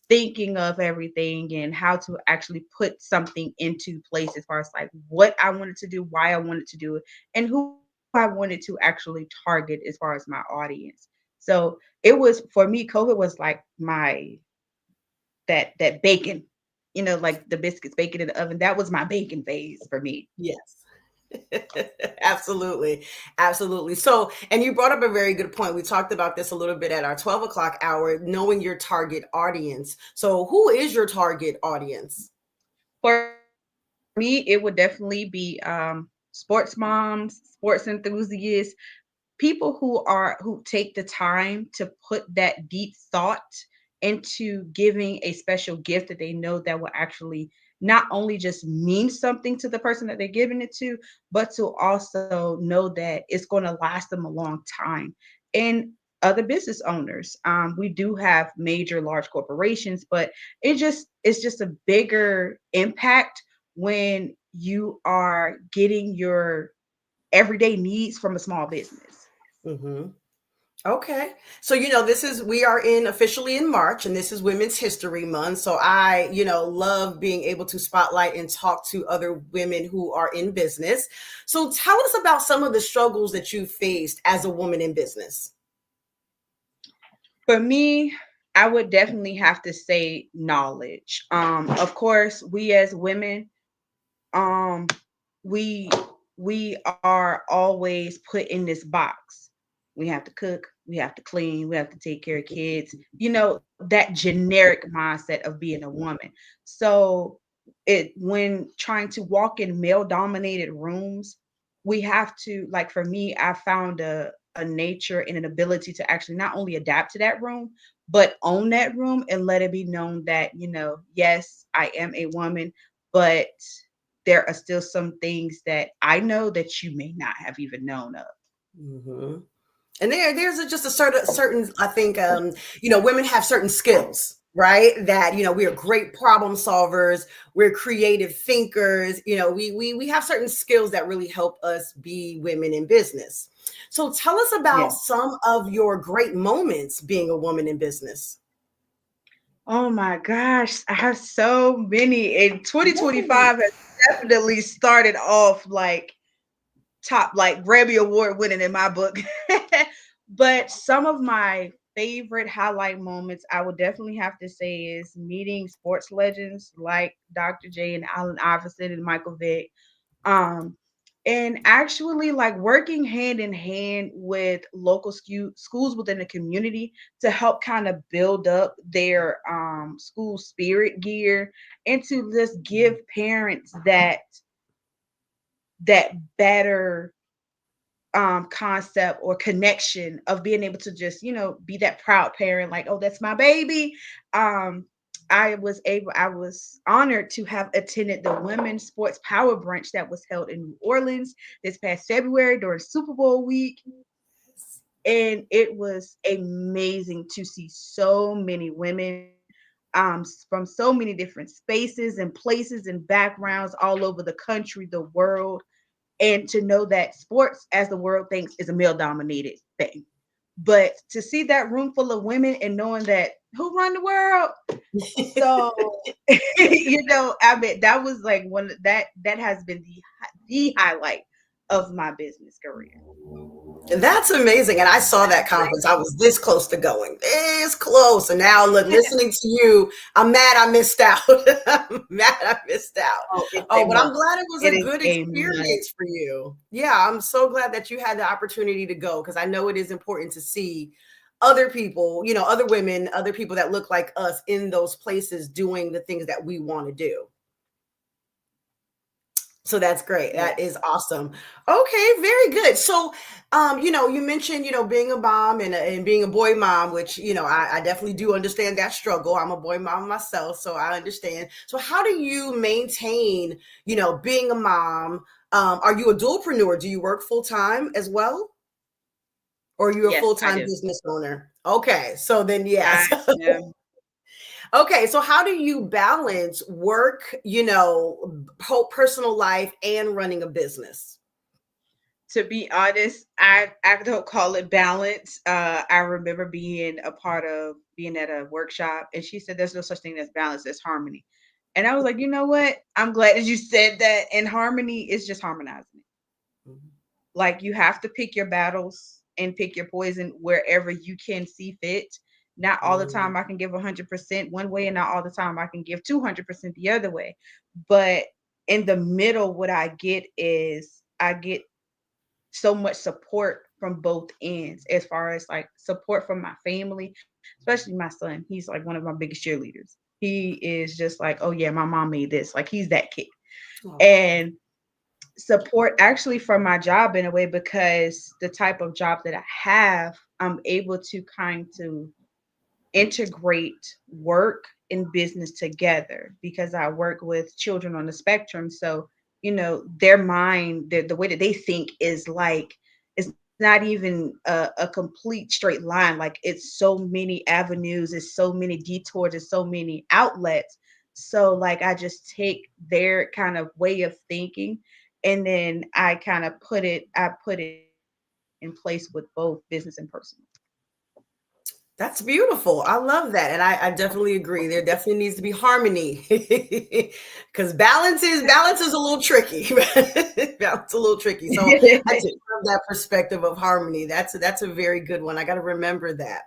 thinking of everything and how to actually put something into place as far as like what I wanted to do, why I wanted to do it, and who I wanted to actually target as far as my audience. So it was, for me, COVID was like that bacon, like the biscuits baking in the oven. That was my bacon phase for me. Yes. Absolutely. Absolutely. So, and you brought up a very good point. We talked about this a little bit at our 12 o'clock hour, knowing your target audience. So who is your target audience? For me, it would definitely be sports moms, sports enthusiasts, people who take the time to put that deep thought into giving a special gift that they know that will actually not only just mean something to the person that they're giving it to, but to also know that it's going to last them a long time. And other business owners, we do have major large corporations, but it's just a bigger impact when you are getting your everyday needs from a small business. Mm-hmm. Okay. So, we are officially in March, and this is Women's History Month. So I, love being able to spotlight and talk to other women who are in business. So tell us about some of the struggles that you faced as a woman in business. For me, I would definitely have to say knowledge. Of course, we as women, um, we we are always put in this box. We have to cook, we have to clean, we have to take care of kids. That generic mindset of being a woman. So when trying to walk in male dominated rooms, we have to, like, for me, I found a nature and an ability to actually not only adapt to that room, but own that room and let it be known that, yes, I am a woman, but there are still some things that I know that you may not have even known of. Mm-hmm. And there's just a certain, I think, women have certain skills, right? That, we are great problem solvers. We're creative thinkers. We have certain skills that really help us be women in business. So tell us about some of your great moments being a woman in business. Oh my gosh, I have so many. And 2025 has definitely started off like top, like Grammy Award winning in my book. But some of my favorite highlight moments, I would definitely have to say, is meeting sports legends like Dr. J and Allen Iverson and Michael Vick. And actually like working hand in hand with local schools within the community to help kind of build up their school spirit gear, and to just give parents that better concept or connection of being able to just be that proud parent, like, oh, that's my baby. I was honored to have attended the Women's Sports Power Brunch that was held in New Orleans this past February during Super Bowl week. And it was amazing to see so many women from so many different spaces and places and backgrounds all over the country, the world, and to know that sports, as the world thinks, is a male dominated thing. But to see that room full of women and knowing that who run the world. So, I mean, that was like that has been the highlight of my business career. That's amazing. And I saw that conference. I was this close to going, this close. And now look, listening to you, I'm mad I missed out. I'm mad I missed out. But I'm glad it was a good experience for you. Yeah, I'm so glad that you had the opportunity to go, because I know it is important to see other people, other women, other people that look like us in those places doing the things that we want to do. So that's great. That is awesome. Okay, very good. So, you mentioned, being a mom and being a boy mom, which, I definitely do understand that struggle. I'm a boy mom myself, so I understand. So how do you maintain, being a mom? Are you a dualpreneur? Do you work full time as well? Or are you a Yes, I full-time do. business owner? Okay, so then yes. I am. Okay, so how do you balance work, whole personal life and running a business? To be honest, I don't call it balance. I remember being at a workshop, and she said there's no such thing as balance, there's harmony. And I was like, you know what? I'm glad that you said that. And harmony is just harmonizing. Like, you have to pick your battles and pick your poison wherever you can see fit. Not all the time I can give 100% one way, and not all the time I can give 200% the other way. But in the middle, what I get is I get so much support from both ends, as far as like support from my family, especially my son. He's like one of my biggest cheerleaders. He is just like, oh yeah, my mom made this. Like, he's that kid. And support actually from my job in a way, because the type of job that I have, I'm able to kind of integrate work and business together, because I work with children on the spectrum. So, their mind, the way that they think is like, it's not even a complete straight line. Like, it's so many avenues, it's so many detours, it's so many outlets. So like, I just take their kind of way of thinking, and then I put it in place with both business and personal. That's beautiful. I love that. And I definitely agree. There definitely needs to be harmony, because balance is a little tricky. Balance a little tricky. So I just love that perspective of harmony. That's a very good one. I got to remember that.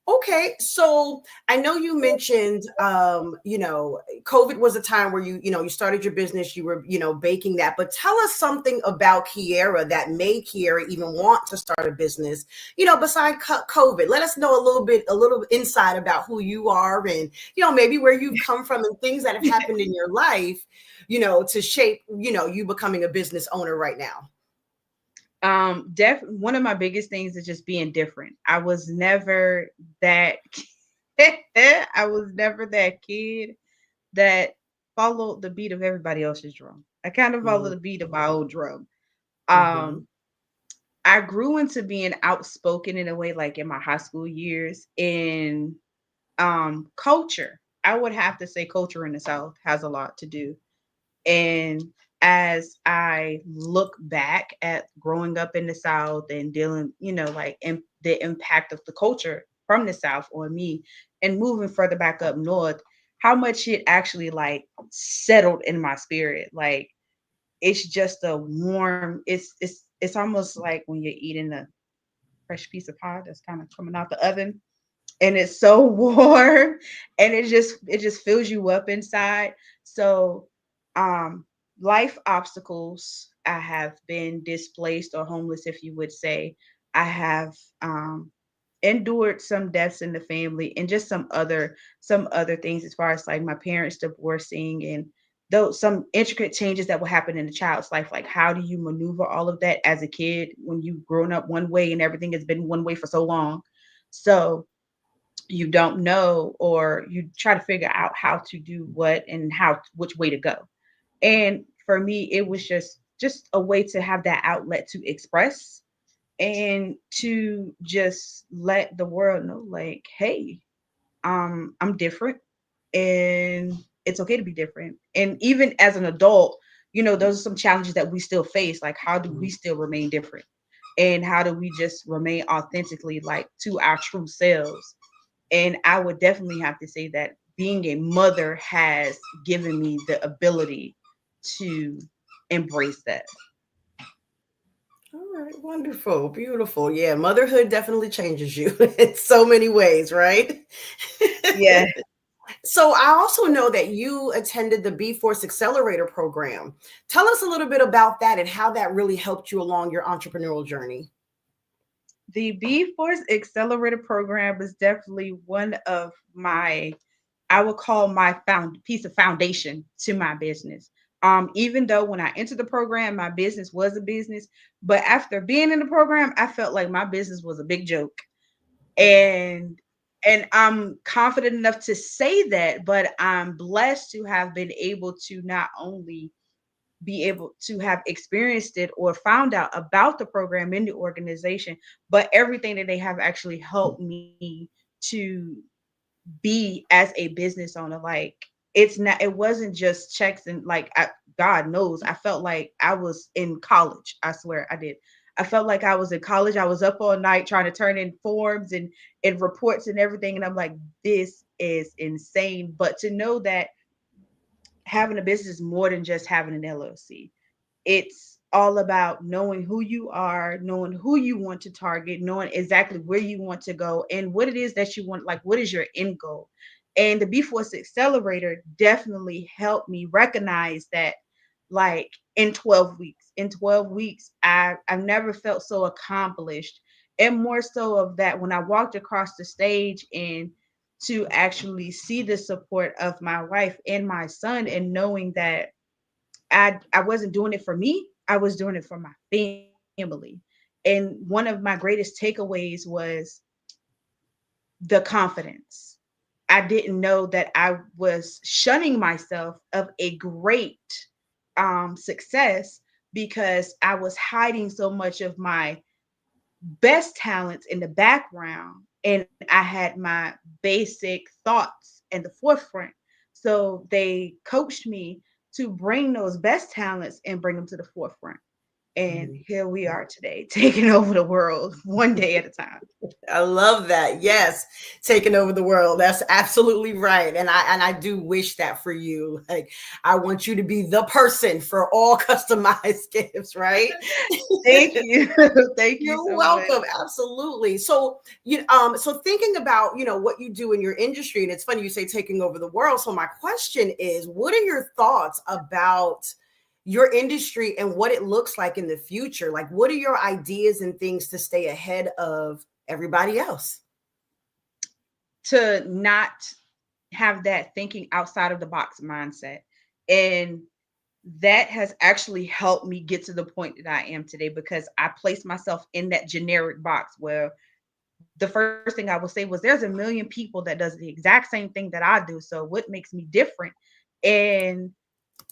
Okay, so I know you mentioned, COVID was a time where you started your business, you were, baking that, but tell us something about Kiera that made Kiera even want to start a business, besides COVID. Let us know a little insight about who you are, and, maybe where you've come from and things that have happened in your life, to shape, you becoming a business owner right now. One of my biggest things is just being different. I was never that kid that followed the beat of everybody else's drum. I kind of followed the beat of my own drum. I grew into being outspoken in a way, like in my high school years. In culture, I would have to say culture in the South has a lot to do. And as I look back at growing up in the South and dealing, the impact of the culture from the South on me, and moving further back up north, how much it actually like settled in my spirit. Like, it's just a warm, it's almost like when you're eating a fresh piece of pie that's kind of coming out the oven, and it's so warm, and it just fills you up inside. So life obstacles, I have been displaced or homeless, if you would say. I have endured some deaths in the family, and just some other things, as far as like my parents divorcing, and those some intricate changes that will happen in a child's life. Like, how do you maneuver all of that as a kid when you've grown up one way and everything has been one way for so long? So you don't know, or you try to figure out how to do what and which way to go. And for me, it was just a way to have that outlet to express, and to just let the world know, like, hey, I'm different, and it's okay to be different. And even as an adult, those are some challenges that we still face. Like, how do we still remain different? And how do we just remain authentically, like, to our true selves? And I would definitely have to say that being a mother has given me the ability to embrace that. All right, wonderful, beautiful. Yeah, motherhood definitely changes you in so many ways, right? Yeah. So I also know that you attended the B-Force Accelerator program. Tell us a little bit about that and how that really helped you along your entrepreneurial journey. The B Force Accelerator program is definitely one of my, I would call my piece of foundation to my business. Even though when I entered the program, my business was a business, but after being in the program, I felt like my business was a big joke. And I'm confident enough to say that, but I'm blessed to have been able to not only be able to have experienced it or found out about the program in the organization, but everything that they have actually helped me to be as a business owner. Like it wasn't just checks and like God knows, I felt like I was in college. I swear I did. I felt like I was in college. I was up all night trying to turn in forms and reports and everything. And I'm like, this is insane. But to know that having a business is more than just having an LLC. It's all about knowing who you are, knowing who you want to target, knowing exactly where you want to go and what it is that you want, like what is your end goal. And the B Force Accelerator definitely helped me recognize that, like in 12 weeks. In 12 weeks, I've never felt so accomplished. And more so of that when I walked across the stage and to actually see the support of my wife and my son, and knowing that I wasn't doing it for me, I was doing it for my family. And one of my greatest takeaways was the confidence. I didn't know that I was shunning myself of a great success because I was hiding so much of my best talents in the background, and I had my basic thoughts in the forefront. So they coached me to bring those best talents and bring them to the forefront. And here we are today, taking over the world one day at a time. I love that. Yes, taking over the world. That's absolutely right. And I do wish that for you. Like I want you to be the person for all customized gifts, right? Thank you. Thank you. You're So welcome. much. Absolutely. So so thinking about what you do in your industry, and it's funny you say taking over the world. So my question is, what are your thoughts about your industry and what it looks like in the future? Like, what are your ideas and things to stay ahead of everybody else? To not have that thinking outside of the box mindset. And that has actually helped me get to the point that I am today, because I placed myself in that generic box where the first thing I would say was there's a million people that does the exact same thing that I do. So what makes me different? And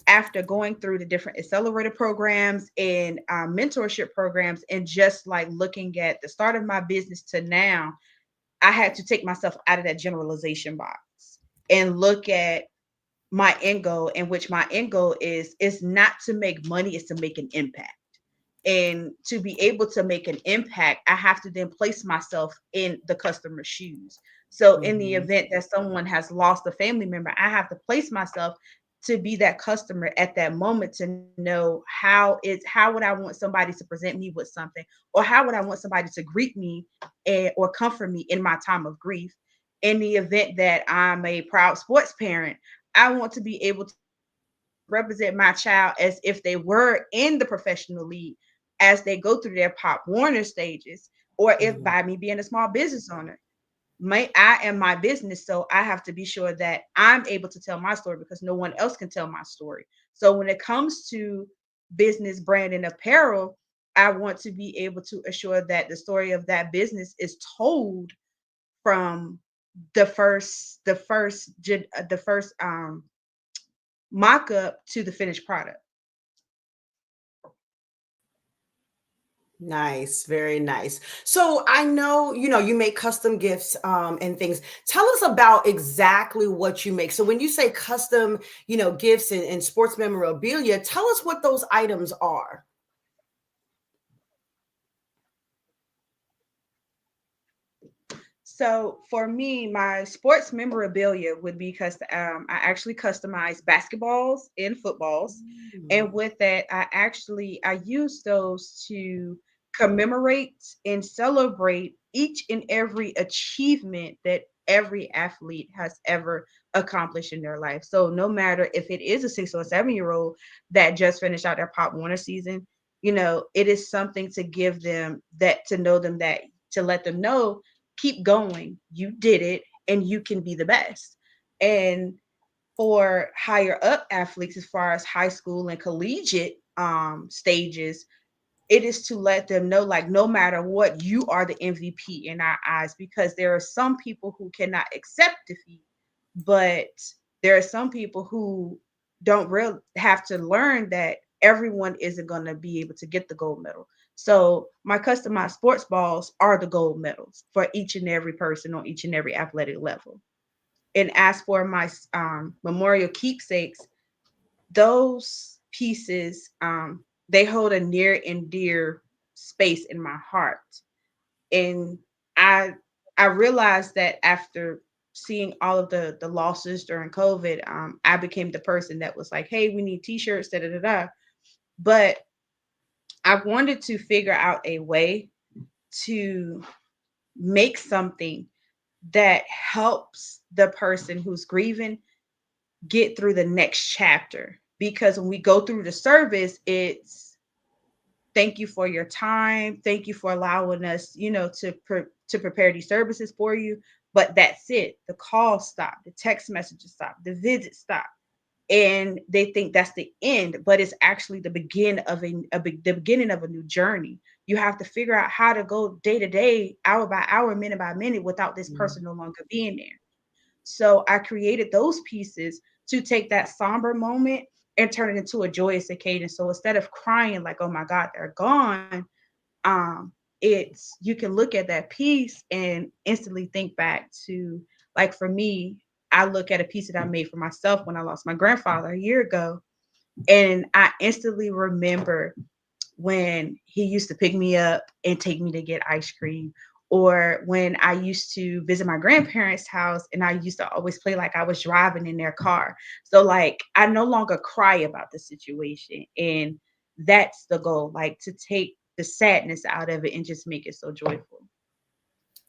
after going through the different accelerator programs and mentorship programs, and just like looking at the start of my business to now, I had to take myself out of that generalization box and look at my end goal, in which my end goal is not to make money, it's to make an impact. And to be able to make an impact, I have to then place myself in the customer's shoes. So in the event that someone has lost a family member, I have to place myself to be that customer at that moment, to know how would I want somebody to present me with something, or how would I want somebody to greet me or comfort me in my time of grief. In the event that I'm a proud sports parent, I want to be able to represent my child as if they were in the professional league as they go through their Pop Warner stages, or if by me being a small business owner. I am my business, so I have to be sure that I'm able to tell my story, because no one else can tell my story. So when it comes to business, brand, and apparel, I want to be able to assure that the story of that business is told from the first mock-up to the finished product. Nice, very nice. So I know, you make custom gifts and things. Tell us about exactly what you make. So when you say custom, gifts and sports memorabilia, tell us what those items are. So for me, my sports memorabilia would be because I actually customize basketballs and footballs. And with that, I use those to commemorate and celebrate each and every achievement that every athlete has ever accomplished in their life. So no matter if it is a 6 or 7-year-old that just finished out their Pop Warner season, it is something to give them that, to know them that to let them know, keep going, you did it, and you can be the best. And for higher up athletes, as far as high school and collegiate stages, it is to let them know, like, no matter what, you are the MVP in our eyes, because there are some people who cannot accept defeat, but there are some people who don't really have to learn that everyone isn't going to be able to get the gold medal. So my customized sports balls are the gold medals for each and every person on each and every athletic level. And as for my memorial keepsakes, those pieces, they hold a near and dear space in my heart. And I realized that after seeing all of the losses during COVID, I became the person that was like, hey, we need t-shirts, da da da da. But I wanted to figure out a way to make something that helps the person who's grieving get through the next chapter. Because when we go through the service, it's thank you for your time. Thank you for allowing us, to prepare these services for you. But that's it. The call stopped, the text messages stopped, the visit stopped. And they think that's the end, but it's actually the beginning of the beginning of a new journey. You have to figure out how to go day to day, hour by hour, minute by minute, without this person no longer being there. So I created those pieces to take that somber moment and turn it into a joyous occasion. So instead of crying like, oh my God, they're gone, it's, you can look at that piece and instantly think back to, like, for me, I look at a piece that I made for myself when I lost my grandfather a year ago. And I instantly remember when he used to pick me up and take me to get ice cream, or when I used to visit my grandparents' house and I used to always play like I was driving in their car. So, like, I no longer cry about the situation. And that's the goal, like, to take the sadness out of it and just make it so joyful.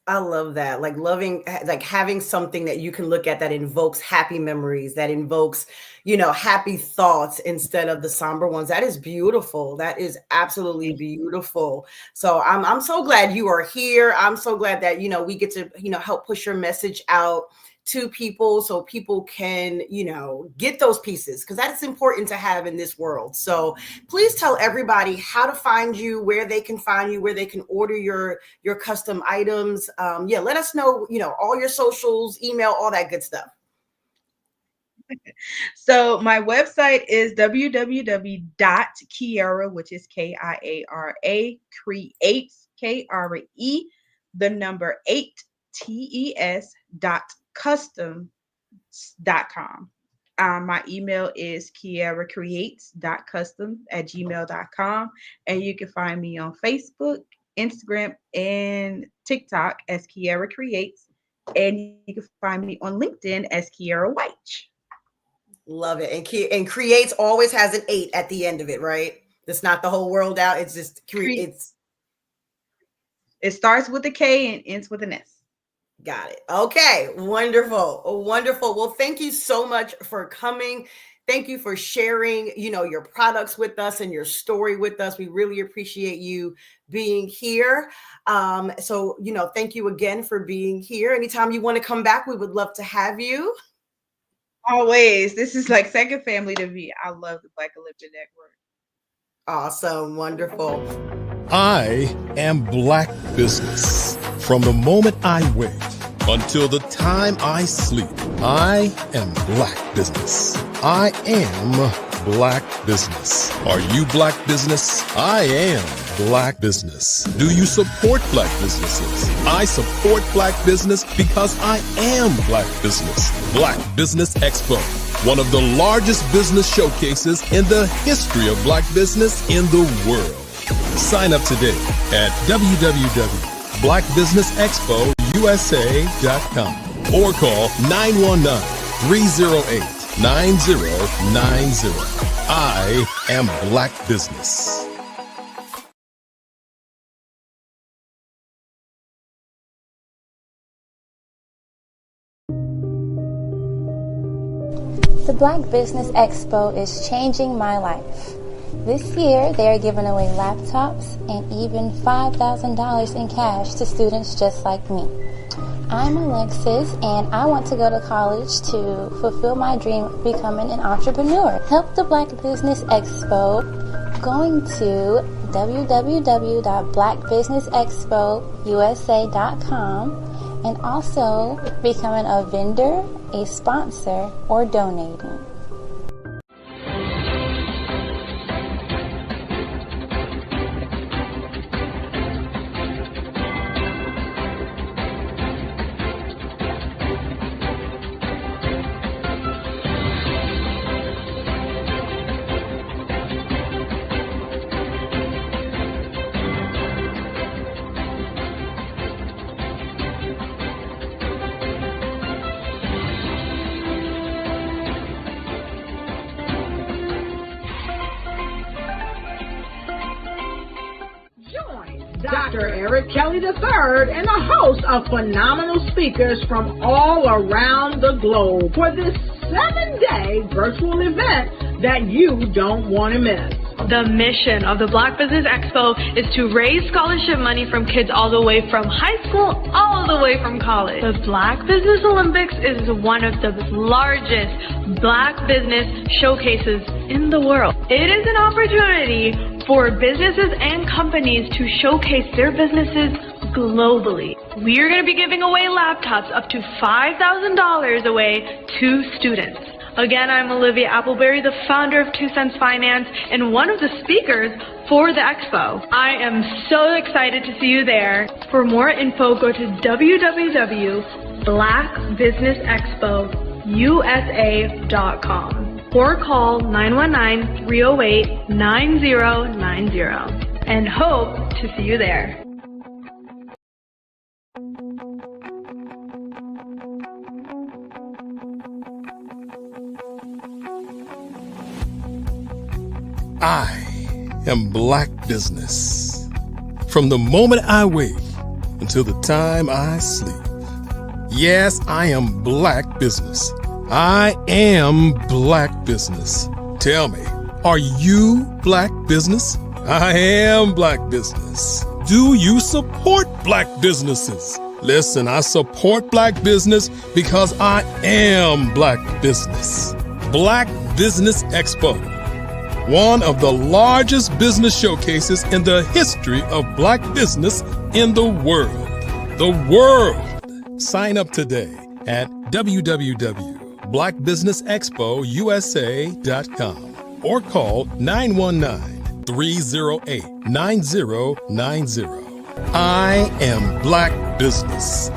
I love that. Like, loving, like, having something that you can look at that invokes happy memories, that invokes, happy thoughts instead of the somber ones. That is beautiful. That is absolutely beautiful. So I'm so glad you are here. I'm so glad that, we get to, help push your message out to people so people can, get those pieces, because that's important to have in this world. So please tell everybody how to find you, where they can find you, where they can order your custom items. Let us know, all your socials, email, all that good stuff. So my website is www.kiara, which is KIARA, creates, KRE, the number 8 TES.custom.com. My email is kiaracreates.custom@gmail.com. And you can find me on Facebook, Instagram, and TikTok as Kiara Creates. And you can find me on LinkedIn as Kiara White. Love it. And creates always has an 8 at the end of it, right? It's not the whole world out. It's just creates. It starts with a K and ends with an S. Got it. Okay. Wonderful. Wonderful. Well, thank you so much for coming. Thank you for sharing, your products with us and your story with us. We really appreciate you being here. So, thank you again for being here. Anytime you want to come back, we would love to have you. Always. This is like second family to me. I love the Black Olympic Network. Awesome. Wonderful. I am Black Business. From the moment I wake until the time I sleep, I am Black Business. I am Black Business. Are you Black Business? I am Black Business. Do you support Black businesses? I support Black business because I am Black Business. Black Business Expo, one of the largest business showcases in the history of Black business in the world. Sign up today at www.blackbusinessexpousa.com or call 919-308-9090. I am Black Business. The Black Business Expo is changing my life. This year, they are giving away laptops and even $5,000 in cash to students just like me. I'm Alexis, and I want to go to college to fulfill my dream of becoming an entrepreneur. Help the Black Business Expo going to www.blackbusinessexpousa.com and also becoming a vendor, a sponsor, or donating. Dr. Eric Kelly III and a host of phenomenal speakers from all around the globe for this 7-day virtual event that you don't want to miss. The mission of the Black Business Expo is to raise scholarship money from kids all the way from high school all the way from college. The Black Business Olympics is one of the largest Black business showcases in the world. It is an opportunity for businesses and companies to showcase their businesses globally. We are going to be giving away laptops up to $5,000 away to students. Again, I'm Olivia Appleberry, the founder of 2 Cents Finance and one of the speakers for the expo. I am so excited to see you there. For more info, go to www.blackbusinessexpousa.com or call 919-308-9090 and hope to see you there. I am Black Business. From the moment I wake until the time I sleep. Yes, I am Black Business. I am Black Business. Tell me, are you Black Business? I am Black Business. Do you support Black businesses? Listen, I support Black business because I am Black Business. Black Business Expo, one of the largest business showcases in the history of Black business in the world. The world! Sign up today at www.blackbusinessexpousa.com or call 919-308-9090. I am Black Business.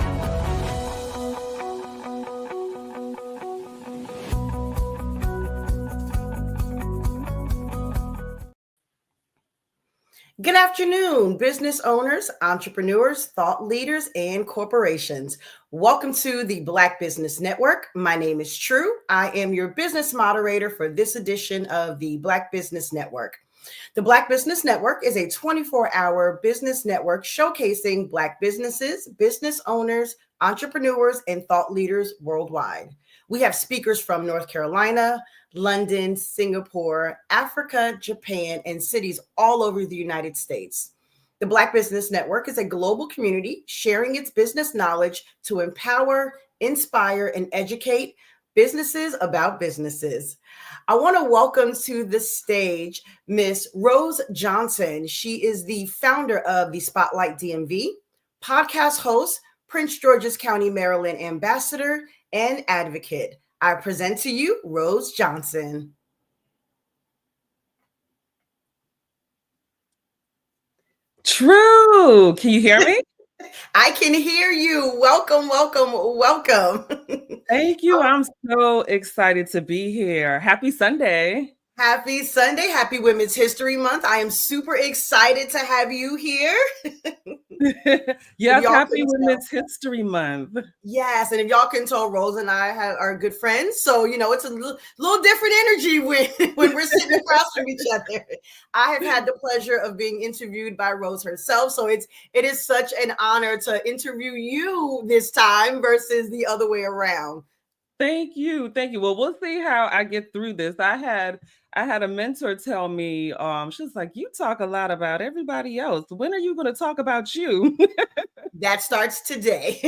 Good afternoon, business owners, entrepreneurs, thought leaders, and corporations. Welcome to the Black Business Network. My name is True. I am your business moderator for this edition of the Black Business Network. The Black Business Network is a 24-hour business network showcasing Black businesses, business owners, entrepreneurs, and thought leaders worldwide. We have speakers from North Carolina, London, Singapore, Africa, Japan, and cities all over the United States. The Black Business Network is a global community sharing its business knowledge to empower, inspire, and educate businesses about businesses. I want to welcome to the stage Miss Rose Johnson. She is the founder of the Spotlight DMV, podcast host, Prince George's County, Maryland ambassador, and advocate. I present to you Rose Johnson. True. Can you hear me? I can hear you. Welcome, welcome, welcome. Thank you. I'm so excited to be here. Happy Sunday. Happy Sunday. Happy Women's History Month. I am super excited to have you here. Yes, happy Women's History Month. Yes, and if y'all can tell, Rose and I are good friends. So, you know, it's a little different energy when we're sitting across from each other. I have had the pleasure of being interviewed by Rose herself. So it is such an honor to interview you this time versus the other way around. Thank you. Thank you. Well, we'll see how I get through this. I had I had a mentor tell me, she was like, "You talk a lot about everybody else. When are you going to talk about you?" That starts today.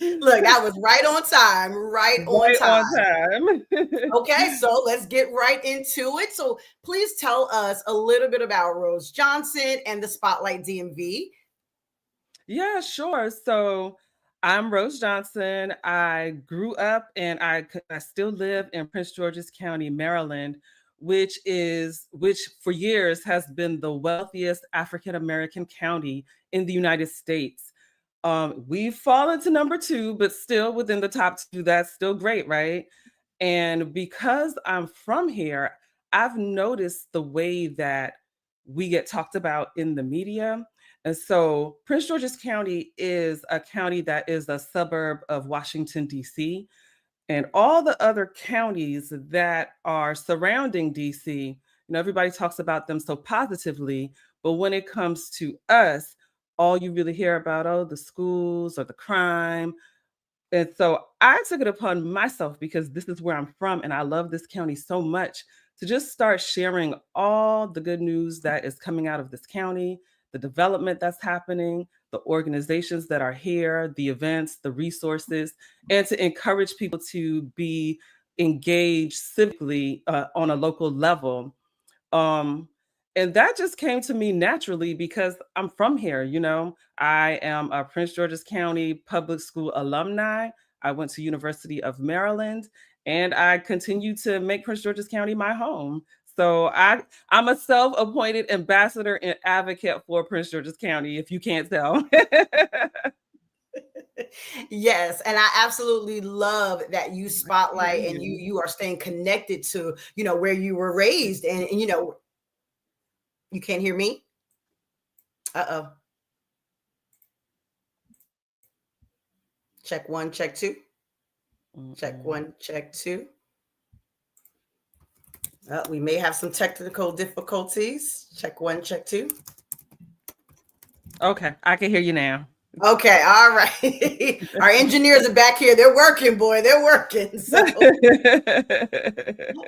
Look, that was right on time, right on Right on time. time. Okay, so let's get right into it. So please tell us a little bit about Rose Johnson and the Spotlight DMV. Yeah, sure. So I'm Rose Johnson. I grew up and I still live in Prince George's County, Maryland, which for years has been the wealthiest African American county in the United States. We've fallen to number two, but still within the top two. That's still great, right? And because I'm from here, I've noticed the way that we get talked about in the media. And so Prince George's County is a county that is a suburb of Washington, D.C. And all the other counties that are surrounding DC, everybody talks about them so positively. But when it comes to us, all you really hear about, oh, the schools or the crime. And so I took it upon myself, because this is where I'm from and I love this county so much, to just start sharing all the good news that is coming out of this county, the development that's happening, the organizations that are here, the events, the resources, and to encourage people to be engaged civically on a local level. Um, and that just came to me naturally because I'm from here. I am a Prince George's County public school alumni. I went to University of Maryland, and I continue to make Prince George's County my home. So I'm a self-appointed ambassador and advocate for Prince George's County, if you can't tell. Yes, and I absolutely love that you spotlight and you are staying connected to, where you were raised, and you can't hear me? Uh-oh. Check one, check two. Check one, check two. We may have some technical difficulties. Check one, check two. Okay, I can hear you now. Okay, all right. Our engineers are back here. They're working, boy. They're working. So.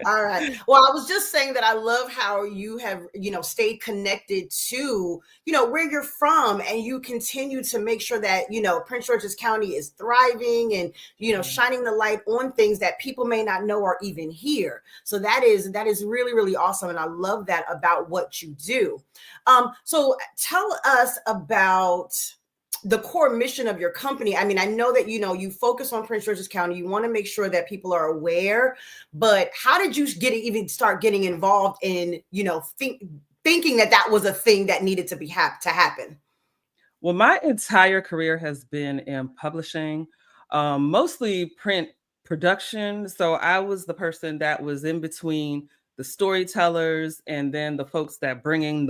All right. Well, I was just saying that I love how you have, stayed connected to, where you're from, and you continue to make sure that, Prince George's County is thriving and, shining the light on things that people may not know are even here. So that is really, really awesome. And I love that about what you do. So tell us about the core mission of your company. I mean, I know that, you focus on Prince George's County. You want to make sure that people are aware, but how did you even start getting involved in, thinking that was a thing that needed to happen? Well, my entire career has been in publishing, mostly print production. So I was the person that was in between the storytellers and then the folks that bring in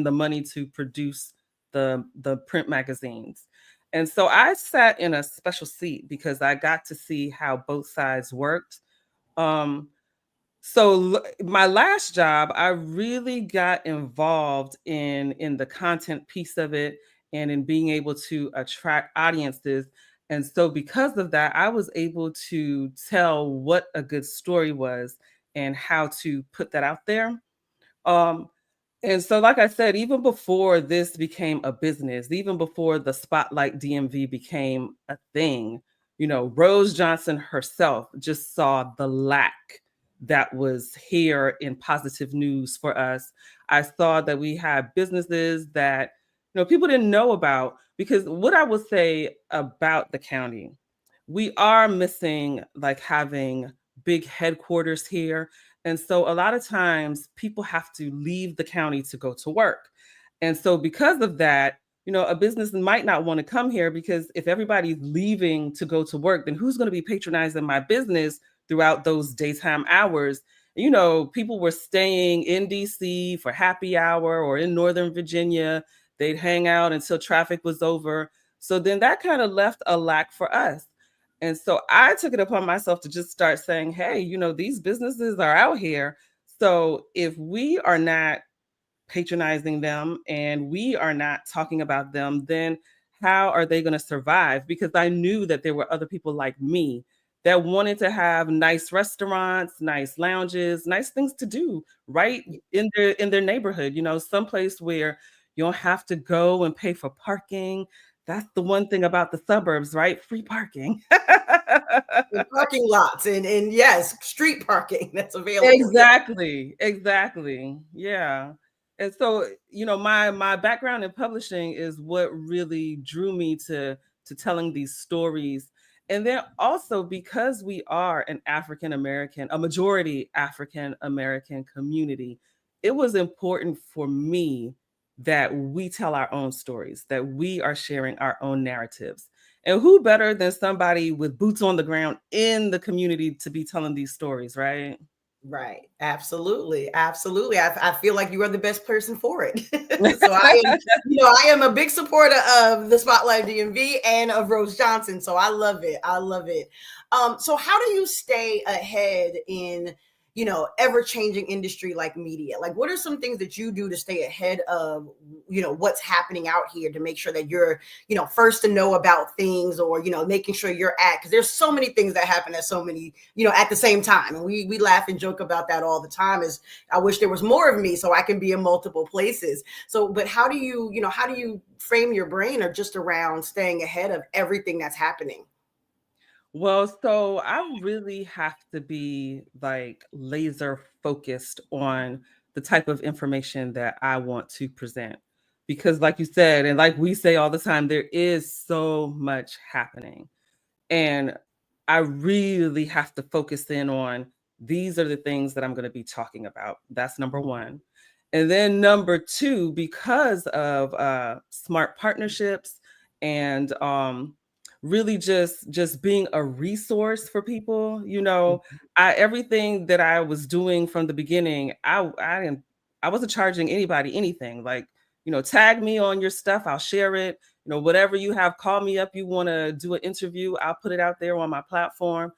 the money to produce the print magazines. And so I sat in a special seat because I got to see how both sides worked. So my last job, I really got involved in the content piece of it and in being able to attract audiences. And so because of that, I was able to tell what a good story was and how to put that out there. And so, like I said, even before this became a business, even before the Spotlight DMV became a thing, Rose Johnson herself just saw the lack that was here in positive news for us. I saw that we had businesses that, people didn't know about, because what I would say about the county, we are missing like having big headquarters here. And so a lot of times people have to leave the county to go to work. And so because of that, a business might not want to come here, because if everybody's leaving to go to work, then who's going to be patronizing my business throughout those daytime hours? People were staying in DC for happy hour or in Northern Virginia. They'd hang out until traffic was over. So then that kind of left a lack for us. And so I took it upon myself to just start saying, hey, these businesses are out here. So if we are not patronizing them and we are not talking about them, then how are they going to survive? Because I knew that there were other people like me that wanted to have nice restaurants, nice lounges, nice things to do right in their neighborhood, someplace where you don't have to go and pay for parking. That's the one thing about the suburbs, right? Free parking. In parking lots and yes, street parking that's available. Exactly, exactly. Yeah. And so, my background in publishing is what really drew me to telling these stories. And then also because we are an African American, a majority African American community, it was important for me that we tell our own stories, that we are sharing our own narratives. And who better than somebody with boots on the ground in the community to be telling these stories, right? Right. Absolutely. Absolutely. I feel like you are the best person for it. So I am a big supporter of the Spotlight DMV and of Rose Johnson. So I love it. I love it. So how do you stay ahead in, ever changing industry like media? Like, what are some things that you do to stay ahead of, what's happening out here to make sure that you're, first to know about things or, making sure you're because there's so many things that happen at so many, at the same time. And we laugh and joke about that all the time is I wish there was more of me so I can be in multiple places. So, but how do you frame your brain or just around staying ahead of everything that's happening? Well, so I really have to be like laser focused on the type of information that I want to present. Because, like you said, and like we say all the time, there is so much happening. And I really have to focus in on these are the things that I'm going to be talking about. That's number one. And then number two, because of smart partnerships and really just being a resource for people, everything that I was doing from the beginning, I wasn't charging anybody anything. Like, tag me on your stuff, I'll share it. Whatever you have, call me up. You want to do an interview, I'll put it out there on my platform.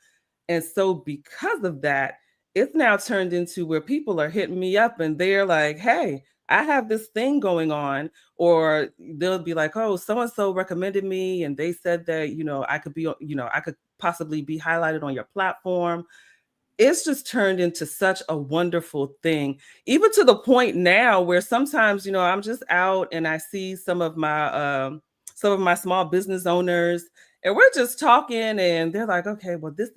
And so because of that, it's now turned into where people are hitting me up and they're like, hey, I have this thing going on. Or they'll be like, oh, so-and-so recommended me. And they said that, I could be, I could possibly be highlighted on your platform. It's just turned into such a wonderful thing, even to the point now where sometimes, I'm just out and I see some of my small business owners and we're just talking and they're like, okay, well, this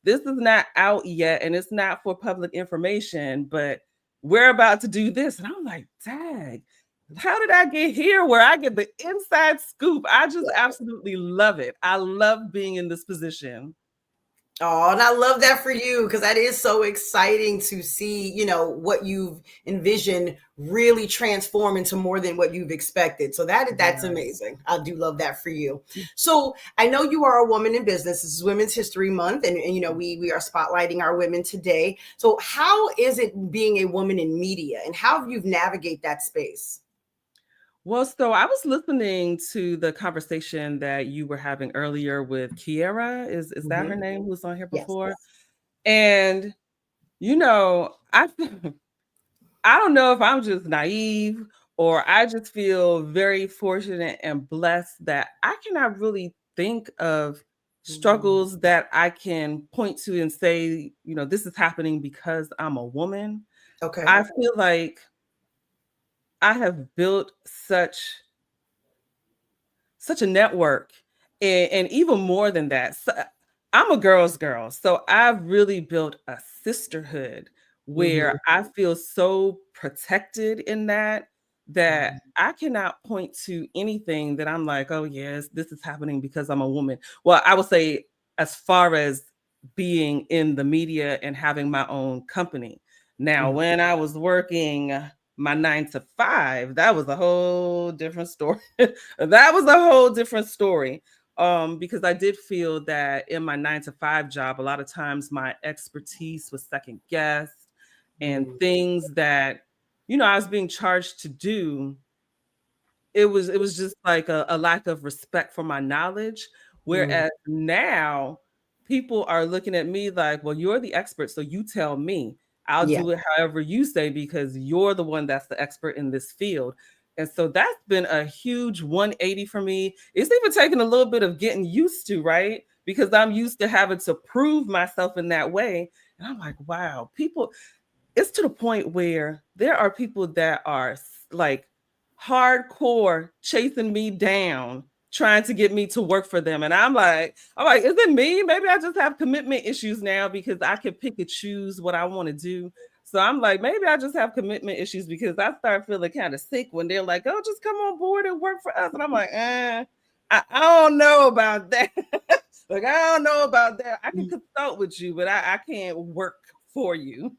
is not out yet and it's not for public information, but we're about to do this. And I'm like, dang, how did I get here where I get the inside scoop? I just absolutely love it. I love being in this position. Oh, and I love that for you because that is so exciting to see, what you've envisioned really transform into more than what you've expected. So that's amazing. I do love that for you. So I know you are a woman in business. This is Women's History Month, and we are spotlighting our women today. So how is it being a woman in media, and how have you navigate that space? Well, so I was listening to the conversation that you were having earlier with Kiera. Is that her name who was on here before? Yes. And, I I don't know if I'm just naive or I just feel very fortunate and blessed that I cannot really think of struggles that I can point to and say, this is happening because I'm a woman. Okay. I feel like I have built such a network and even more than that. So I'm a girl's girl. So I've really built a sisterhood where I feel so protected in that I cannot point to anything that I'm like, oh yes, this is happening because I'm a woman. Well, I would say as far as being in the media and having my own company. Now, when I was working my 9 to 5, that was a whole different story. That was a whole different story. Because I did feel that in my 9 to 5 job, a lot of times my expertise was second guessed and things that, I was being charged to do. It was just like a lack of respect for my knowledge. Whereas now people are looking at me like, well, you're the expert, so you tell me. I'll do it however you say because you're the one that's the expert in this field. And so that's been a huge 180 for me. It's even taken a little bit of getting used to, right? because I'm used to having to prove myself in that way. And I'm like, wow, people, it's to the point where there are people that are like hardcore chasing me down, trying to get me to work for them. And I'm like, is it me? Maybe I just have commitment issues now because I can pick and choose what I want to do. So I'm like, maybe I just have commitment issues because I start feeling kind of sick when they're like, oh, just come on board and work for us. And I'm like, I don't know about that. Like, I don't know about that. I can consult with you, but I can't work for you.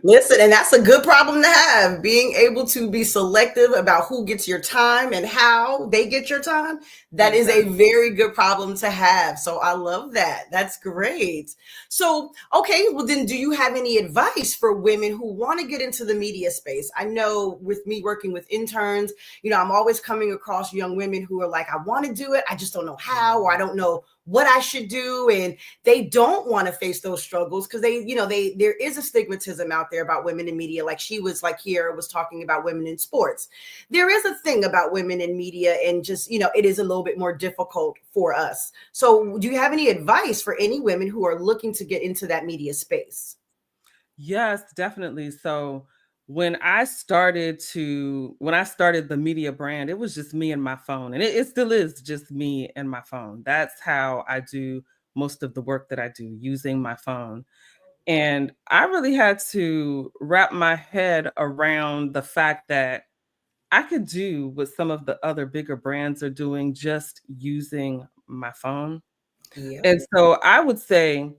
Listen, and that's a good problem to have, being able to be selective about who gets your time and how they get your time. That is a very good problem to have. So I love that. That's great. So, okay, well then, do you have any advice for women who want to get into the media space? I know with me working with interns, I'm always coming across young women who are like, I want to do it, I just don't know how, or I don't know what I should do. And they don't want to face those struggles because there is a stigmatism out there about women in media. Like she was like here was talking about women in sports. There is a thing about women in media, and just, it is a little bit more difficult for us. So do you have any advice for any women who are looking to get into that media space? Yes, definitely. So when I started the media brand, it was just me and my phone. And it still is just me and my phone. That's how I do most of the work that I do, using my phone. And I really had to wrap my head around the fact that I could do what some of the other bigger brands are doing just using my phone. Yeah. And so I would say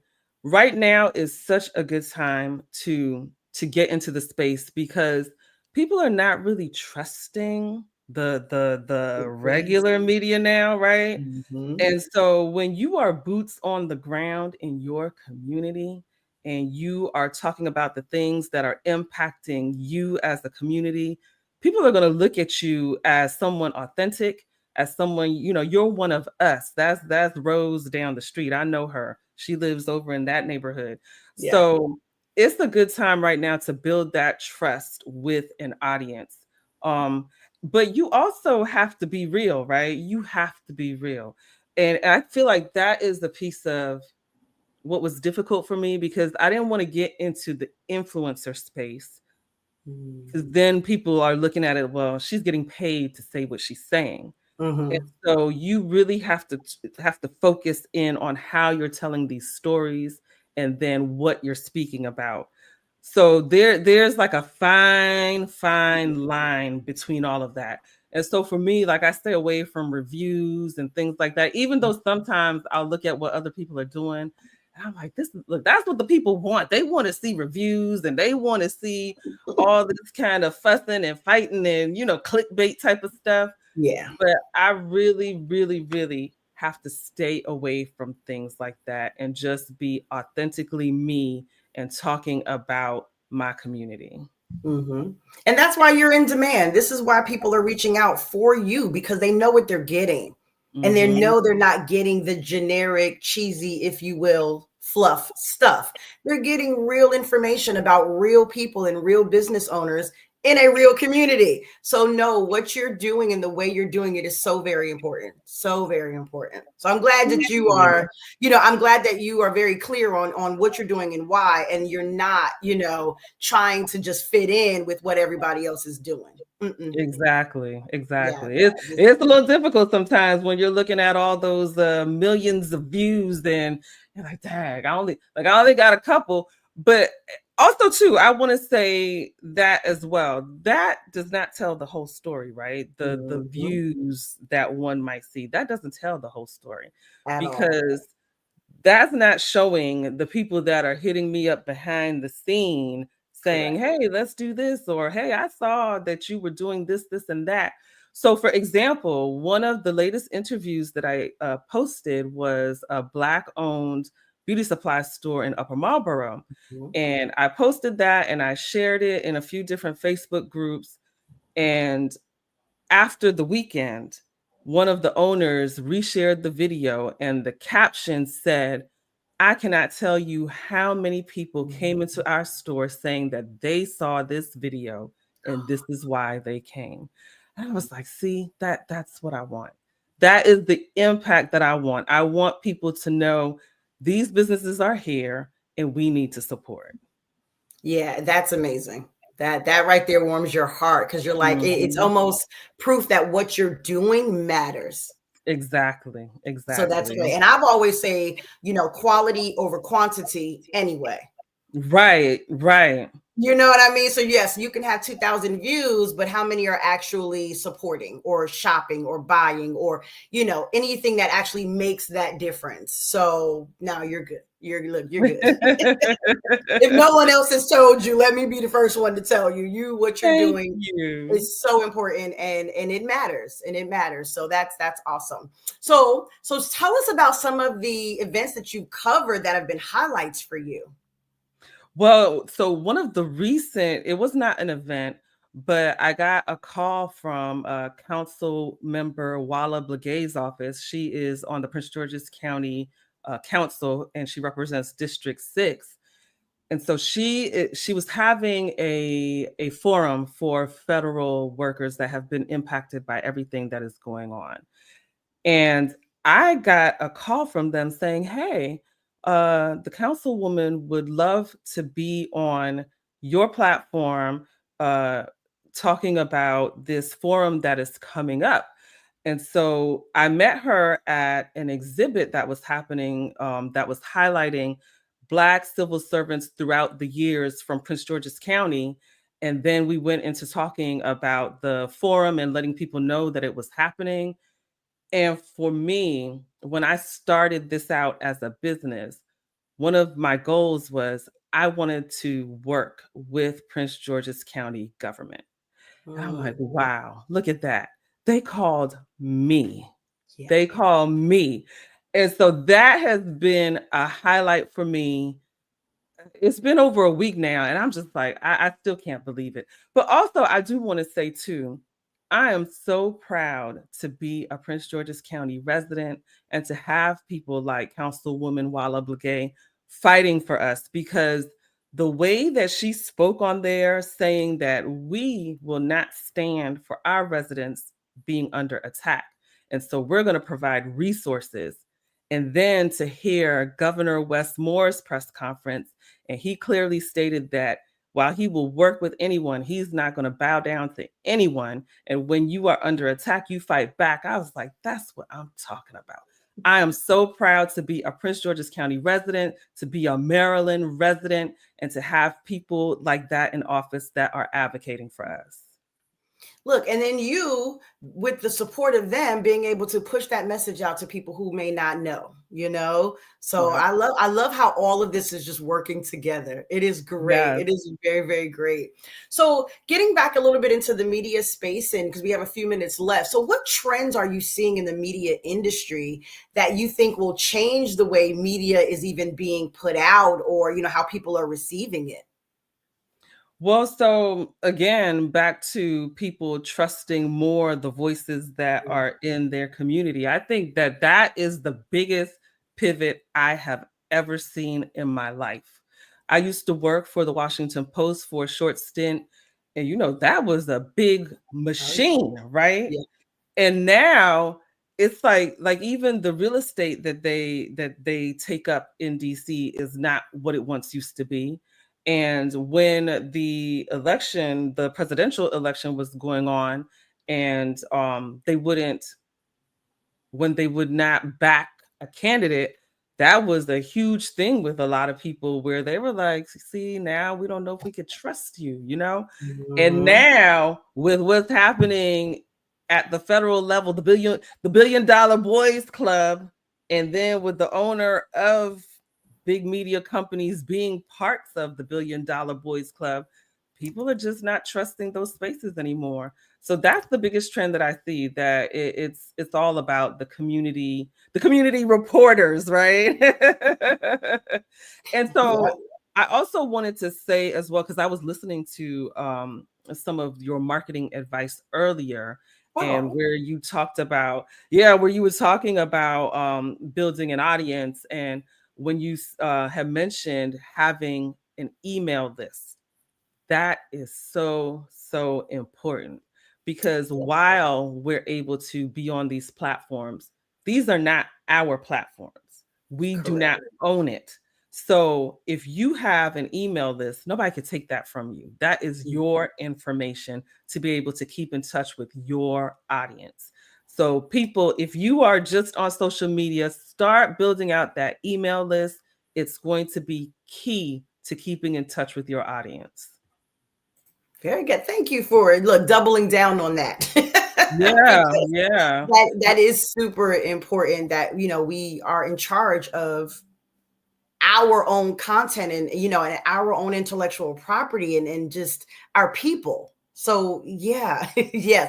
right now is such a good time to get into the space because people are not really trusting the regular media now, right? Mm-hmm. And so when you are boots on the ground in your community and you are talking about the things that are impacting you as a community, people are going to look at you as someone authentic, as someone, you're one of us. That's Rose down the street. I know her. She lives over in that neighborhood. Yeah. So it's a good time right now to build that trust with an audience. But you also have to be real, right? You have to be real. And I feel like that is the piece of what was difficult for me because I didn't want to get into the influencer space. Because then people are looking at it, well, she's getting paid to say what she's saying. Mm-hmm. And so you really have to focus in on how you're telling these stories and then what you're speaking about. So there's like a fine line between all of that. And so for me, like I stay away from reviews and things like that, even though sometimes I'll look at what other people are doing. And I'm like, look, that's what the people want. They want to see reviews and they want to see all this kind of fussing and fighting and, clickbait type of stuff. Yeah. But I really, really, really have to stay away from things like that and just be authentically me and talking about my community. Mm-hmm. And that's why you're in demand. This is why people are reaching out for you, because they know what they're getting. And they know they're not getting the generic, cheesy, if you will, fluff stuff. They're getting real information about real people and real business owners in a real community. So no, what you're doing and the way you're doing it is so very important. So very important. So I'm glad that you are, I'm glad that you are very clear on what you're doing and why, and you're not, trying to just fit in with what everybody else is doing. Mm-mm. Exactly. Yeah. It's a little difficult sometimes when you're looking at all those millions of views and you're like, dang, I only got a couple. But also too, I want to say that as well. That does not tell the whole story, right? The views that one might see, that doesn't tell the whole story because that's not showing the people that are hitting me up behind the scene saying, hey, let's do this, or hey, I saw that you were doing this, this, and that. So for example, one of the latest interviews that I posted was a Black-owned beauty supply store in Upper Marlboro. And I posted that and I shared it in a few different Facebook groups. And after the weekend, one of the owners reshared the video and the caption said, I cannot tell you how many people came into our store saying that they saw this video and this is why they came. And I was like, see, that's what I want. That is the impact that I want. I want people to know these businesses are here and we need to support. Yeah, that's amazing. That right there warms your heart because you're like, it's Mhm. almost proof that what you're doing matters. Exactly. So that's Exactly. great. And I've always say, quality over quantity anyway. Right. Right. You know what I mean? So yes, you can have 2,000 views, but how many are actually supporting or shopping or buying or, anything that actually makes that difference? So now you're good. You're good. If no one else has told you, let me be the first one to tell you, what you're Thank doing you. is so important and it matters So that's awesome. So tell us about some of the events that you covered that have been highlights for you. Well, so one of the it was not an event, but I got a call from Council Member Walla Blagay's office. She is on the Prince George's County Council and she represents District 6. And so she was having a forum for federal workers that have been impacted by everything that is going on. And I got a call from them saying, hey, the councilwoman would love to be on your platform talking about this forum that is coming up. And so I met her at an exhibit that was happening that was highlighting Black civil servants throughout the years from Prince George's County. And then we went into talking about the forum and letting people know that it was happening. And for me, when I started this out as a business, one of my goals was I wanted to work with Prince George's County government. And I'm like, wow, look at that. They called me. Yeah. They call me. And so that has been a highlight for me. It's been over a week now, and I'm just like, I still can't believe it. But also, I do want to say, too, I am so proud to be a Prince George's County resident and to have people like Councilwoman Walla Blagay fighting for us, because the way that she spoke on there, saying that we will not stand for our residents being under attack. And so we're going to provide resources. And then to hear Governor Wes Moore's press conference, and he clearly stated that while he will work with anyone, he's not going to bow down to anyone. And when you are under attack, you fight back. I was like, that's what I'm talking about. I am so proud to be a Prince George's County resident, to be a Maryland resident, and to have people like that in office that are advocating for us. Look, and then you, with the support of them, being able to push that message out to people who may not know, So Right. I love how all of this is just working together. It is great. Yes. It is very, very great. So getting back a little bit into the media space, and because we have a few minutes left. So what trends are you seeing in the media industry that you think will change the way media is even being put out, or, how people are receiving it? Well, so again, back to people trusting more the voices that are in their community. I think that that is the biggest pivot I have ever seen in my life. I used to work for the Washington Post for a short stint, and that was a big machine, right? Yeah. And now it's like even the real estate that they take up in DC is not what it once used to be. And when the presidential election was going on, and when they would not back a candidate, that was a huge thing with a lot of people, where they were like, see, now we don't know if we could trust you, And now with what's happening at the federal level, the Billion Dollar Boys Club, and then with the owner of big media companies being parts of the Billion Dollar Boys Club, people are just not trusting those spaces anymore. So that's the biggest trend that I see, that it's all about the community reporters, right? And so I also wanted to say as well, because I was listening to some of your marketing advice earlier, and where you talked about, where you were talking about building an audience, and when you have mentioned having an email list. That is so important, because while we're able to be on these platforms, these are not our platforms. We do not own it. So if you have an email list, nobody could take that from you. That is your information to be able to keep in touch with your audience. So people, if you are just on social media, start building out that email list. It's going to be key to keeping in touch with your audience. Very good. Thank you for doubling down on that. Yeah. That is super important that, we are in charge of our own content and, and our own intellectual property and just our people. So yeah.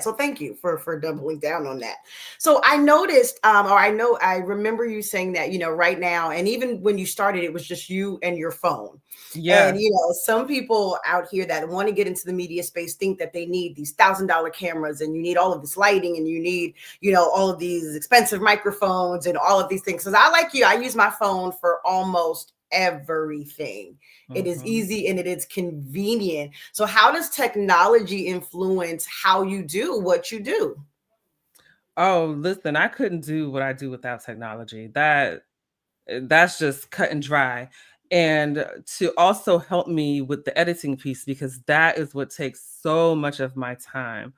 So thank you for doubling down on that. So I noticed, I remember you saying that, right now, and even when you started, it was just you and your phone. Yeah. And, some people out here that want to get into the media space think that they need these $1,000 cameras and you need all of this lighting and you need, all of these expensive microphones and all of these things. Because I, like you, I use my phone for almost everything. It is easy and it is convenient. So how does technology influence how you do what you do? Oh, listen, I couldn't do what I do without technology. That's just cut and dry. And to also help me with the editing piece, because that is what takes so much of my time.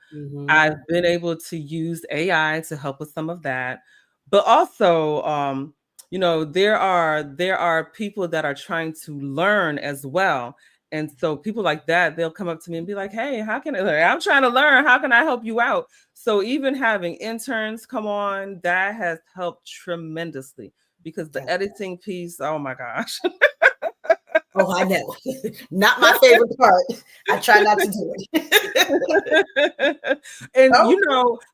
I've been able to use AI to help with some of that, but also, there are people that are trying to learn as well. And so people like that, they'll come up to me and be like, hey, how can I'm trying to learn. How can I help you out? So even having interns come on, that has helped tremendously because the editing piece, oh my gosh. Oh, I know. Not my favorite part. I try not to do it. And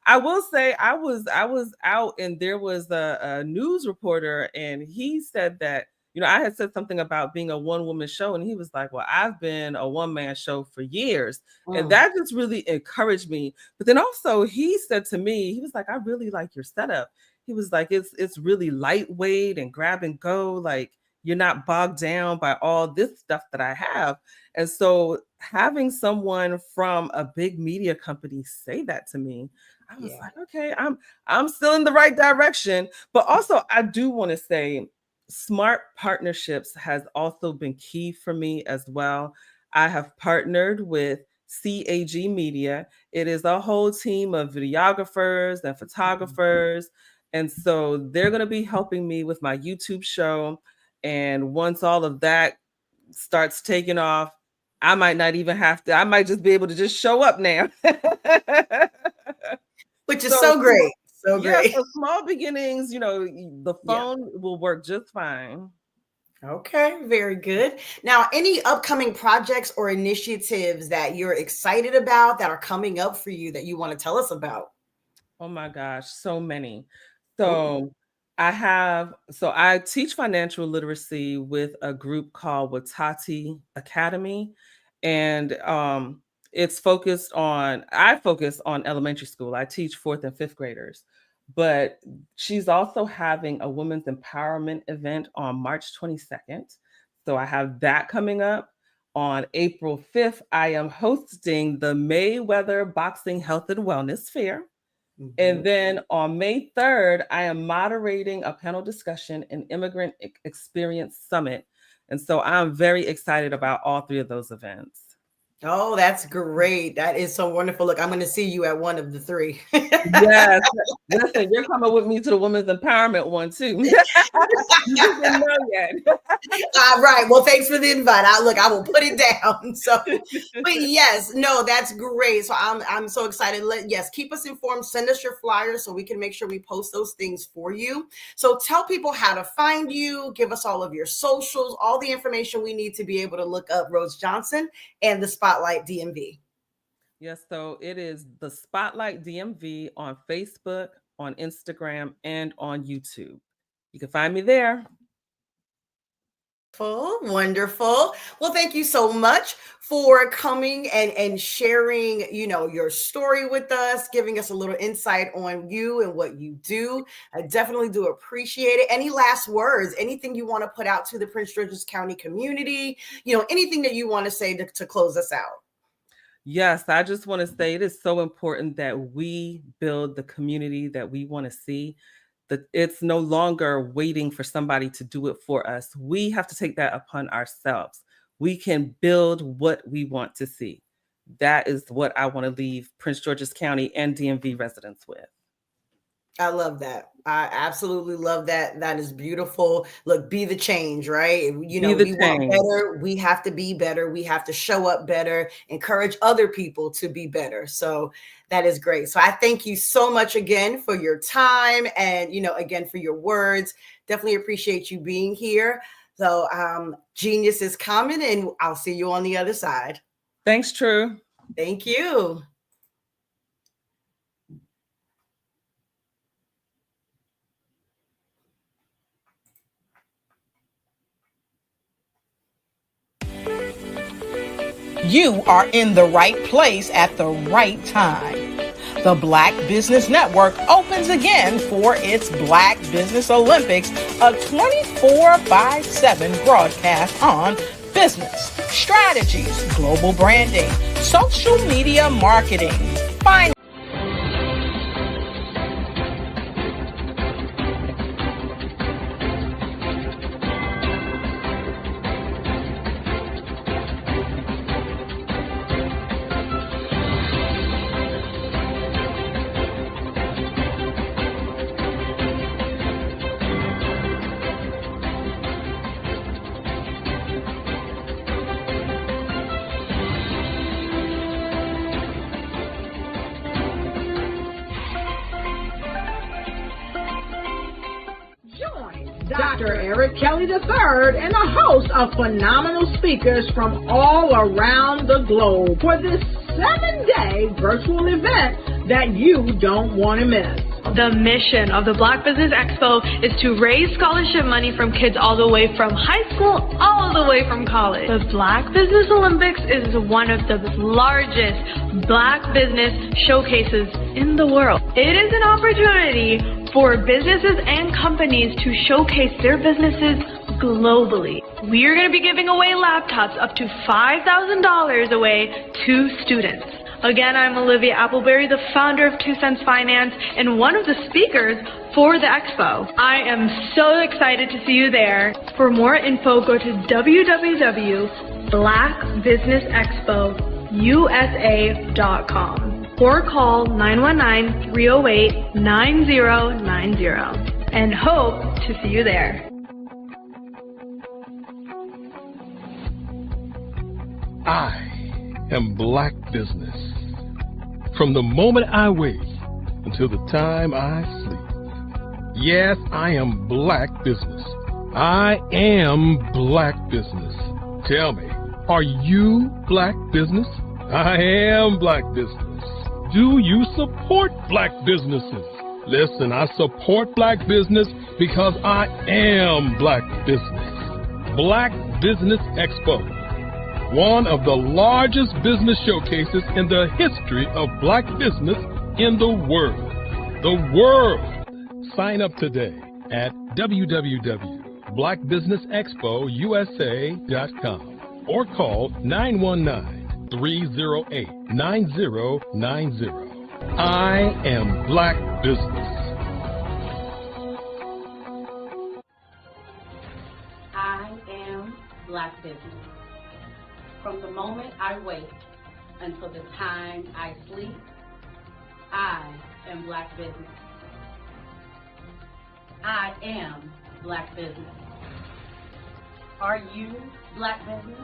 I will say I was out and there was a news reporter and he said that, I had said something about being a one-woman show and he was like, well, I've been a one-man show for years. And that just really encouraged me. But then also he said to me, he was like, I really like your setup. He was like, it's really lightweight and grab and go. Like, you're not bogged down by all this stuff that I have. And so having someone from a big media company say that to me, I was like, okay, I'm still in the right direction. But also I do want to say smart partnerships has also been key for me as well. I have partnered with CAG Media. It is a whole team of videographers and photographers. And so they're going to be helping me with my YouTube show. And once all of that starts taking off, I might not even have to, I might just be able to just show up now. Which is so great. So great. So small beginnings, the phone will work just fine. Okay, very good. Now, any upcoming projects or initiatives that you're excited about that are coming up for you that you want to tell us about? Oh my gosh, so many. So I teach financial literacy with a group called Watati Academy. And I focus on elementary school. I teach 4th and 5th graders. But she's also having a women's empowerment event on March 22nd. So I have that coming up. On April 5th, I am hosting the Mayweather Boxing Health and Wellness Fair. And then on May 3rd, I am moderating a panel discussion in Immigrant Experience Summit. And so I'm very excited about all 3 of those events. Oh, that's great. That is so wonderful. Look, I'm going to see you at one of the 3. Yes. Listen, you're coming with me to the women's empowerment one too. You didn't know yet. Right. Well, thanks for the invite. I will put it down. So, but yes, no, that's great. So I'm so excited. Keep us informed. Send us your flyers so we can make sure we post those things for you. So tell people how to find you. Give us all of your socials, all the information we need to be able to look up Rose Johnson and the Spotlight DMV. Yes, so it is the Spotlight DMV on Facebook, on Instagram, and on YouTube. You can find me there. Wonderful. Well, thank you so much for coming and sharing, your story with us, giving us a little insight on you and what you do. I definitely do appreciate it. Any last words, anything you want to put out to the Prince George's County community, anything that you want to say to close us out? Yes, I just want to say it is so important that we build the community that we want to see. That it's no longer waiting for somebody to do it for us. We have to take that upon ourselves. We can build what we want to see. That is what I want to leave Prince George's County and DMV residents with. I love that. I absolutely love that. That is beautiful. Look, be the change, right? You know, we want better. We have to be better. We have to show up better, encourage other people to be better. So that is great. So I thank you so much again for your time and, you know, again, for your words. Definitely appreciate you being here. So genius is coming and I'll see you on the other side. Thanks, True. Thank you. You are in the right place at the right time. The Black Business Network opens again for its Black Business Olympics, a 24/7 broadcast on business, strategies, global branding, social media marketing. Find Dr. Eric Kelly III and a host of phenomenal speakers from all around the globe for this 7-day virtual event that you don't want to miss. The mission of the Black Business Expo is to raise scholarship money from kids all the way from high school, all the way from college. The Black Business Olympics is one of the largest Black business showcases in the world. It is an opportunity for businesses and companies to showcase their businesses globally. We are going to be giving away laptops up to $5,000 away to students. Again, I'm Olivia Appleberry, the founder of 2 Cents Finance and one of the speakers for the expo. I am so excited to see you there. For more info, go to www.blackbusinessexpousa.com or call 919-308-9090 and hope to see you there. I am Black Business. From the moment I wake until the time I sleep. Yes, I am Black Business. I am Black Business. Tell me, are you Black Business? I am Black Business. Do you support Black businesses? Listen, I support Black business because I am Black Business. Black Business Expo, one of the largest business showcases in the history of Black business in the world. The world! Sign up today at www.blackbusinessexpousa.com or call 919-308-9090. I am Black Business. I am Black Business. From the moment I wake until the time I sleep, I am Black Business. I am Black Business. Are you Black Business?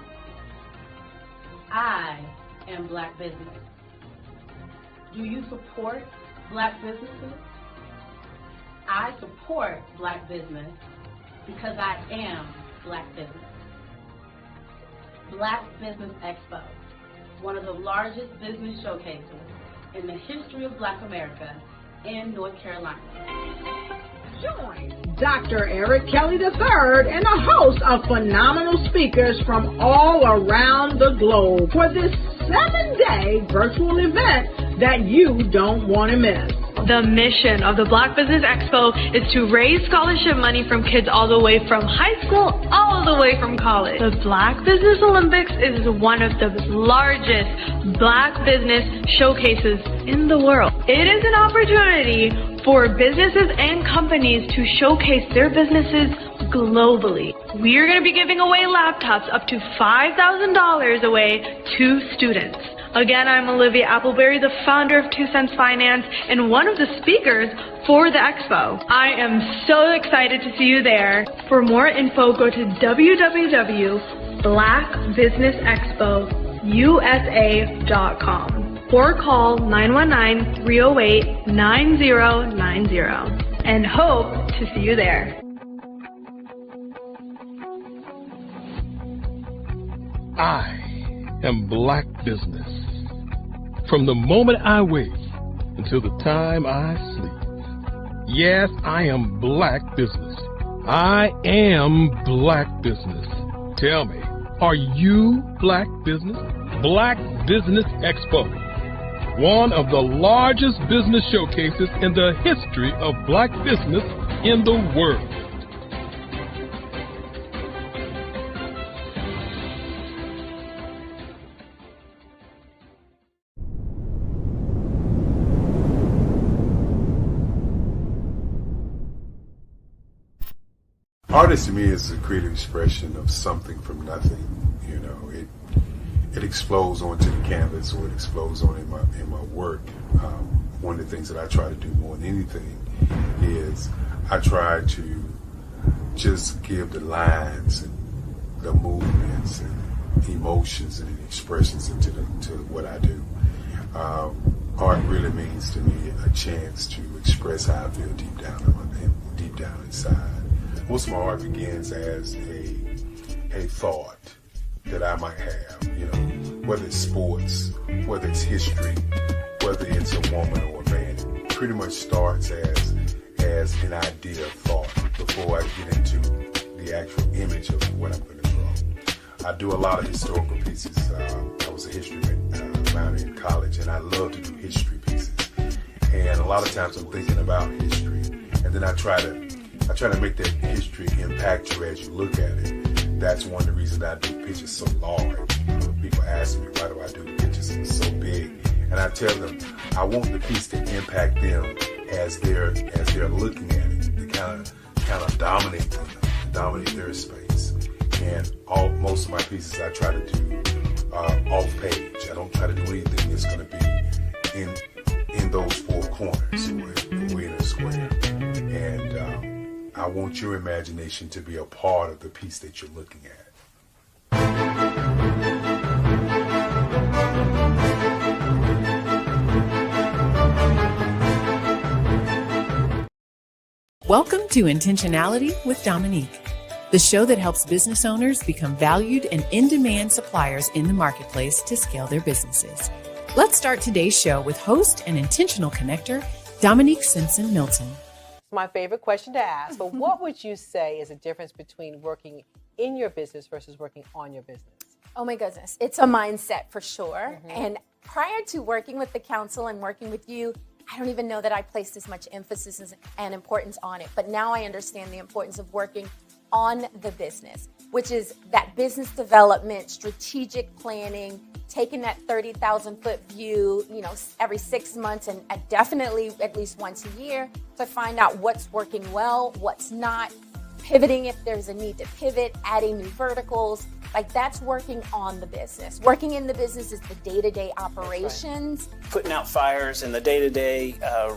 I am Black Business. Do you support Black businesses? I support Black business because I am Black business. Black Business Expo, one of the largest business showcases in the history of Black America in North Carolina. Join Dr. Eric Kelly III and a host of phenomenal speakers from all around the globe for this 7-day virtual event that you don't want to miss. The mission of the Black Business Expo is to raise scholarship money from kids all the way from high school all the way from college. The Black Business Olympics is one of the largest Black business showcases in the world. It is an opportunity for businesses and companies to showcase their businesses globally. We are going to be giving away laptops up to $5,000 away to students. Again, I'm Olivia Appleberry, the founder of 2 Cents Finance and one of the speakers for the expo. I am so excited to see you there. For more info, go to www.blackbusinessexpousa.com or call 919-308-9090 and hope to see you there. I am Black Business. From the moment I wake until the time I sleep. Yes, I am Black Business. I am Black Business. Tell me, are you Black Business? Black Business Expo, one of the largest business showcases in the history of Black business in the world. Artist to me is a creative expression of something from nothing. You know, it explodes onto the canvas, or it explodes on in my work. One of the things that I try to do more than anything is I try to just give the lines and the movements and emotions and expressions into what I do. Art really means to me a chance to express how I feel deep down inside. Most of my art begins as a thought that I might have, you know, whether it's sports, whether it's history, whether it's a woman or a man. It pretty much starts as an idea of thought before I get into the actual image of what I'm going to draw. I do a lot of historical pieces. I was a history minor in college, and I love to do history pieces. And a lot of times I'm thinking about history, and then I try to make that history impact you as you look at it. That's one of the reasons I do pictures so large. People ask me, why do I do the pictures so big? And I tell them, I want the piece to impact them as they're looking at it, to kind of dominate their space. And most of my pieces I try to do off page. I don't try to do anything that's going to be in those four corners or in a square. And I want your imagination to be a part of the piece that you're looking at. Welcome to Intentionality with Dominique, the show that helps business owners become valued and in-demand suppliers in the marketplace to scale their businesses. Let's start today's show with host and intentional connector, Dominique Simpson-Milton. My favorite question to ask, but what would you say is the difference between working in your business versus working on your business? Oh my goodness, it's a mindset for sure. And prior to working with the council and working with you, I don't even know that I placed as much emphasis and importance on it. But now I understand the importance of working on the business, which is that business development, strategic planning, taking that 30,000 foot view, every 6 months and definitely at least once a year to find out what's working well, what's not, pivoting if there's a need to pivot, adding new verticals. Like that's working on the business. Working in the business is the day-to-day operations. Right. Putting out fires in the day-to-day,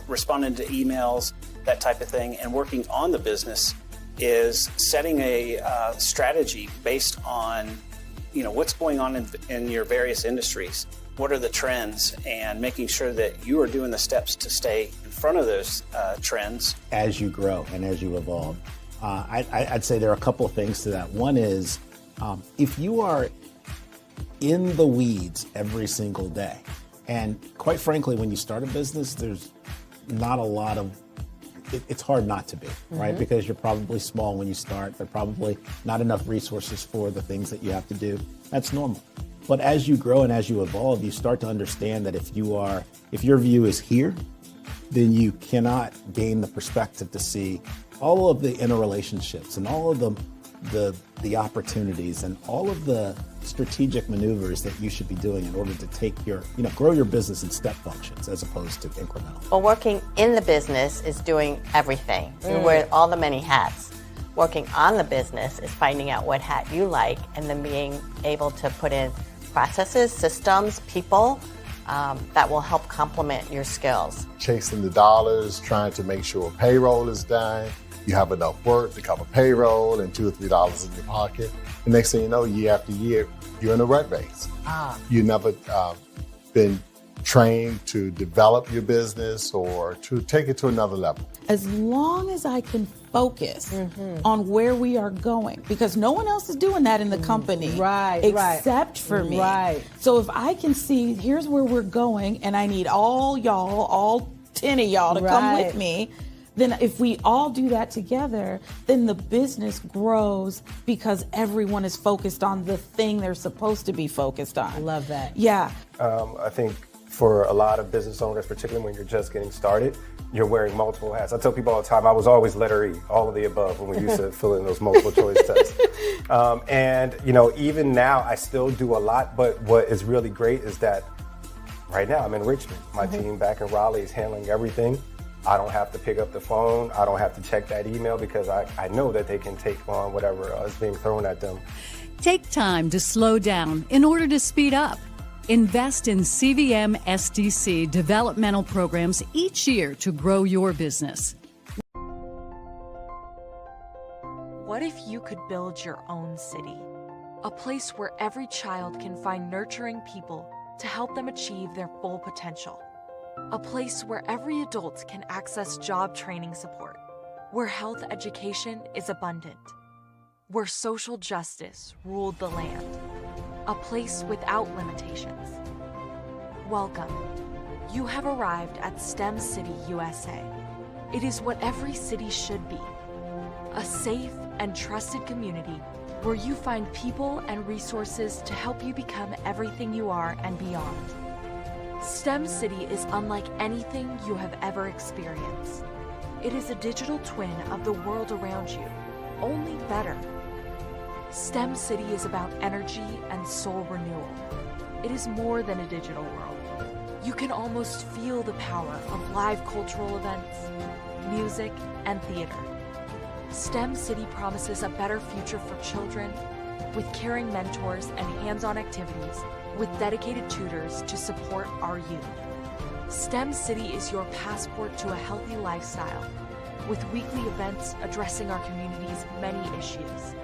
responding to emails, that type of thing. And working on the business is setting a strategy based on what's going on in your various industries. What are the trends, and making sure that you are doing the steps to stay in front of those trends. As you grow and as you evolve, I'd say there are a couple of things to that. One is if you are in the weeds every single day, and quite frankly, when you start a business, there's not a lot of it's hard not to be, right? Because you're probably small when you start. There are probably not enough resources for the things that you have to do. That's normal. But as you grow and as you evolve, you start to understand that if your view is here, then you cannot gain the perspective to see all of the interrelationships and all of the opportunities and all of the strategic maneuvers that you should be doing in order to take your, grow your business in step functions as opposed to incremental. Well, working in the business is doing everything. You wear all the many hats. Working on the business is finding out what hat you like and then being able to put in processes, systems, people that will help complement your skills. Chasing the dollars, trying to make sure payroll is done, you have enough work to cover payroll and $2 or $3 in your pocket. The next thing you know, year after year, you're in a rat race. You never been trained to develop your business or to take it to another level. As long as I can focus on where we are going, because no one else is doing that in the company except for me. So if I can see, here's where we're going, and I need all y'all, all 10 of y'all to come with me, then if we all do that together, then the business grows because everyone is focused on the thing they're supposed to be focused on. Love that. Yeah. I think for a lot of business owners, particularly when you're just getting started, you're wearing multiple hats. I tell people all the time, I was always letter E, all of the above, when we used to fill in those multiple choice tests. And, even now I still do a lot, but what is really great is that right now I'm in Richmond. My team back in Raleigh is handling everything. I don't have to pick up the phone. I don't have to check that email because I know that they can take on whatever is being thrown at them. Take time to slow down in order to speed up. Invest in CVM SDC developmental programs each year to grow your business. What if you could build your own city? A place where every child can find nurturing people to help them achieve their full potential. A place where every adult can access job training support, where health education is abundant, where social justice ruled the land. A place without limitations. Welcome. You have arrived at STEM City USA. It is what every city should be. A safe and trusted community where you find people and resources to help you become everything you are and beyond. STEM City is unlike anything you have ever experienced. It is a digital twin of the world around you, only better. STEM City is about energy and soul renewal. It is more than a digital world. You can almost feel the power of live cultural events, music, and theater. STEM City promises a better future for children with caring mentors and hands-on activities with dedicated tutors to support our youth. STEM City is your passport to a healthy lifestyle with weekly events addressing our community's many issues.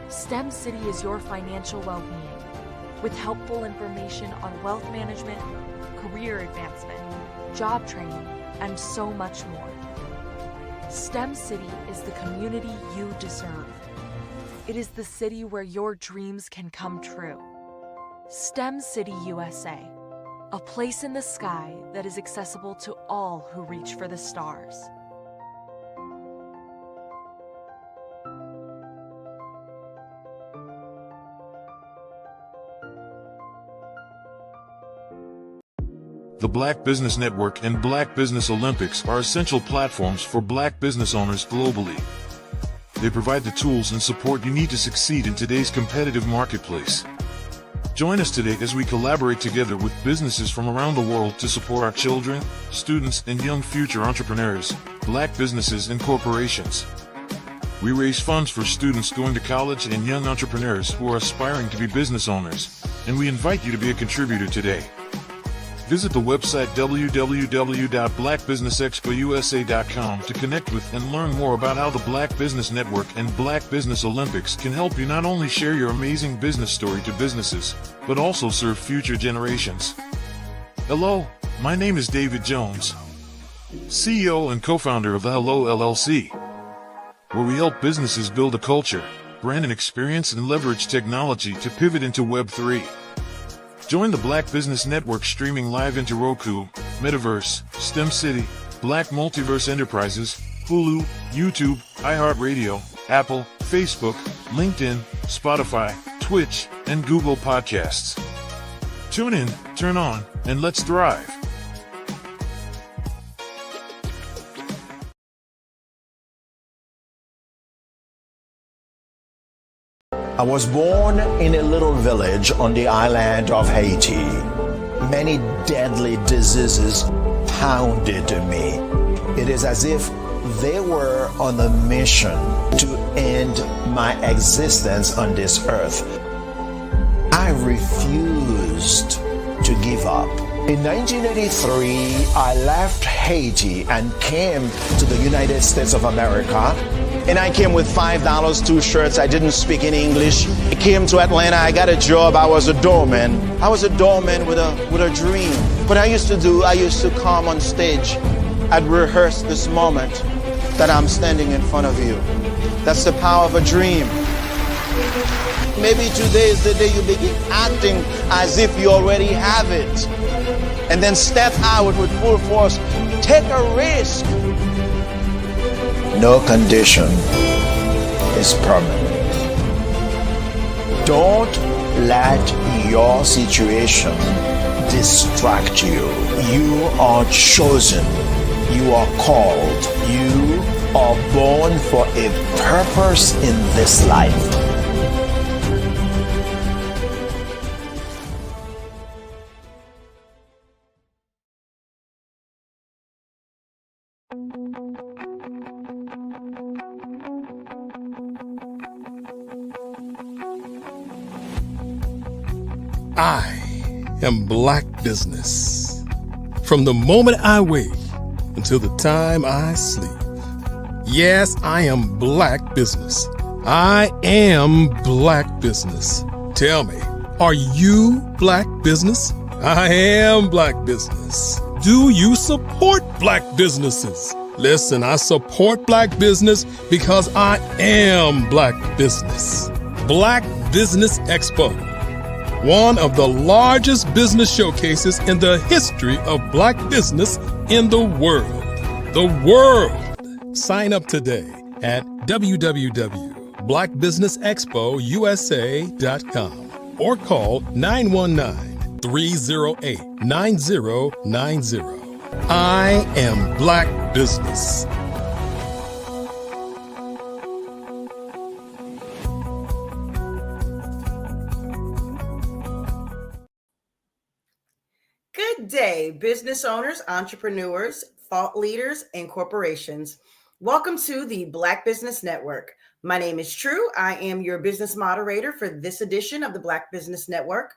STEM City is your financial well-being with helpful information on wealth management, career advancement, job training, and so much more. STEM City is the community you deserve. It is the city where your dreams can come true. STEM City USA, a place in the sky that is accessible to all who reach for the stars. The Black Business Network and Black Business Olympics are essential platforms for Black business owners globally. They provide the tools and support you need to succeed in today's competitive marketplace. Join us today as we collaborate together with businesses from around the world to support our children, students, and young future entrepreneurs, Black businesses and corporations. We raise funds for students going to college and young entrepreneurs who are aspiring to be business owners, and we invite you to be a contributor today. Visit the website www.blackbusinessexpousa.com to connect with and learn more about how the Black Business Network and Black Business Olympics can help you not only share your amazing business story to businesses, but also serve future generations. Hello, my name is David Jones, CEO and co-founder of the Hello LLC, where we help businesses build a culture, brand and experience, and leverage technology to pivot into Web3. Join the Black Business Network streaming live into Roku, Metaverse, STEM City, Black Multiverse Enterprises, Hulu, YouTube, iHeartRadio, Apple, Facebook, LinkedIn, Spotify, Twitch, and Google Podcasts. Tune in, turn on, and let's thrive. I was born in a little village on the island of Haiti. Many deadly diseases pounded me. It is as if they were on a mission to end my existence on this earth. I refused to give up. In 1983, I left Haiti and came to the United States of America. And I came with $5, 2 shirts. I didn't speak in English. I came to Atlanta. I got a job. I was a doorman. I was a doorman with a dream. What I used to come on stage. I'd rehearse this moment that I'm standing in front of you. That's the power of a dream. Maybe today is the day you begin acting as if you already have it. And then step out with full force. Take a risk. No condition is permanent. Don't let your situation distract you. You are chosen. You are called. You are born for a purpose in this life. I am Black Business. From the moment I wake until the time I sleep. Yes, I am Black Business. I am Black Business. Tell me, are you Black Business? I am Black Business. Do you support Black businesses? Listen, I support Black business because I am Black Business. Black Business Expo, one of the largest business showcases in the history of Black business in the world. The world! Sign up today at www.blackbusinessexpousa.com or call 919-308-9090. I am Black Business. Good day, business owners, entrepreneurs, thought leaders, and corporations. Welcome to the Black Business Network. My name is True. I am your business moderator for this edition of the Black Business Network.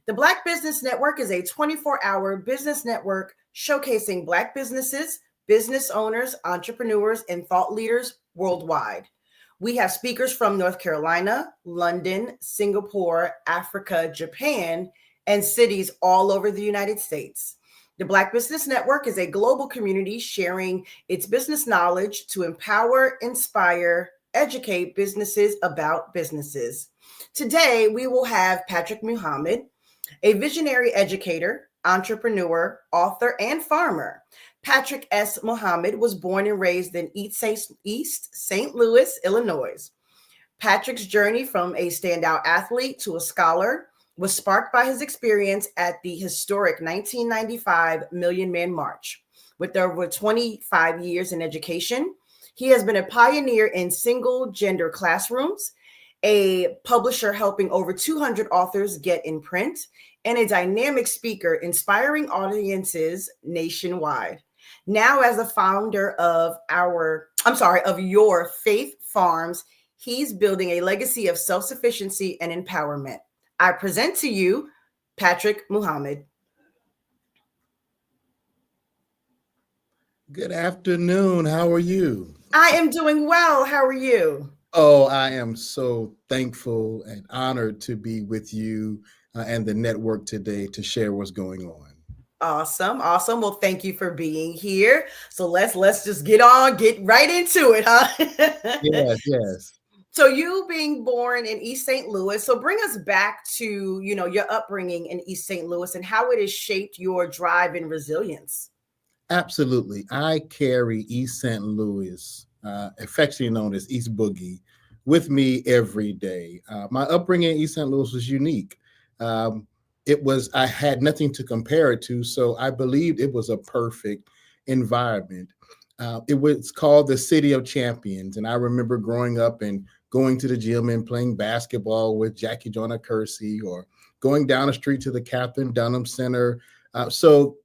The Black Business Network is a 24-hour business network showcasing Black businesses, business owners, entrepreneurs, and thought leaders worldwide. We have speakers from North Carolina, London, Singapore, Africa, Japan, and cities all over the United States. The Black Business Network is a global community sharing its business knowledge to empower, inspire, educate businesses about businesses. Today, we will have Patrick Muhammad, a visionary educator, entrepreneur, author, and farmer. Patrick S. Muhammad was born and raised in East St. Louis, Illinois. Patrick's journey from a standout athlete to a scholar was sparked by his experience at the historic 1995 Million Man March. With over 25 years in education, he has been a pioneer in single-gender classrooms, a publisher helping over 200 authors get in print, and a dynamic speaker inspiring audiences nationwide. Now, as the founder of Your Faith Farms, he's building a legacy of self-sufficiency and empowerment. I present to you Patrick Muhammad. Good afternoon. How are you? I am doing well. How are you? Oh, I am so thankful and honored to be with you and the network today to share what's going on. Awesome. Well, thank you for being here. So let's just get right into it, huh? Yes. So you being born in East St. Louis, so bring us back to, your upbringing in East St. Louis and how it has shaped your drive and resilience. Absolutely. I carry East St. Louis, affectionately known as East Boogie, with me every day. My upbringing in East St. Louis was unique. I had nothing to compare it to, so I believed it was a perfect environment. It was called the City of Champions, and I remember growing up and going to the gym and playing basketball with Jackie Joyner Kersey, or going down the street to the Catherine Dunham Center. So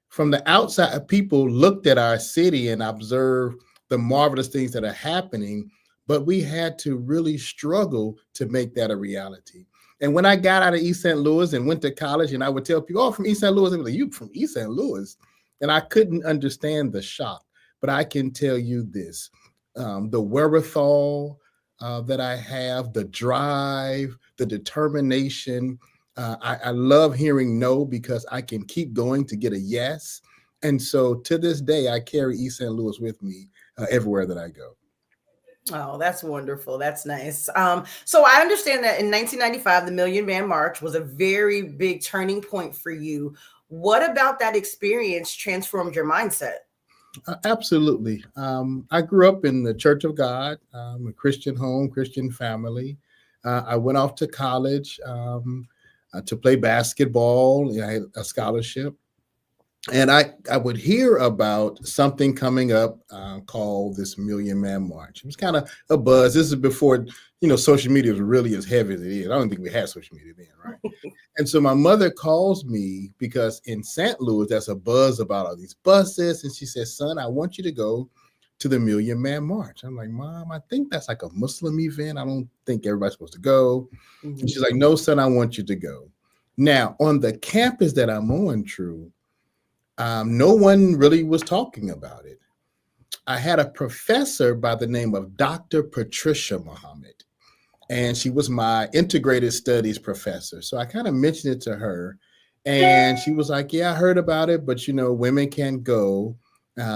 from the outside, people looked at our city and observed the marvelous things that are happening, but we had to really struggle to make that a reality. And when I got out of East St. Louis and went to college, and I would tell people, oh, from East St. Louis, they were like, you from East St. Louis? And I couldn't understand the shock. But I can tell you this, the wherewithal that I have, the drive, the determination. I love hearing no, because I can keep going to get a yes. And so to this day, I carry East St. Louis with me everywhere that I go. Oh, that's wonderful. That's nice. So I understand that in 1995, the Million Man March was a very big turning point for you. What about that experience transformed your mindset? Absolutely. I grew up in the Church of God, a Christian home, Christian family. I went off to college to play basketball. I had a scholarship. And I would hear about something coming up called this Million Man March. It was kind of a buzz. This is before, social media was really as heavy as it is. I don't think we had social media then, right? And so my mother calls me because in St. Louis, there's a buzz about all these buses. And she says, son, I want you to go to the Million Man March. I'm like, Mom, I think that's like a Muslim event. I don't think everybody's supposed to go. Mm-hmm. And she's like, no, son, I want you to go. Now, on the campus that I'm on, True, no one really was talking about it. I had a professor by the name of Dr. Patricia Muhammad, and she was my integrated studies professor. So I kind of mentioned it to her, and she was like, yeah, I heard about it, but women can't go.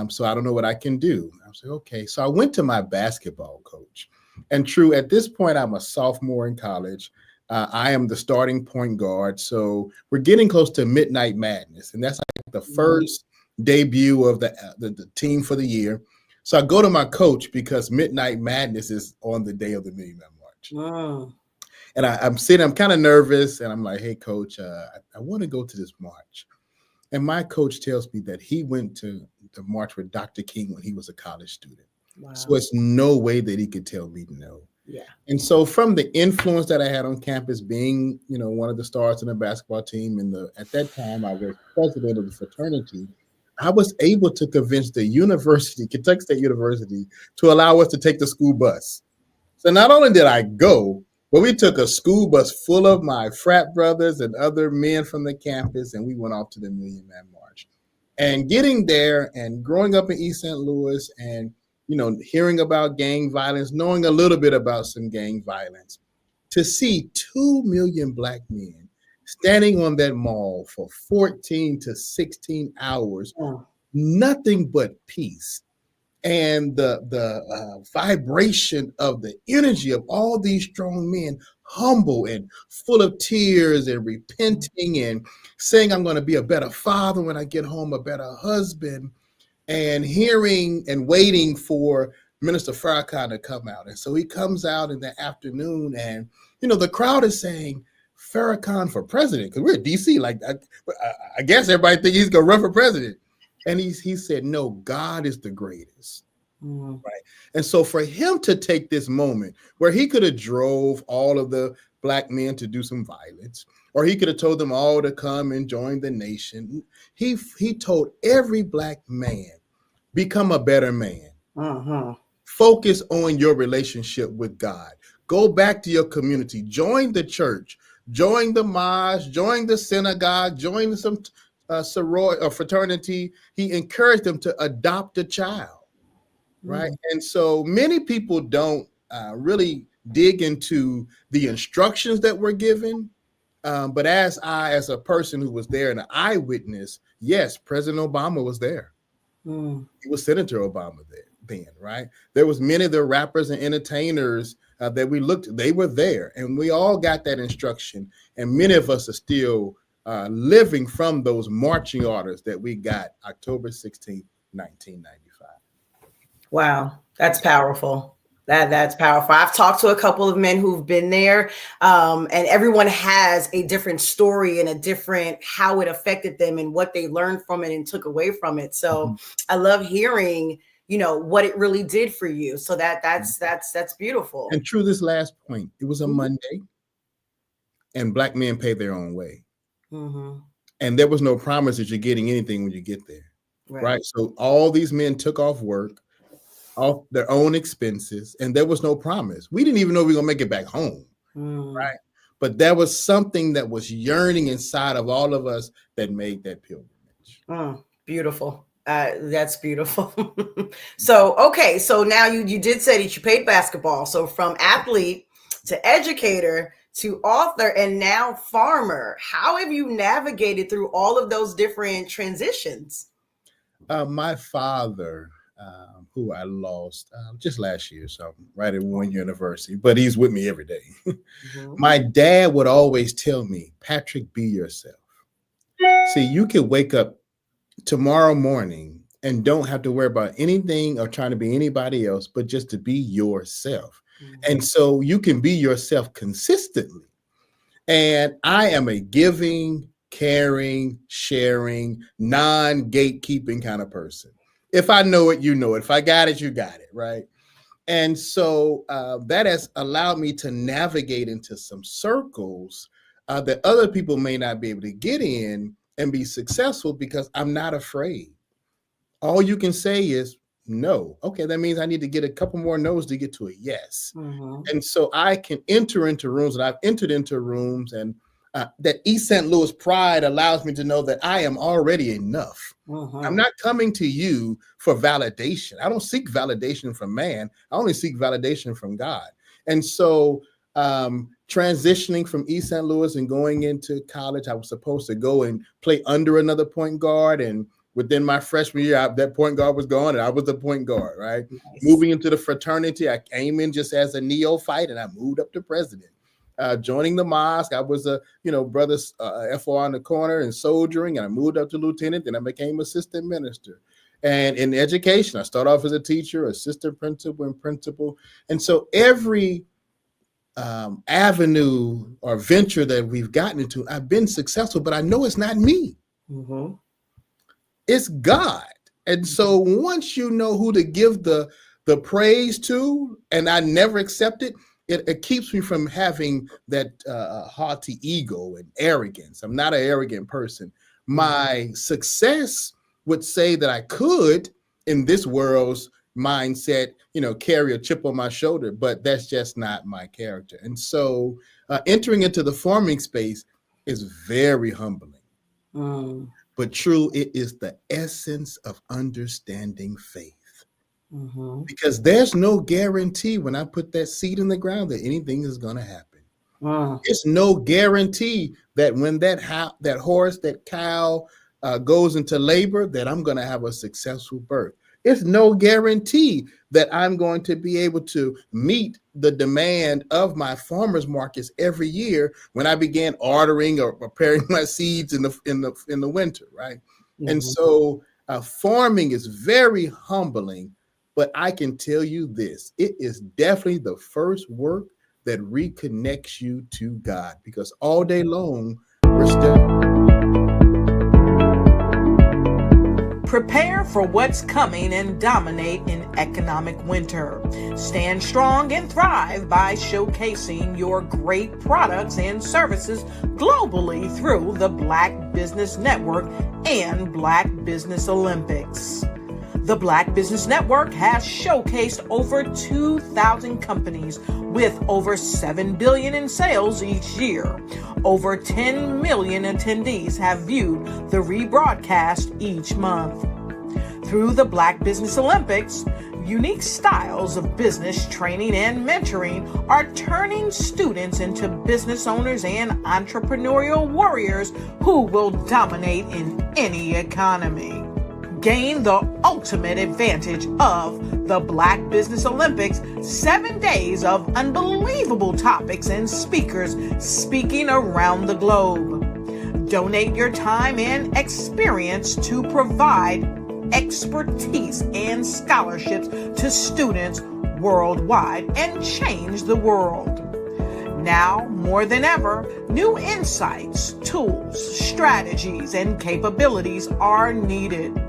So I don't know what I can do. I was like, okay. So I went to my basketball coach, and True, at this point, I'm a sophomore in college. I am the starting point guard. So we're getting close to Midnight Madness. And that's like the first debut of the team for the year. So I go to my coach because Midnight Madness is on the day of the Million Man March. Wow. And I'm kind of nervous. And I'm like, hey, coach, I want to go to this march. And my coach tells me that he went to the march with Dr. King when he was a college student. Wow. So it's no way that he could tell me no. Yeah. And so from the influence that I had on campus, being, one of the stars in the basketball team, and at that time I was president of the fraternity, I was able to convince the university, Kentucky State University, to allow us to take the school bus. So not only did I go, but we took a school bus full of my frat brothers and other men from the campus, and we went off to the Million Man March. And getting there and growing up in East St. Louis and hearing about gang violence, knowing a little bit about some gang violence, to see 2 million Black men standing on that mall for 14 to 16 hours, nothing but peace. And the vibration of the energy of all these strong men, humble and full of tears and repenting and saying, I'm going to be a better father when I get home, a better husband. And hearing and waiting for Minister Farrakhan to come out. And so he comes out in the afternoon and, the crowd is saying, Farrakhan for president, because we're in D.C. Like, I guess everybody thinks he's going to run for president. And he said, no, God is the greatest. Mm-hmm. Right. And so for him to take this moment where he could have drove all of the Black men to do some violence, or he could have told them all to come and join the nation. He told every Black man, become a better man. Uh-huh. Focus on your relationship with God. Go back to your community. Join the church. Join the mosque. Join the synagogue. Join some sorority or fraternity. He encouraged them to adopt a child. Right. And so many people don't really dig into the instructions that were given. But as a person who was there and an eyewitness, yes, President Obama was there. He was Senator Obama then, right? There was many of the rappers and entertainers that we looked, they were there, and we all got that instruction. And many of us are still living from those marching orders that we got October 16th, 1995. Wow, that's powerful. That's powerful. I've talked to a couple of men who've been there, and everyone has a different story and a different how it affected them and what they learned from it and took away from it. So I love hearing, what it really did for you. So that's beautiful. And true, this last point, it was a Monday, and Black men pay their own way. Mm-hmm. And there was no promise that you're getting anything when you get there. Right. So all these men took off work, off their own expenses, and there was no promise. We didn't even know we were going to make it back home. Right. But there was something that was yearning inside of all of us that made that pilgrimage. Beautiful. That's beautiful. So now you did say that you played basketball. So from athlete to educator to author and now farmer, how have you navigated through all of those different transitions? My father, who I lost just last year, so right at 1 year anniversary, but he's with me every day. My dad would always tell me, Patrick, be yourself. See, you can wake up tomorrow morning and don't have to worry about anything or trying to be anybody else, but just to be yourself. And so you can be yourself consistently. And I am a giving, caring, sharing, non-gatekeeping kind of person. If I know it, you know it. If I got it, you got it, right? And so that has allowed me to navigate into some circles that other people may not be able to get in and be successful because I'm not afraid. All you can say is no. Okay, that means I need to get a couple more no's to get to a yes. And so I can enter into rooms, and I've entered into rooms, and that East St. Louis pride allows me to know that I am already enough. I'm not coming to you for validation. I don't seek validation from man. I only seek validation from God. And so transitioning from East St. Louis and going into college, I was supposed to go and play under another point guard. And within my freshman year, that point guard was gone and I was the point guard, right? Nice. Moving into the fraternity, I came in just as a neophyte and I moved up to president. Joining the mosque, I was a, brother's FO on the corner and soldiering, and I moved up to lieutenant, and I became assistant minister. And in education, I started off as a teacher, assistant principal, and principal. And so every avenue or venture that we've gotten into, I've been successful, but I know it's not me. It's God. And so once you know who to give the praise to, and I never accept it, it keeps me from having that haughty ego and arrogance. I'm not an arrogant person. My success would say that I could, in this world's mindset, carry a chip on my shoulder, but that's just not my character. And so entering into the farming space is very humbling. But true, it is the essence of understanding faith. Because there's no guarantee when I put that seed in the ground that anything is going to happen. It's no guarantee that when that horse, that cow goes into labor, that I'm going to have a successful birth. It's no guarantee that I'm going to be able to meet the demand of my farmers markets every year when I began ordering or preparing my seeds in the winter, right? And so farming is very humbling. But I can tell you this, it is definitely the first work that reconnects you to God, because all day long, we're still. Prepare for what's coming and dominate in economic winter. Stand strong and thrive by showcasing your great products and services globally through the Black Business Network and Black Business Olympics. The Black Business Network has showcased over 2,000 companies with over $7 billion in sales each year. Over 10 million attendees have viewed the rebroadcast each month. Through the Black Business Olympics, unique styles of business training and mentoring are turning students into business owners and entrepreneurial warriors who will dominate in any economy. Gain the ultimate advantage of the Black Business Olympics, 7 days of unbelievable topics and speakers speaking around the globe. Donate your time and experience to provide expertise and scholarships to students worldwide and change the world. Now, more than ever, new insights, tools, strategies, and capabilities are needed.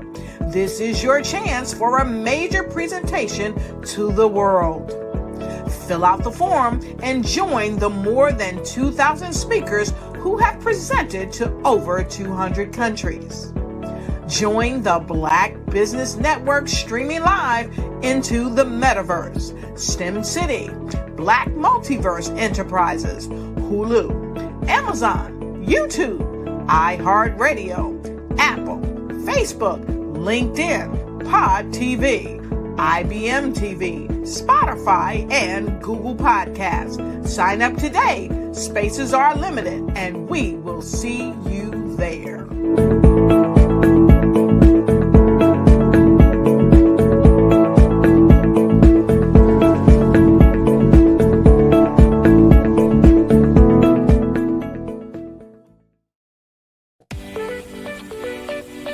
this is your chance for a major presentation to the world. Fill out the form and join the more than 2,000 speakers who have presented to over 200 countries. Join the Black Business Network streaming live into the metaverse, STEM City, Black Multiverse Enterprises, Hulu, Amazon, YouTube, iHeartRadio, Apple, Facebook, LinkedIn, Pod TV, IBM TV, Spotify, and Google Podcasts. Sign up today. Spaces are limited, and we will see you there.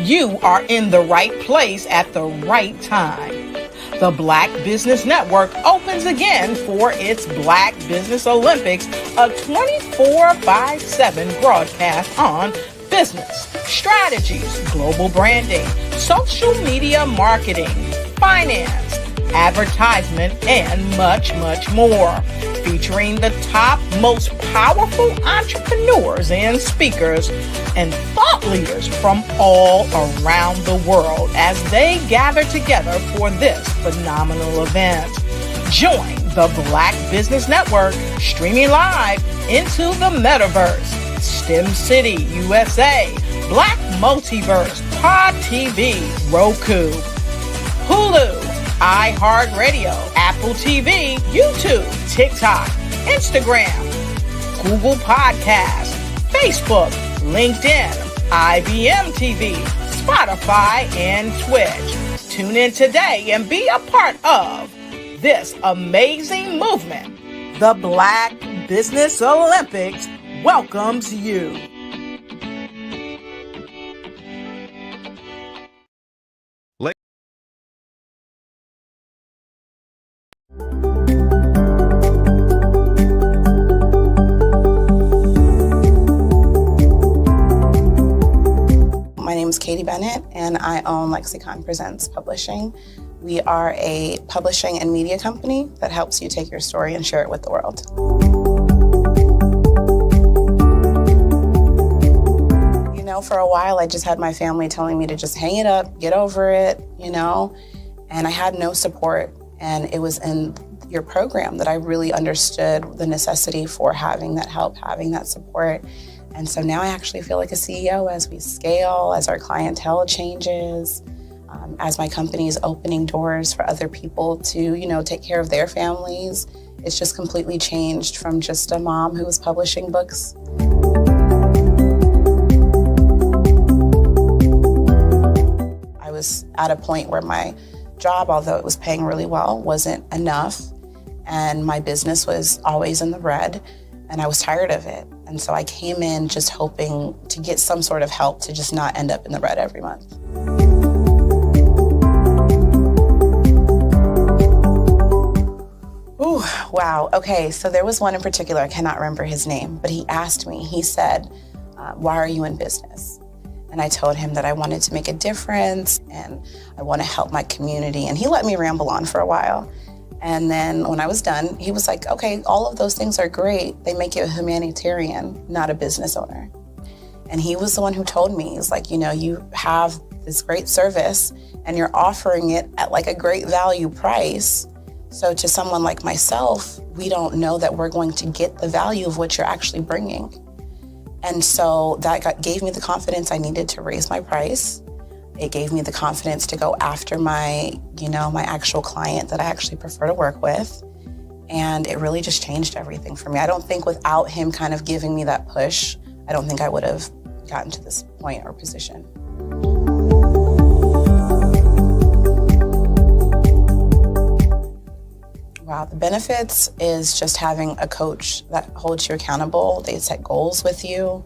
You are in the right place at the right time. The Black Business Network opens again for its Black Business Olympics, a 24/7 broadcast on business, strategies, global branding, social media marketing, finance, advertisement, and much, much more. Featuring the top, most powerful entrepreneurs and speakers and thought leaders from all around the world as they gather together for this phenomenal event. Join the Black Business Network streaming live into the metaverse, STEM City USA, Black Multiverse, Pod TV, Roku, Hulu, iHeartRadio, Apple TV, YouTube, TikTok, Instagram, Google Podcasts, Facebook, LinkedIn, IBM TV, Spotify, and Twitch. Tune in today and be a part of this amazing movement. The Black Business Olympics welcomes you. My name is Katie Bennett, and I own Lexicon Presents Publishing. We are a publishing and media company that helps you take your story and share it with the world. You know, for a while, I just had my family telling me to just hang it up, get over it, you know, and I had no support. And it was in your program that I really understood the necessity for having that help, having that support. And so now I actually feel like a CEO as we scale, as our clientele changes, as my company is opening doors for other people to, you know, take care of their families. It's just completely changed from just a mom who was publishing books. I was at a point where my job, although it was paying really well, wasn't enough. And my business was always in the red, and I was tired of it. And so I came in just hoping to get some sort of help to just not end up in the red every month. Ooh, wow. Okay, so there was one in particular, I cannot remember his name, but he asked me, he said, why are you in business? And I told him that I wanted to make a difference and I want to help my community. And he let me ramble on for a while. And then when I was done, he was like, okay, all of those things are great. They make you a humanitarian, not a business owner. And he was the one who told me, he's like, you know, you have this great service and you're offering it at like a great value price. So to someone like myself, we don't know that we're going to get the value of what you're actually bringing. And so that gave me the confidence I needed to raise my price. It gave me the confidence to go after my, you know, my actual client that I actually prefer to work with. And it really just changed everything for me. I don't think without him kind of giving me that push, I don't think I would have gotten to this point or position. Wow, the benefits is just having a coach that holds you accountable. They set goals with you.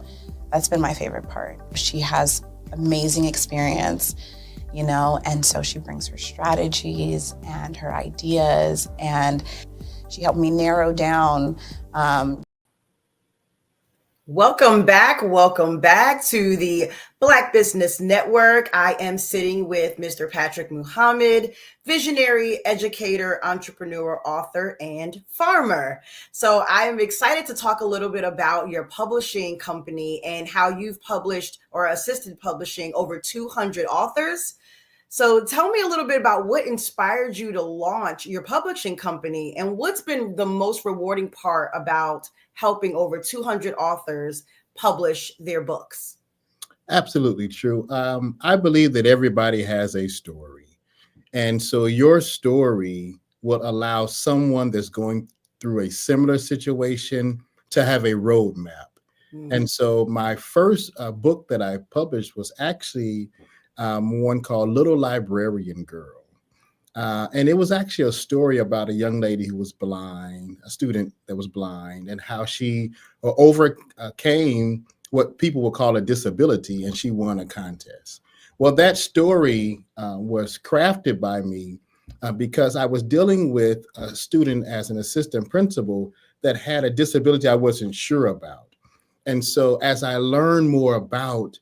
That's been my favorite part. She has amazing experience, you know, and so she brings her strategies and her ideas, and she helped me narrow down. Welcome back. Welcome back to the Black Business Network. I am sitting with Mr. Patrick Muhammad, visionary, educator, entrepreneur, author, and farmer. So I am excited to talk a little bit about your publishing company and how you've published or assisted publishing over 200 authors. So tell me a little bit about what inspired you to launch your publishing company and what's been the most rewarding part about helping over 200 authors publish their books. Absolutely true. I believe that everybody has a story. And so your story will allow someone that's going through a similar situation to have a roadmap. And so my first book that I published was actually one called Little Librarian Girl. And it was actually a story about a young lady who was blind, a student that was blind, and how she overcame what people would call a disability, and she won a contest. Well, that story was crafted by me because I was dealing with a student as an assistant principal that had a disability I wasn't sure about. And so as I learned more about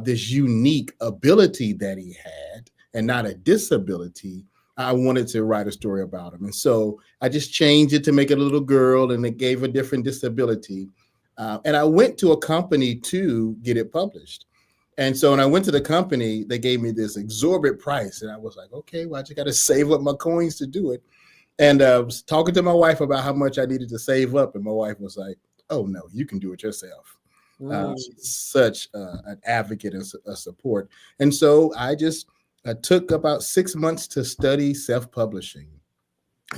this unique ability that he had and not a disability, I wanted to write a story about him. And so I just changed it to make it a little girl, and it gave a different disability. And I went to a company to get it published. And so when I went to the company, they gave me this exorbitant price. And I was like, okay, well, I just got to save up my coins to do it. And I was talking to my wife about how much I needed to save up. And my wife was like, oh, no, you can do it yourself. She's such an advocate and a support. And so I just took about 6 months to study self-publishing.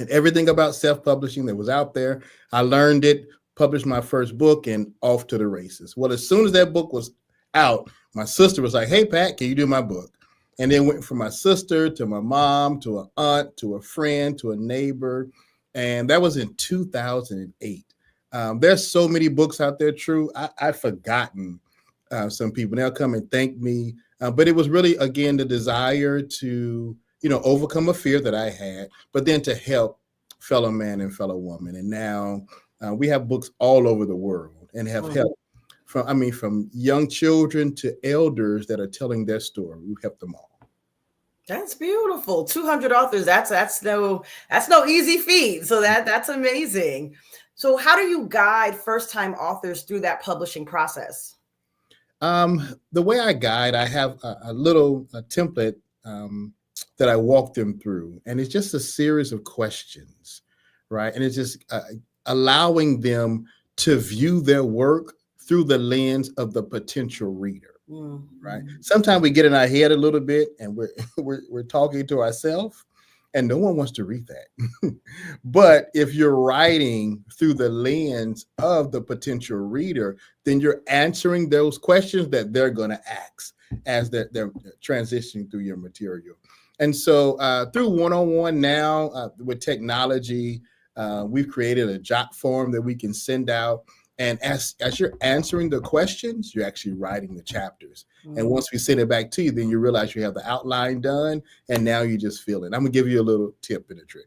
And everything about self-publishing that was out there, I learned it, published my first book, and off to the races. Well, as soon as that book was out, my sister was like, hey, Pat, can you do my book? And then went from my sister to my mom to an aunt to a friend to a neighbor. And that was in 2008. There's so many books out there, True. I've forgotten some people. They'll come and thank me. But it was really, again, the desire to, overcome a fear that I had, but then to help fellow man and fellow woman. And now we have books all over the world and have helped from young children to elders that are telling their story. We've helped them all. That's beautiful. 200 authors. That's no easy feat. So that's amazing. So how do you guide first-time authors through that publishing process? The way I guide, I have a little template that I walk them through, and it's just a series of questions, right? And it's just allowing them to view their work through the lens of the potential reader, right? Sometimes we get in our head a little bit, and we're talking to ourselves, and no one wants to read that. But if you're writing through the lens of the potential reader, then you're answering those questions that they're going to ask as they're transitioning through your material. And so through one-on-one now with technology, we've created a jot form that we can send out. And as you're answering the questions, you're actually writing the chapters. And once we send it back to you, then you realize you have the outline done, and now you just feel it. I'm gonna give you a little tip and a trick.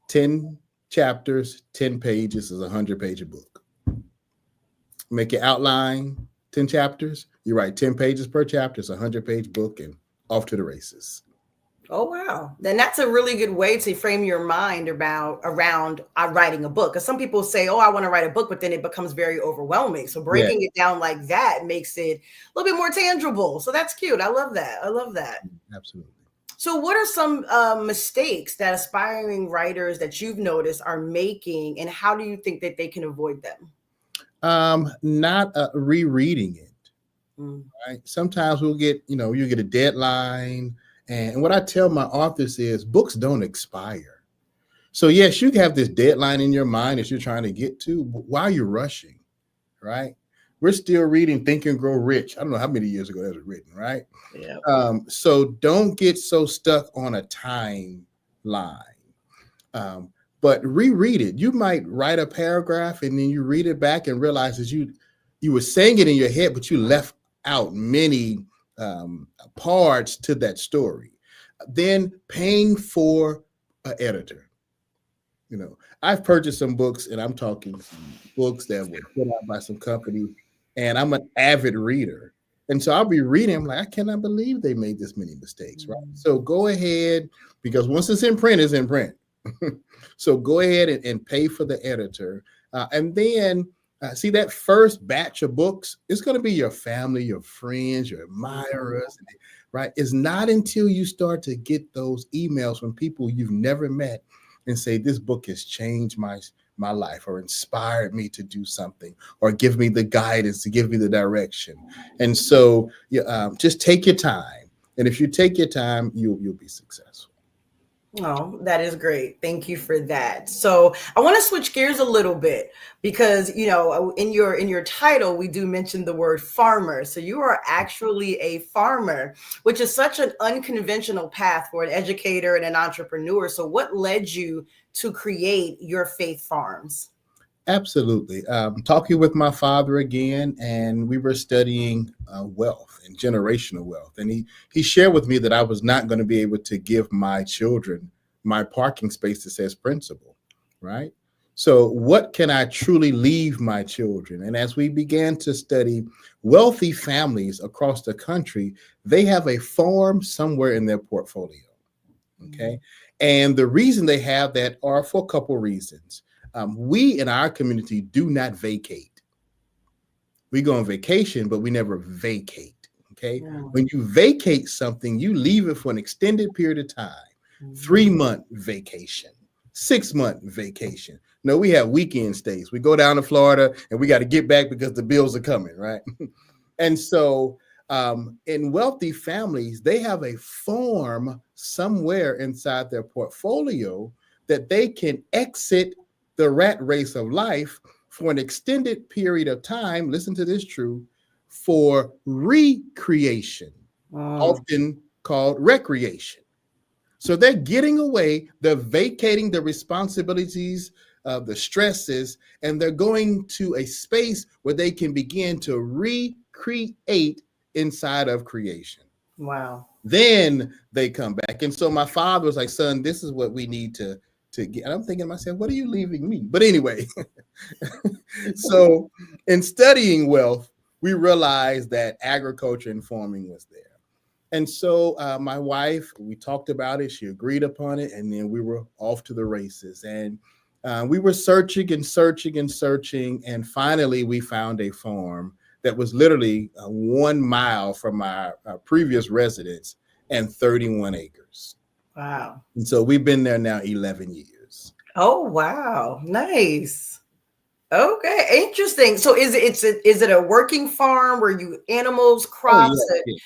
10 chapters, 10 pages is a 100-page book. Make your outline 10 chapters. You write 10 pages per chapter. It's a 100-page book, and off to the races. Oh, wow. Then that's a really good way to frame your mind around writing a book. Because some people say, oh, I want to write a book, but then it becomes very overwhelming. So breaking it down like that makes it a little bit more tangible. So that's cute. I love that. Absolutely. So what are some mistakes that aspiring writers that you've noticed are making, and how do you think that they can avoid them? Not rereading it. Right? Sometimes we'll get, you get a deadline. And what I tell my authors is books don't expire. So yes, you have this deadline in your mind that you're trying to get to, but why are you rushing, right? We're still reading Think and Grow Rich. I don't know how many years ago that was written, right? Yeah. So don't get so stuck on a timeline, but reread it. You might write a paragraph and then you read it back and realize that you were saying it in your head, but you left out many parts to that story. Then paying for an editor. I've purchased some books, and I'm talking some books that were put out by some company, and I'm an avid reader. And so I'll be reading, I'm like, I cannot believe they made this many mistakes, right? So go ahead, because once it's in print, it's in print. So go ahead and pay for the editor. And then see that first batch of books, it's going to be your family, your friends, your admirers, right? It's not until you start to get those emails from people you've never met and say, this book has changed my life, or inspired me to do something, or give me the guidance, to give me the direction. And so just take your time. And if you take your time, you'll be successful. Oh, that is great. Thank you for that. So I want to switch gears a little bit, because, in your title, we do mention the word farmer. So you are actually a farmer, which is such an unconventional path for an educator and an entrepreneur. So what led you to create your Faith Farms? Absolutely. Talking with my father again, and we were studying wealth and generational wealth. And he shared with me that I was not going to be able to give my children my parking space that says principal, right? So what can I truly leave my children? And as we began to study wealthy families across the country, they have a farm somewhere in their portfolio, okay? And the reason they have that are for a couple reasons. We in our community do not vacate. We go on vacation, but we never vacate. Okay. When you vacate something, you leave it for an extended period of time. 3-month vacation, 6-month vacation. No, we have weekend stays. We go down to Florida and we got to get back because the bills are coming, right? And so in wealthy families, they have a farm somewhere inside their portfolio that they can exit the rat race of life for an extended period of time. Listen to this, True, for recreation, often called recreation. So they're getting away, they're vacating the responsibilities, the stresses, and they're going to a space where they can begin to recreate inside of creation. Wow. Then they come back. And so my father was like, son, this is what we need to get. And I'm thinking to myself, what are you leaving me? But anyway, so in studying wealth, we realized that agriculture and farming was there. And so my wife, we talked about it, she agreed upon it, and then we were off to the races. And we were searching and searching and searching, and finally we found a farm that was literally 1 mile from our previous residence and 31 acres. Wow. And so we've been there now 11 years. Oh, wow. Nice. Okay. Interesting. So is it a working farm where you animals, crops,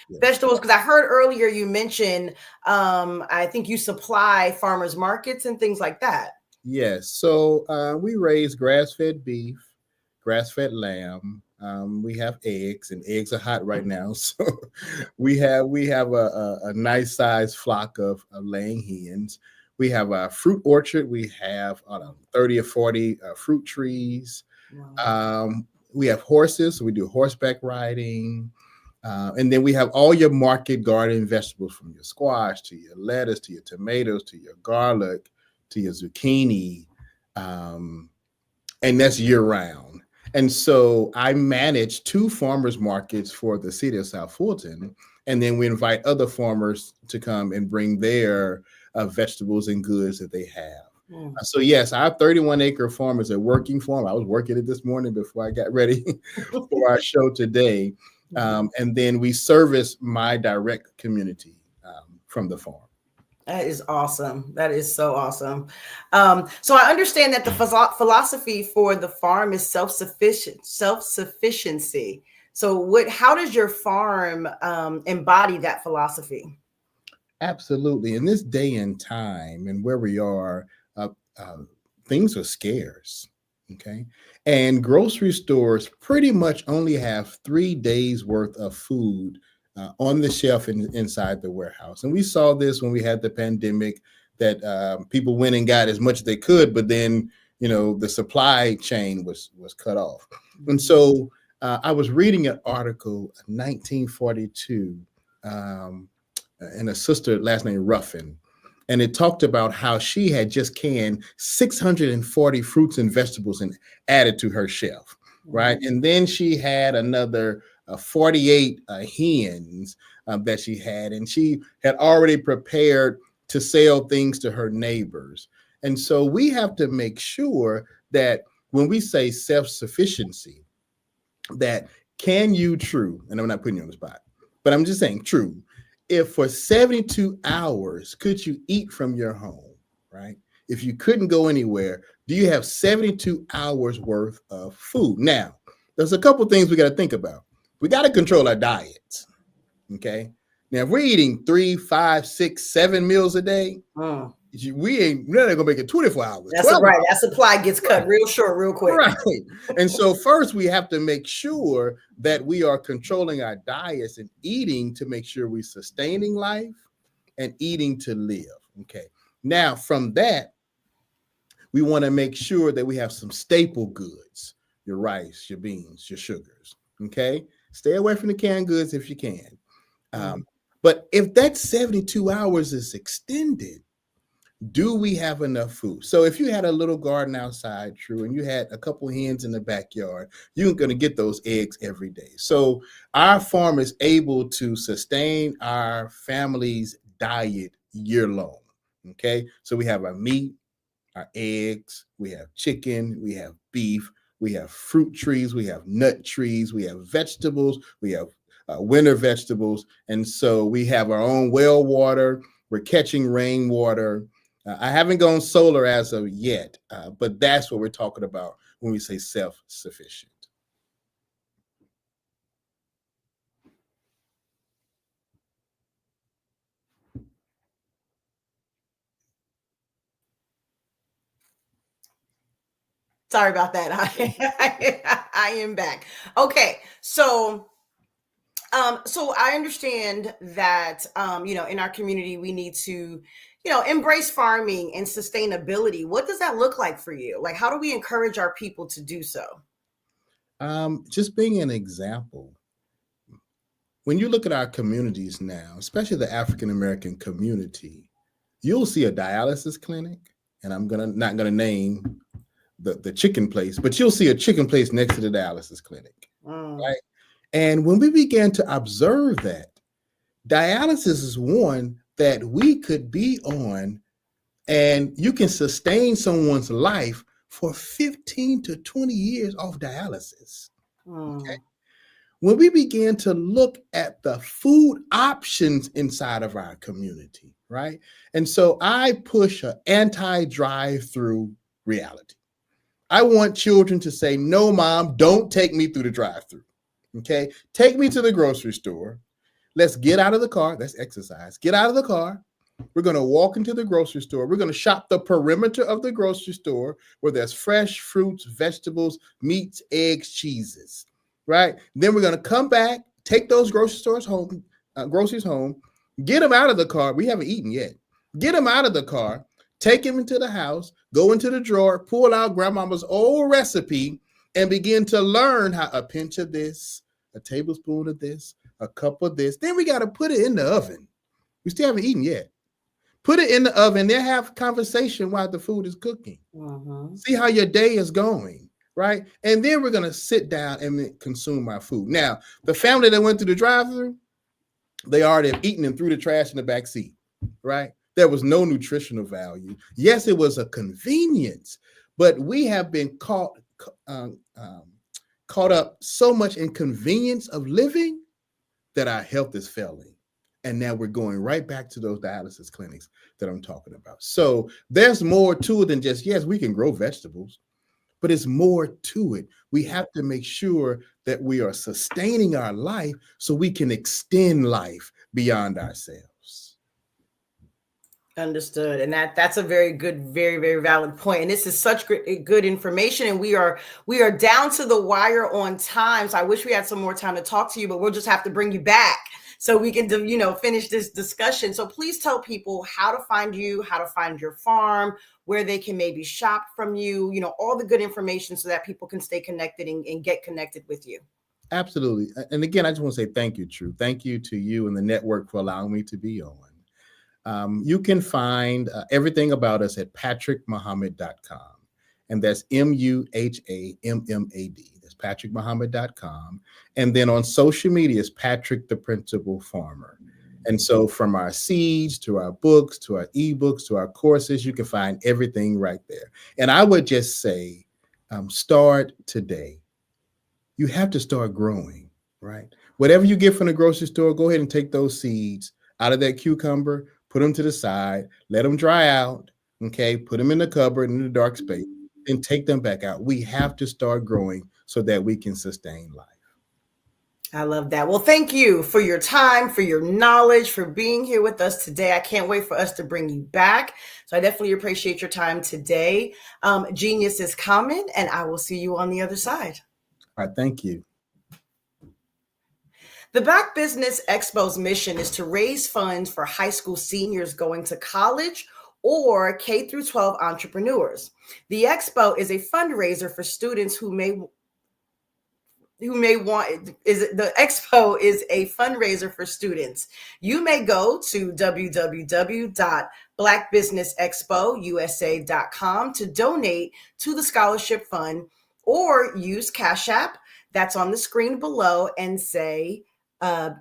vegetables? Because I heard earlier you mentioned, I think you supply farmers markets and things like that. Yes. So we raise grass-fed beef, grass-fed lamb. We have eggs, and eggs are hot right now. So we have a nice sized flock of laying hens. We have a fruit orchard. We have 30 or 40 fruit trees. Wow. We have horses. So we do horseback riding. And then we have all your market garden vegetables, from your squash to your lettuce to your tomatoes to your garlic to your zucchini. And that's year round. And so I manage 2 farmers markets for the city of South Fulton. And then we invite other farmers to come and bring their vegetables and goods that they have. So yes, our 31-acre farm is a working farm. I was working it this morning before I got ready for our show today. And then we service my direct community from the farm. That is awesome. That is so awesome. So I understand that the philosophy for the farm is self-sufficiency. So how does your farm embody that philosophy? Absolutely. In this day and time and where we are, things are scarce. Okay. And grocery stores pretty much only have 3 days worth of food on the shelf inside the warehouse. And we saw this when we had the pandemic, that people went and got as much as they could, but then, the supply chain was cut off. And so I was reading an article in 1942, and a sister, last name Ruffin, And it talked about how she had just canned 640 fruits and vegetables and added to her shelf, right? And then she had another 48 hens that she had, and she had already prepared to sell things to her neighbors. And so we have to make sure that when we say self-sufficiency, that can you true, and I'm not putting you on the spot, but I'm just saying true, if for 72 hours could you eat from your home, right? If you couldn't go anywhere, do you have 72 hours worth of food? Now, there's a couple things we got to think about. We got to control our diets, okay? Now, if we're eating 3, 5, 6, 7 meals a day, we're not gonna make it 24 hours. That's right. That supply gets cut real short, real quick. Right. And so first we have to make sure that we are controlling our diets and eating to make sure we're sustaining life and eating to live. Okay. Now from that, we want to make sure that we have some staple goods, your rice, your beans, your sugars. Okay. Stay away from the canned goods if you can. But if that 72 hours is extended, do we have enough food? So if you had a little garden outside, True, and you had a couple hens in the backyard, you're going to get those eggs every day. So our farm is able to sustain our family's diet year long. Okay. So we have our meat, our eggs, we have chicken, we have beef, we have fruit trees, we have nut trees, we have vegetables, we have winter vegetables. And so we have our own well water. We're catching rainwater. I haven't gone solar as of yet, but that's what we're talking about when we say self-sufficient. Sorry about that. I am back. Okay, so I understand that in our community we need to embrace farming and sustainability. What does that look like for you? Like, how do we encourage our people to do so? Just being an example. When you look at our communities now, especially the African American community, you'll see a dialysis clinic, and I'm not gonna name the chicken place, but you'll see a chicken place next to the dialysis clinic, right? And when we began to observe that, dialysis is one that we could be on, and you can sustain someone's life for 15 to 20 years off dialysis. Okay. When we began to look at the food options inside of our community, right? And so I push an anti-drive-through reality. I want children to say, no, mom, don't take me through the drive-through. Okay. Take me to the grocery store. Let's get out of the car. That's exercise. Get out of the car. We're going to walk into the grocery store. We're going to shop the perimeter of the grocery store where there's fresh fruits, vegetables, meats, eggs, cheeses, right? Then we're going to come back, take those groceries home, get them out of the car. We haven't eaten yet. Get them out of the car, take them into the house, go into the drawer, pull out grandmama's old recipe, and begin to learn how a pinch of this, a tablespoon of this, a cup of this. Then we got to put it in the oven. We still haven't eaten yet. Put it in the oven. Then have conversation while the food is cooking. See how your day is going, right? And then we're going to sit down and consume our food. Now, the family that went through the drive-through, they already have eaten and threw the trash in the back seat, right? There was no nutritional value. Yes, it was a convenience, but we have been caught up so much in convenience of living that our health is failing. And now we're going right back to those dialysis clinics that I'm talking about. So there's more to it than just, yes, we can grow vegetables, but it's more to it. We have to make sure that we are sustaining our life so we can extend life beyond ourselves. Understood. And that's a very good, very, very valid point. And this is such good information. And we are down to the wire on time. So I wish we had some more time to talk to you, but we'll just have to bring you back so we can, finish this discussion. So please tell people how to find you, how to find your farm, where they can maybe shop from you, all the good information so that people can stay connected and get connected with you. Absolutely. And again, I just want to say thank you, True. Thank you to you and the network for allowing me to be on. You can find everything about us at patrickmuhammad.com. And that's MUHAMMAD. That's patrickmuhammad.com. And then on social media is Patrick the Principal Farmer. And so from our seeds to our books, to our ebooks, to our courses, you can find everything right there. And I would just say, start today. You have to start growing, right? Whatever you get from the grocery store, go ahead and take those seeds out of that cucumber, put them to the side, let them dry out, okay? Put them in the cupboard in the dark space, and take them back out. We have to start growing so that we can sustain life. I love that. Well, thank you for your time, for your knowledge, for being here with us today. I can't wait for us to bring you back. So I definitely appreciate your time today. Genius is common, and I will see you on the other side. All right, thank you. The Black Business Expo's mission is to raise funds for high school seniors going to college or K through 12 entrepreneurs. The Expo is a fundraiser for students the Expo is a fundraiser for students. You may go to www.blackbusinessexpousa.com to donate to the scholarship fund, or use Cash App that's on the screen below and say $BBXUSA.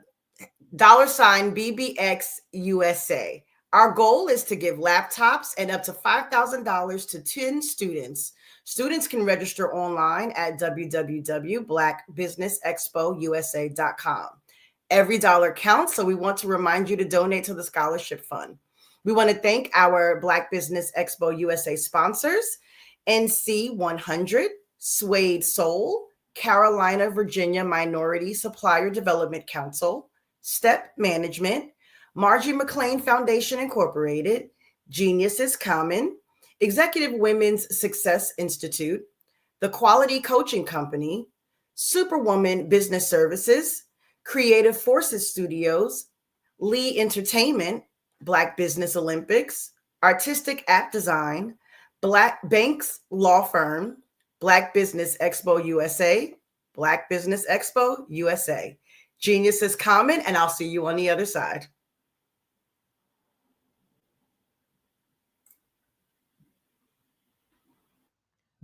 Our goal is to give laptops and up to $5,000 to 10 students. Students can register online at www.blackbusinessexpousa.com. Every dollar counts, so we want to remind you to donate to the scholarship fund. We want to thank our Black Business Expo USA sponsors: NC 100, Suede Soul, Carolina, Virginia Minority Supplier Development Council, Step Management, Margie McLean Foundation Incorporated, Genius is Common, Executive Women's Success Institute, The Quality Coaching Company, Superwoman Business Services, Creative Forces Studios, Lee Entertainment, Black Business Olympics, Artistic App Design, Black Banks Law Firm, Black Business Expo USA, Black Business Expo USA. Genius is common, and I'll see you on the other side.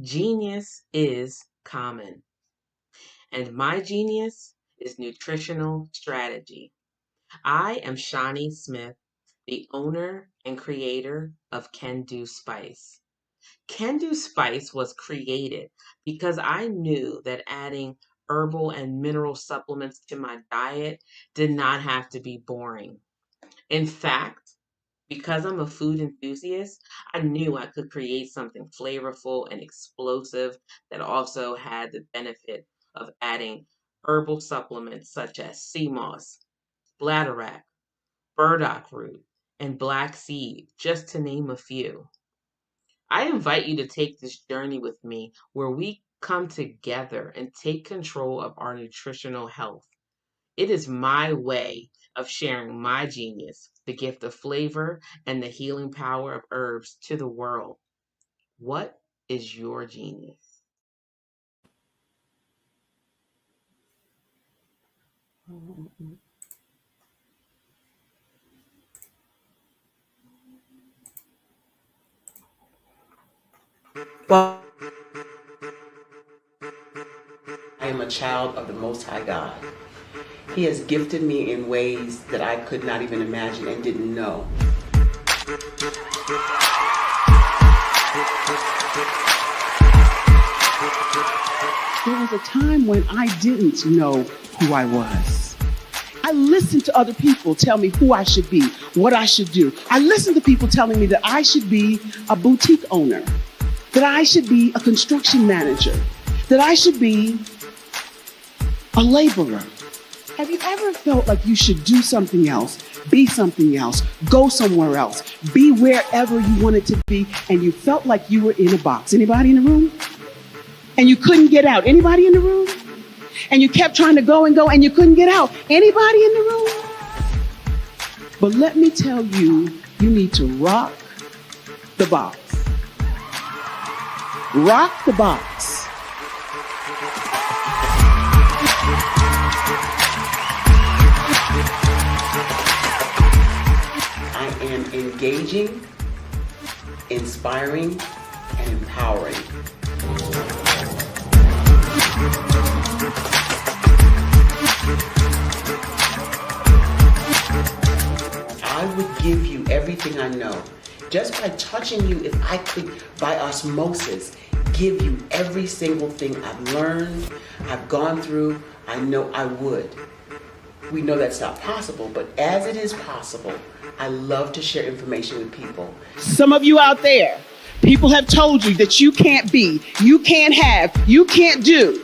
Genius is common. And my genius is nutritional strategy. I am Shawnee Smith, the owner and creator of Can Do Spice. Can Do Spice was created because I knew that adding herbal and mineral supplements to my diet did not have to be boring. In fact, because I'm a food enthusiast, I knew I could create something flavorful and explosive that also had the benefit of adding herbal supplements such as sea moss, bladderwrack, burdock root, and black seed, just to name a few. I invite you to take this journey with me where we come together and take control of our nutritional health. It is my way of sharing my genius, the gift of flavor and the healing power of herbs to the world. What is your genius? Well, I am a child of the Most High God. He has gifted me in ways that I could not even imagine and didn't know. There was a time when I didn't know who I was. I listened to other people tell me who I should be, what I should do. I listened to people telling me that I should be a boutique owner, that I should be a construction manager, that I should be a laborer. Have you ever felt like you should do something else, be something else, go somewhere else, be wherever you wanted to be, and you felt like you were in a box? Anybody in the room? And you couldn't get out? Anybody in the room? And you kept trying to go and go and you couldn't get out? Anybody in the room? But let me tell you, you need to rock the box. Rock the box. I am engaging, inspiring, and empowering. I would give you everything I know. Just by touching you, if I could, by osmosis, give you every single thing I've learned, I've gone through, I know I would. We know that's not possible, but as it is possible, I love to share information with people. Some of you out there, people have told you that you can't be, you can't have, you can't do.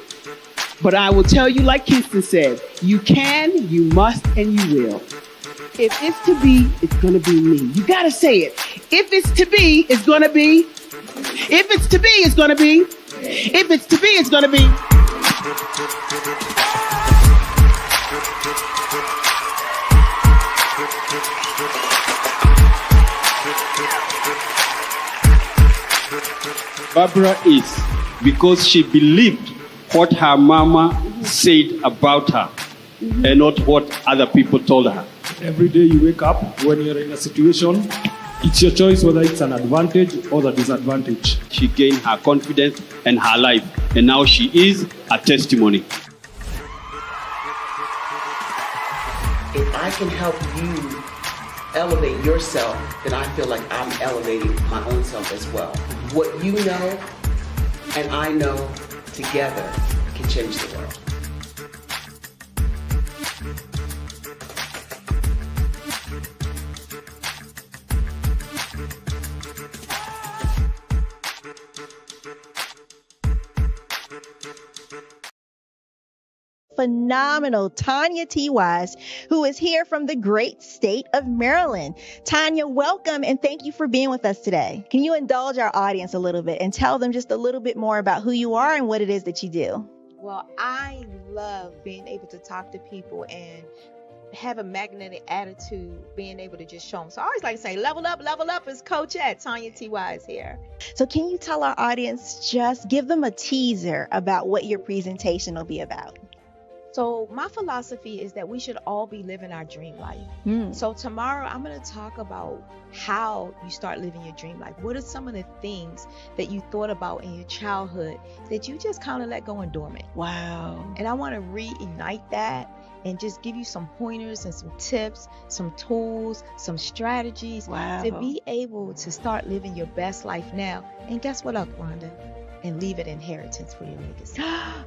But I will tell you, like Kingston said, you can, you must, and you will. If it's to be, it's gonna be me. You gotta say it. If it's to be, it's gonna be. If it's to be, it's gonna be. If it's to be, it's gonna be. Barbara is because she believed what her mama said about her and not what other people told her. Every day you wake up, when you're in a situation, it's your choice whether it's an advantage or the disadvantage. She gained her confidence and her life, and now she is a testimony. If I can help you elevate yourself, then I feel like I'm elevating my own self as well. What you know and I know together can change the world. Phenomenal Tanya T. Wise, who is here from the great state of Maryland. Tanya, welcome and thank you for being with us today. Can you indulge our audience a little bit and tell them just a little bit more about who you are and what it is that you do? Well, I love being able to talk to people and have a magnetic attitude, being able to just show them. So I always like to say, level up is Coach at Tanya T. Wise here. So can you tell our audience, just give them a teaser about what your presentation will be about? So my philosophy is that we should all be living our dream life. So tomorrow I'm going to talk about how you start living your dream life. What are some of the things that you thought about in your childhood that you just kind of let go and dormant? Wow. And I want to reignite that and just give you some pointers and some tips, some tools, some strategies to be able to start living your best life now. And guess what, Rhonda? And leave an inheritance for your legacy.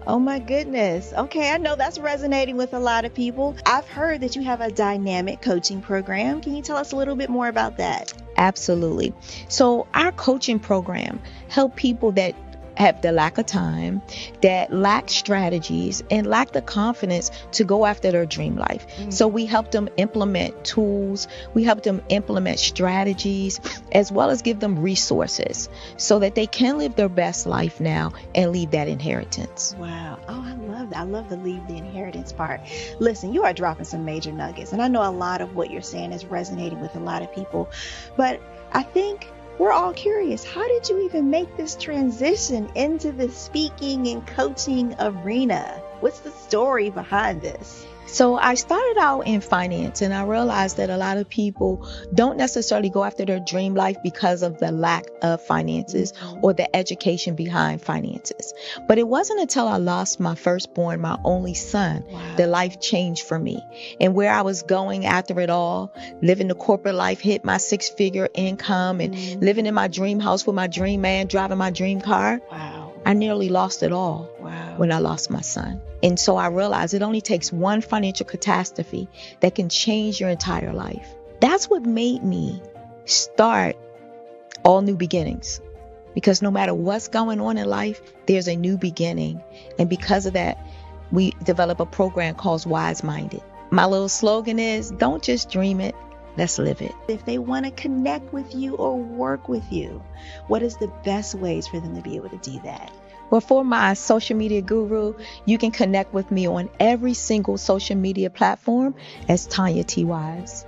Oh my goodness. Okay, I know that's resonating with a lot of people. I've heard that you have a dynamic coaching program. Can you tell us a little bit more about that? Absolutely. So our coaching program help people that have the lack of time, that lack strategies, and lack the confidence to go after their dream life. So we help them implement tools, we help them implement strategies, as well as give them resources so that they can live their best life now and leave that inheritance. Wow. Oh, I love that. I love the leave the inheritance part. Listen, you are dropping some major nuggets, and I know a lot of what you're saying is resonating with a lot of people, but I think we're all curious. How did you even make this transition into the speaking and coaching arena? What's the story behind this? So I started out in finance, and I realized that a lot of people don't necessarily go after their dream life because of the lack of finances or the education behind finances. But it wasn't until I lost my firstborn, my only son, that life changed for me. And where I was going after it all, living the corporate life, hit my 6-figure income and living in my dream house with my dream man, driving my dream car. I nearly lost it all when I lost my son. And so I realized it only takes one financial catastrophe that can change your entire life. That's what made me start All New Beginnings. Because no matter what's going on in life, there's a new beginning. And because of that, we develop a program called Wise Minded. My little slogan is, don't just dream it, let's live it. If they want to connect with you or work with you, what is the best ways for them to be able to do that? Well, for my social media guru, you can connect with me on every single social media platform as Tanya T. Wise.